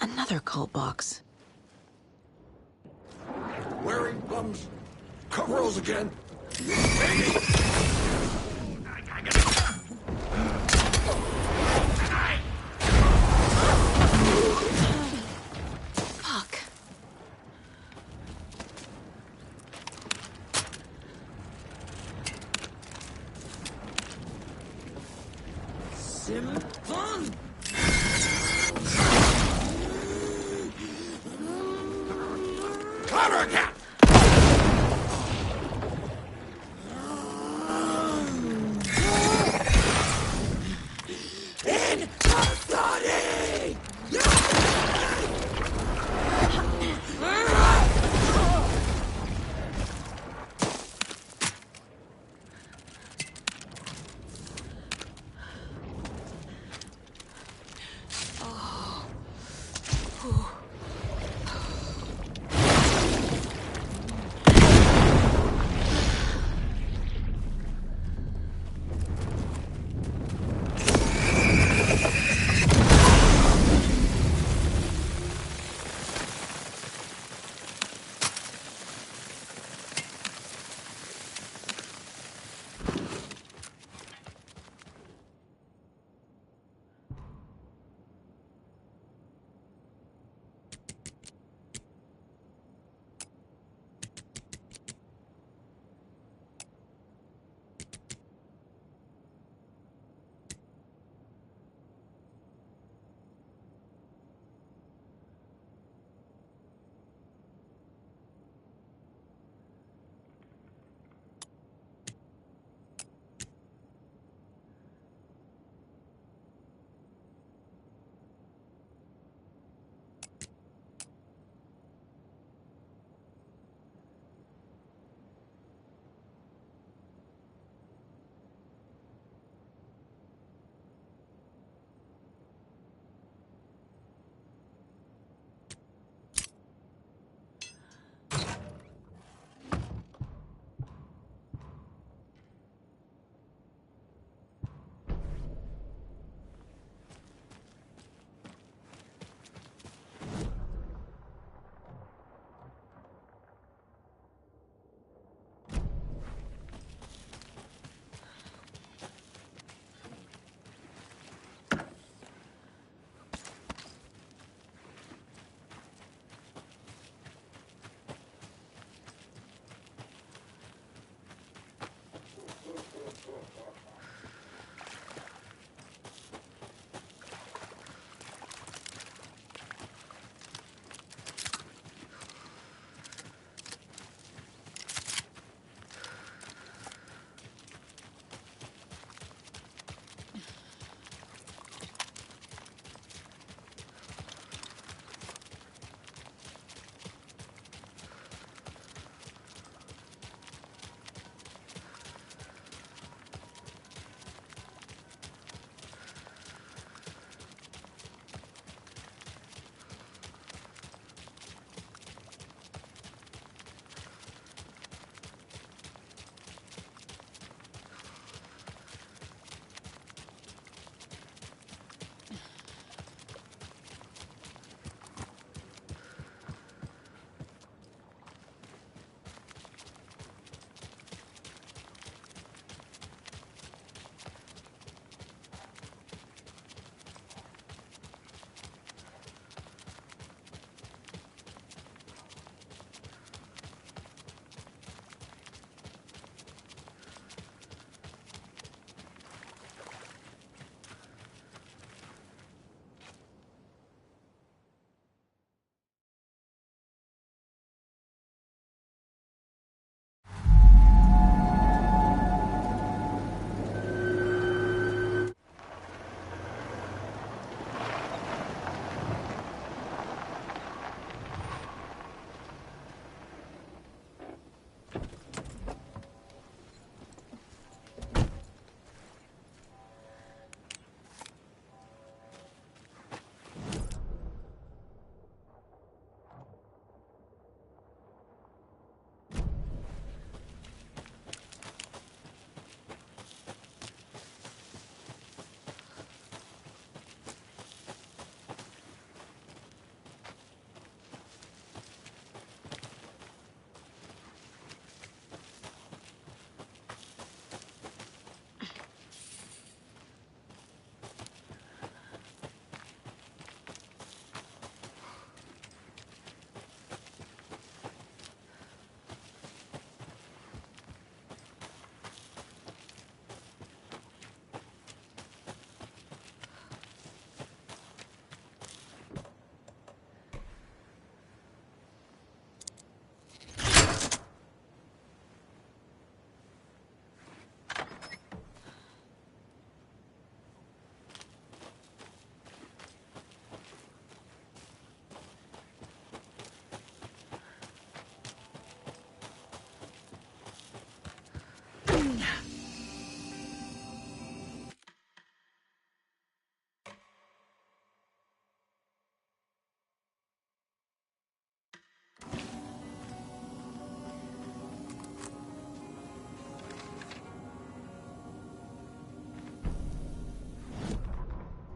Another cult box. Wearing bums. Coveralls again. Fuck. Sim fun. water again! In custody!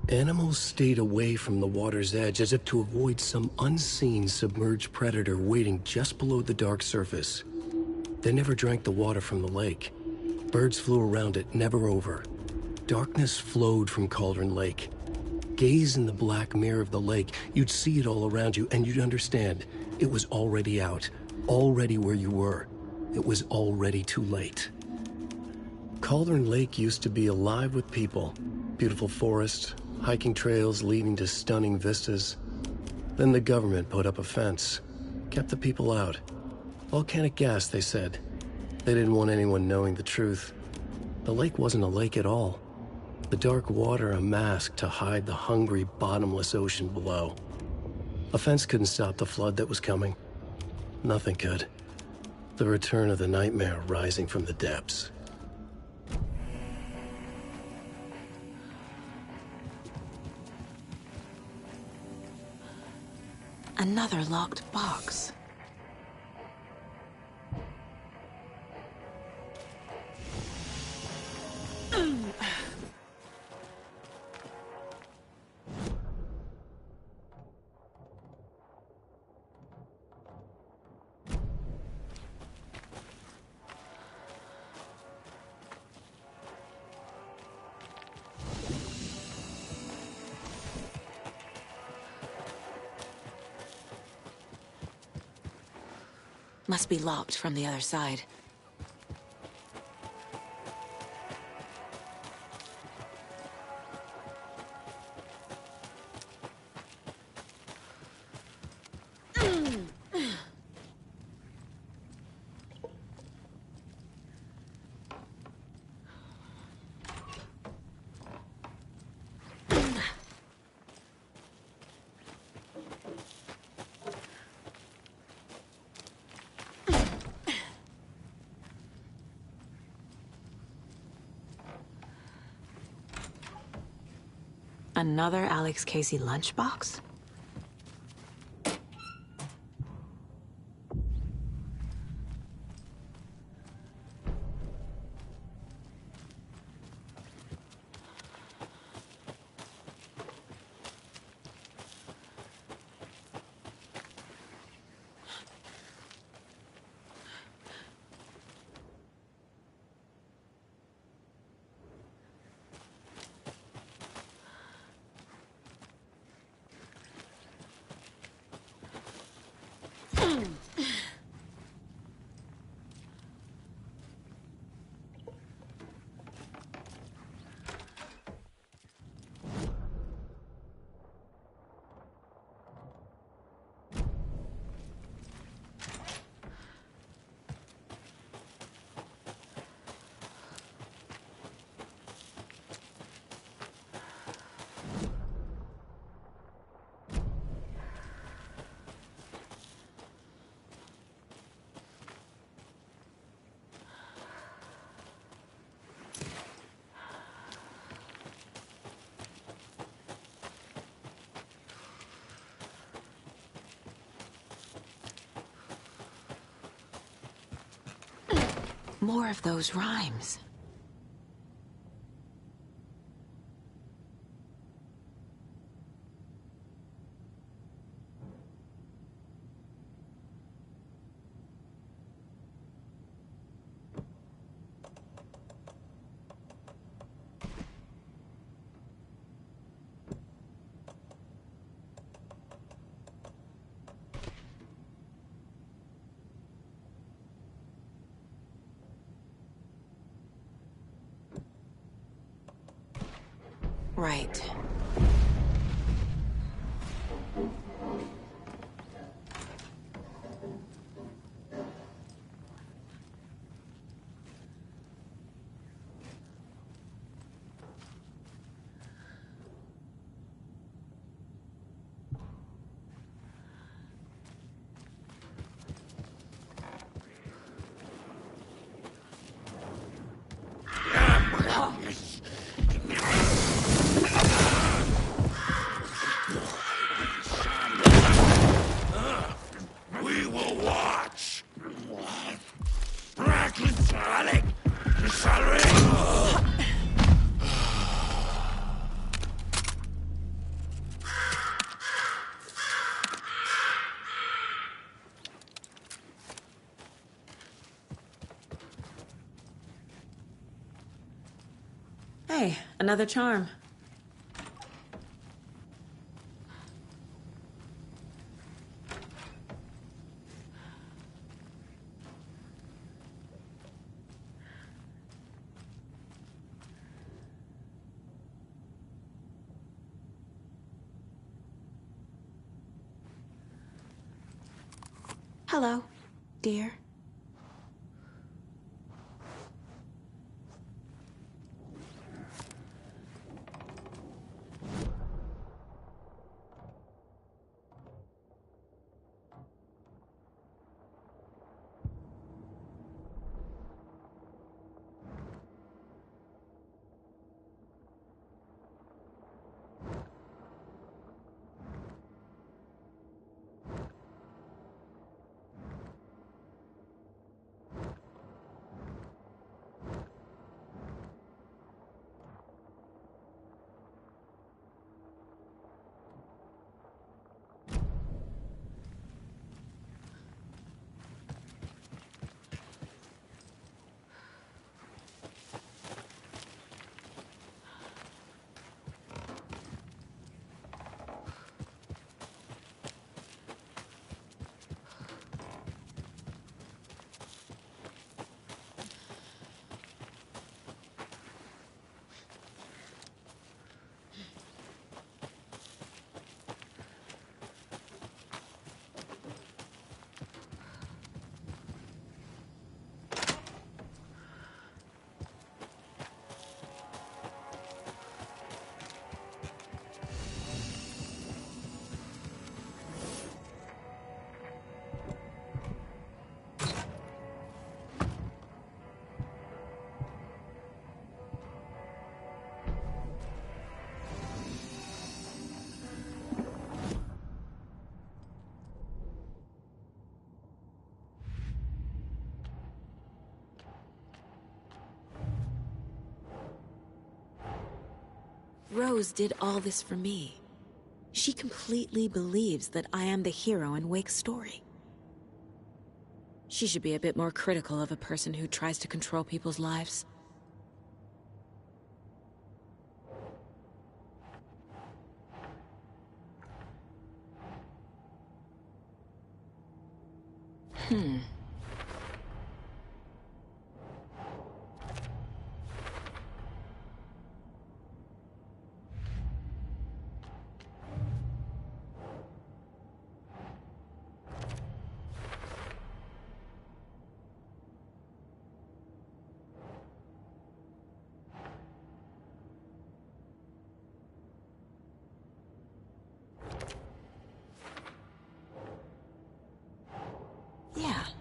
Animals stayed away from the water's edge as if to avoid some unseen submerged predator waiting just below the dark surface. They never drank the water from the lake. Birds flew around it, never over. Darkness flowed from Cauldron Lake. Gaze in the black mirror of the lake, you'd see it all around you, and you'd understand. It was already out, already where you were. It was already too late. Cauldron Lake used to be alive with people. Beautiful forests, hiking trails leading to stunning vistas. Then the government put up a fence, kept the people out. Volcanic gas, they said. They didn't want anyone knowing the truth. The lake wasn't a lake at all. The dark water a mask to hide the hungry, bottomless ocean below. A fence couldn't stop the flood that was coming. Nothing could. The return of the nightmare rising from the depths. Another locked box. Must be locked from the other side. Another Alex Casey lunchbox? More of those rhymes. Right. Hey, another charm. Hello, dear. Rose did all this for me. She completely believes that I am the hero in Wake's story. She should be a bit more critical of a person who tries to control people's lives.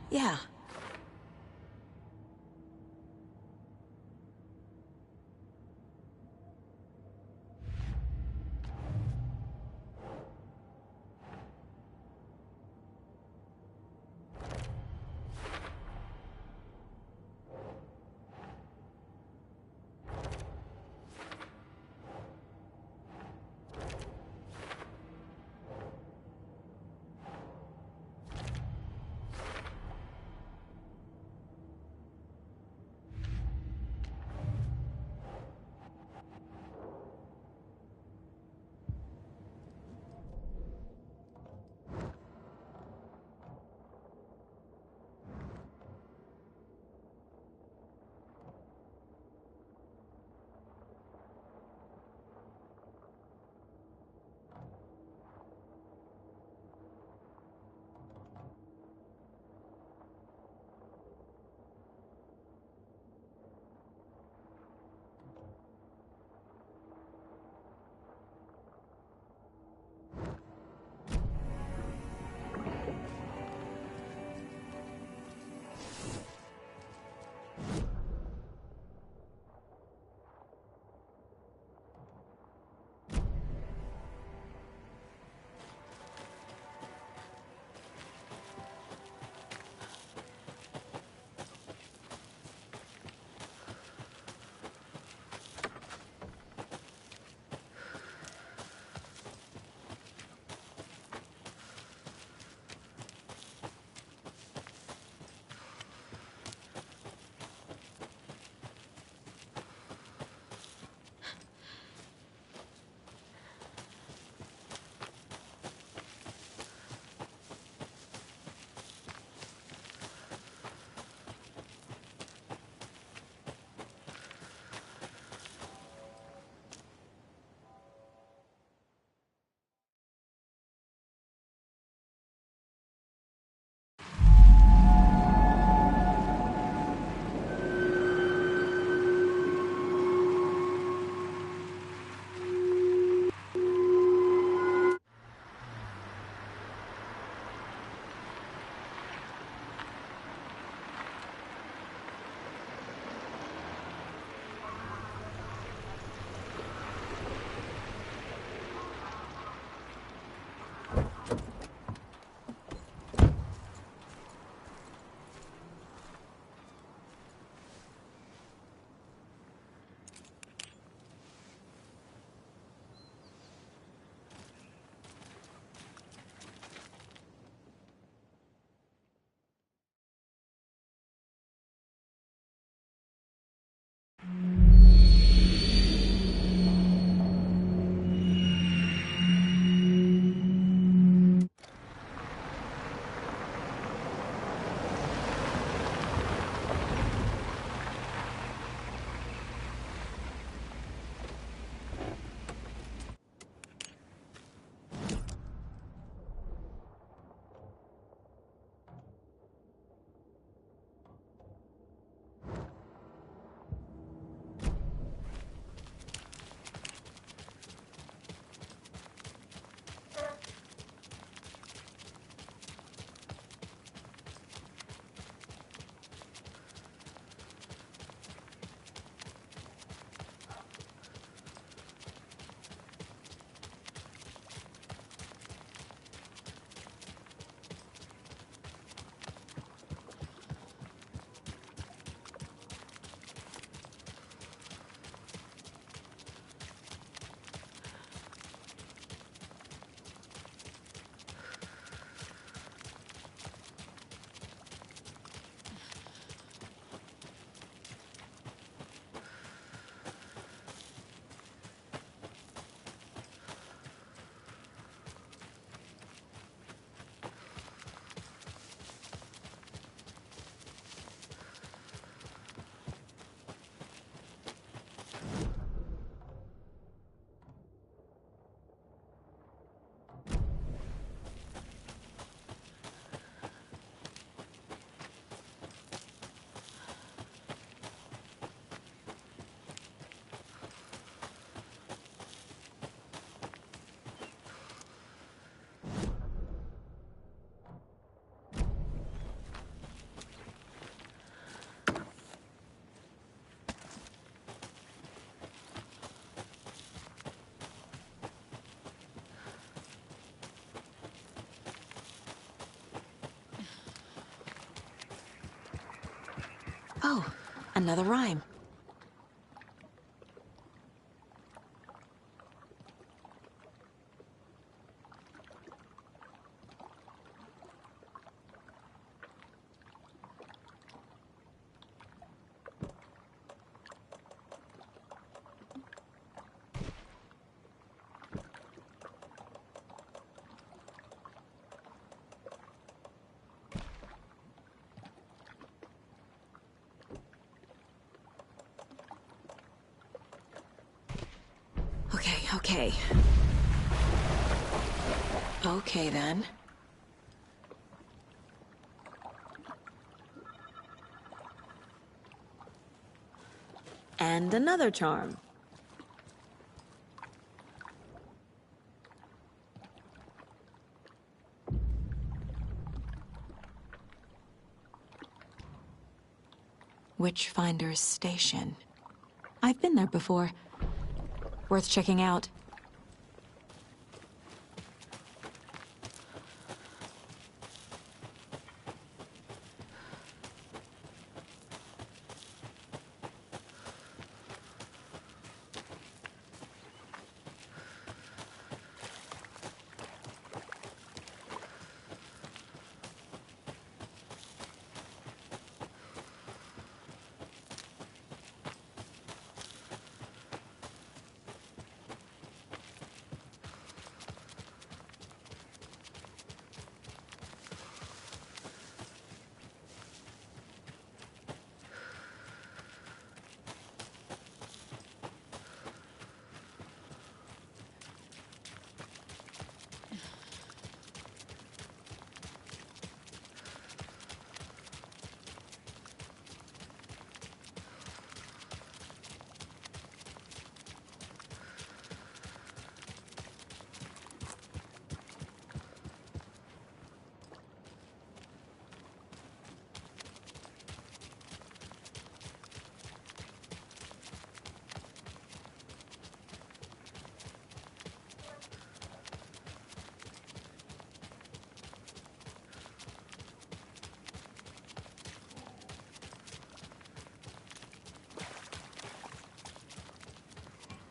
Yeah. Oh, another rhyme. Okay. Okay, then. And another charm. Witchfinder's Station. I've been there before. Worth checking out.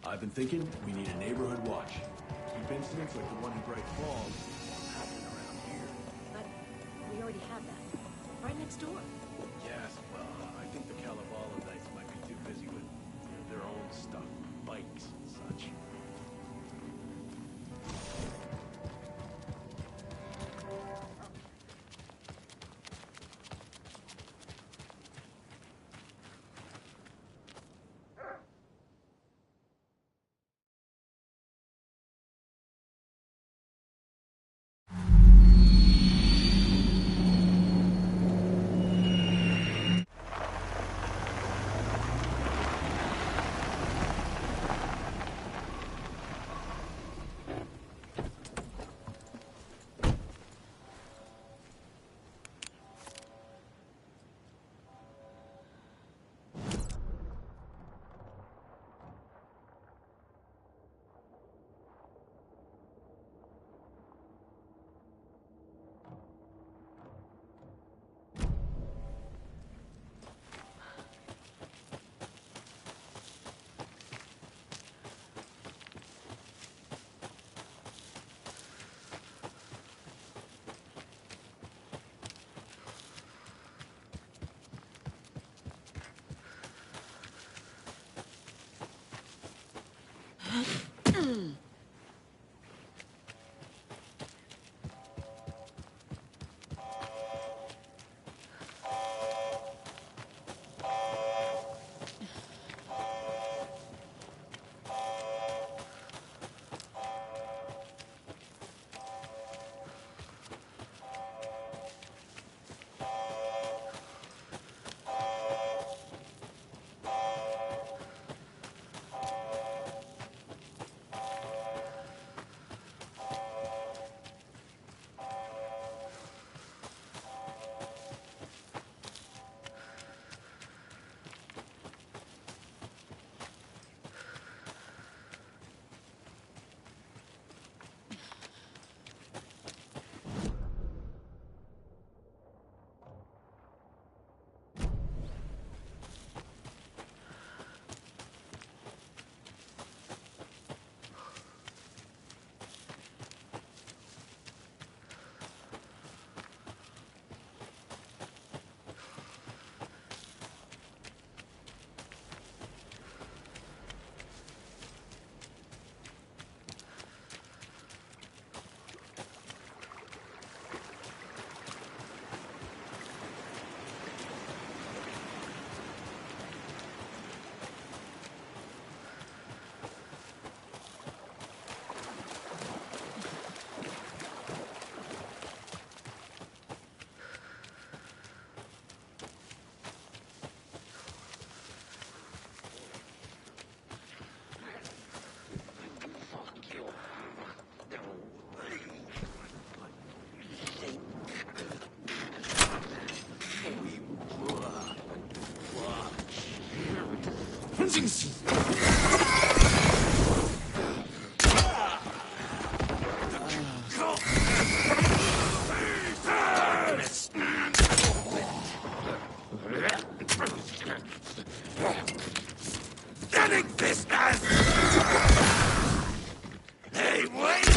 I've been thinking we need a neighborhood watch. Keep incidents like the one in Bright Falls happening around here. But we already have that. Right next door. Yes, well, I think the Calavalites might be too busy with their own stuff, bikes and such. Getting business! Hey, wait!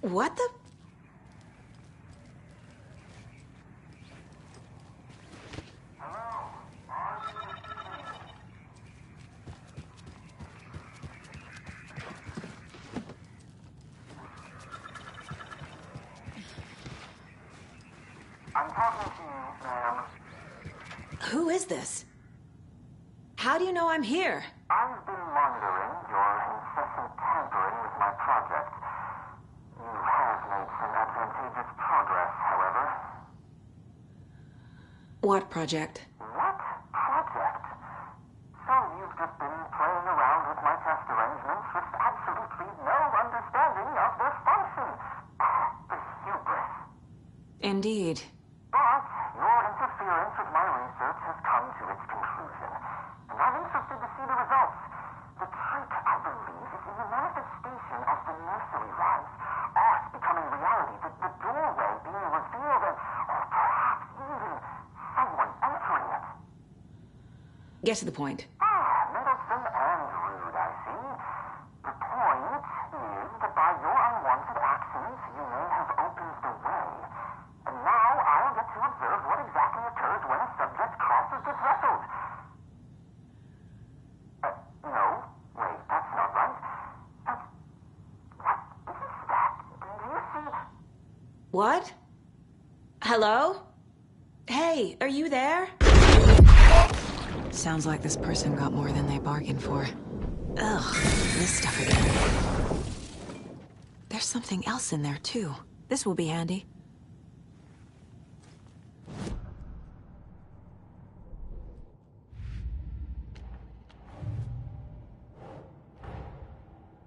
What the? I'm talking to you, ma'am. Who is this? How do you know I'm here? I've been monitoring your incessant tampering with my project. You have made some advantageous progress, however. What project? What project? So you've just been playing around with my test arrangements with absolutely no understanding of their function. The hubris. Indeed. But your interference with my research has come to its conclusion, and I'm interested to see the results. The trick, I believe, is in the manifestation of the nursery rhymes, art becoming reality, the doorway being Get to the point. Meddlesome and rude, I see. The point is that by your unwanted actions, you may have opened the way. And now I'll get to observe what exactly occurs when a subject crosses the threshold. No. Wait, that's not right. What is that? Do you see? What? Hello? Hey, are you there? Sounds like this person got more than they bargained for. Ugh, this stuff again. There's something else in there, too. This will be handy.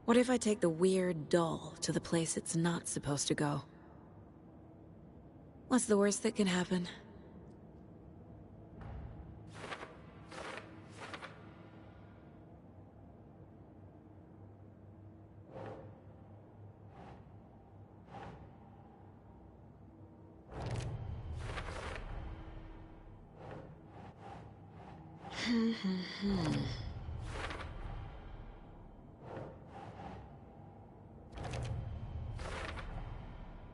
What if I take the weird doll to the place it's not supposed to go? What's the worst that can happen?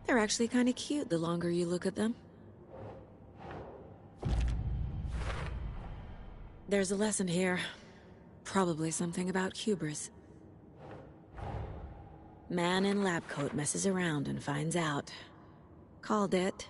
They're actually kind of cute the longer you look at them. There's a lesson here. Probably something about hubris. Man in lab coat messes around and finds out. Called it.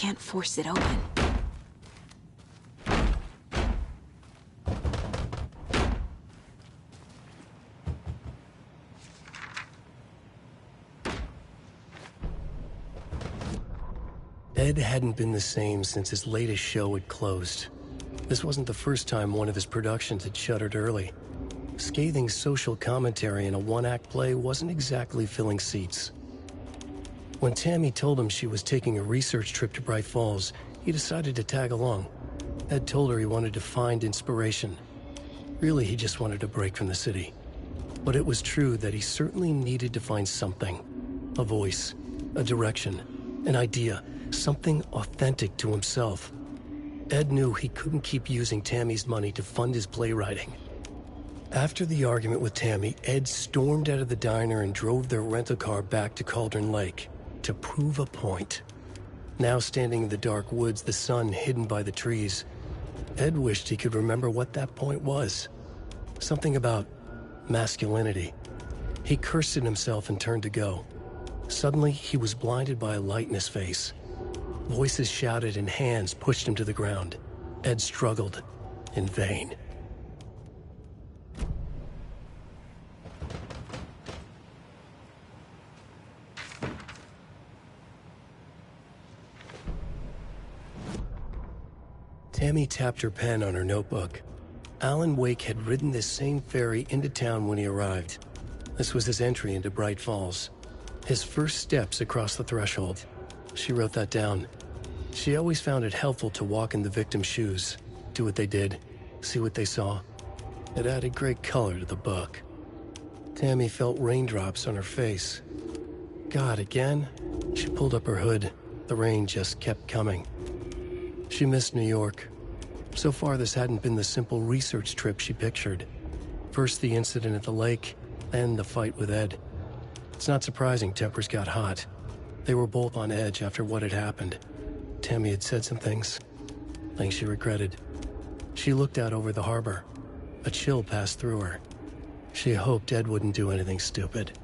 can't force it open. Ed hadn't been the same since his latest show had closed. This wasn't the first time one of his productions had shuttered early. Scathing social commentary in a one-act play wasn't exactly filling seats. When Tammy told him she was taking a research trip to Bright Falls, he decided to tag along. Ed told her he wanted to find inspiration. Really, he just wanted a break from the city. But it was true that he certainly needed to find something. A voice, a direction, an idea, something authentic to himself. Ed knew he couldn't keep using Tammy's money to fund his playwriting. After the argument with Tammy, Ed stormed out of the diner and drove their rental car back to Cauldron Lake to prove a point. Now standing in the dark woods, the sun hidden by the trees, Ed wished he could remember what that point was. Something about masculinity. He cursed at himself and turned to go. Suddenly, he was blinded by a light in his face. Voices shouted and hands pushed him to the ground. Ed struggled, in vain. Tammy tapped her pen on her notebook. Alan Wake had ridden this same ferry into town when he arrived. This was his entry into Bright Falls. His first steps across the threshold. She wrote that down. She always found it helpful to walk in the victim's shoes, do what they did, see what they saw. It added great color to the book. Tammy felt raindrops on her face. God, again? She pulled up her hood. The rain just kept coming. She missed New York. So far, this hadn't been the simple research trip she pictured. First the incident at the lake, then the fight with Ed. It's not surprising tempers got hot. They were both on edge after what had happened. Tammy had said some things she regretted. She looked out over the harbor. A chill passed through her. She hoped Ed wouldn't do anything stupid.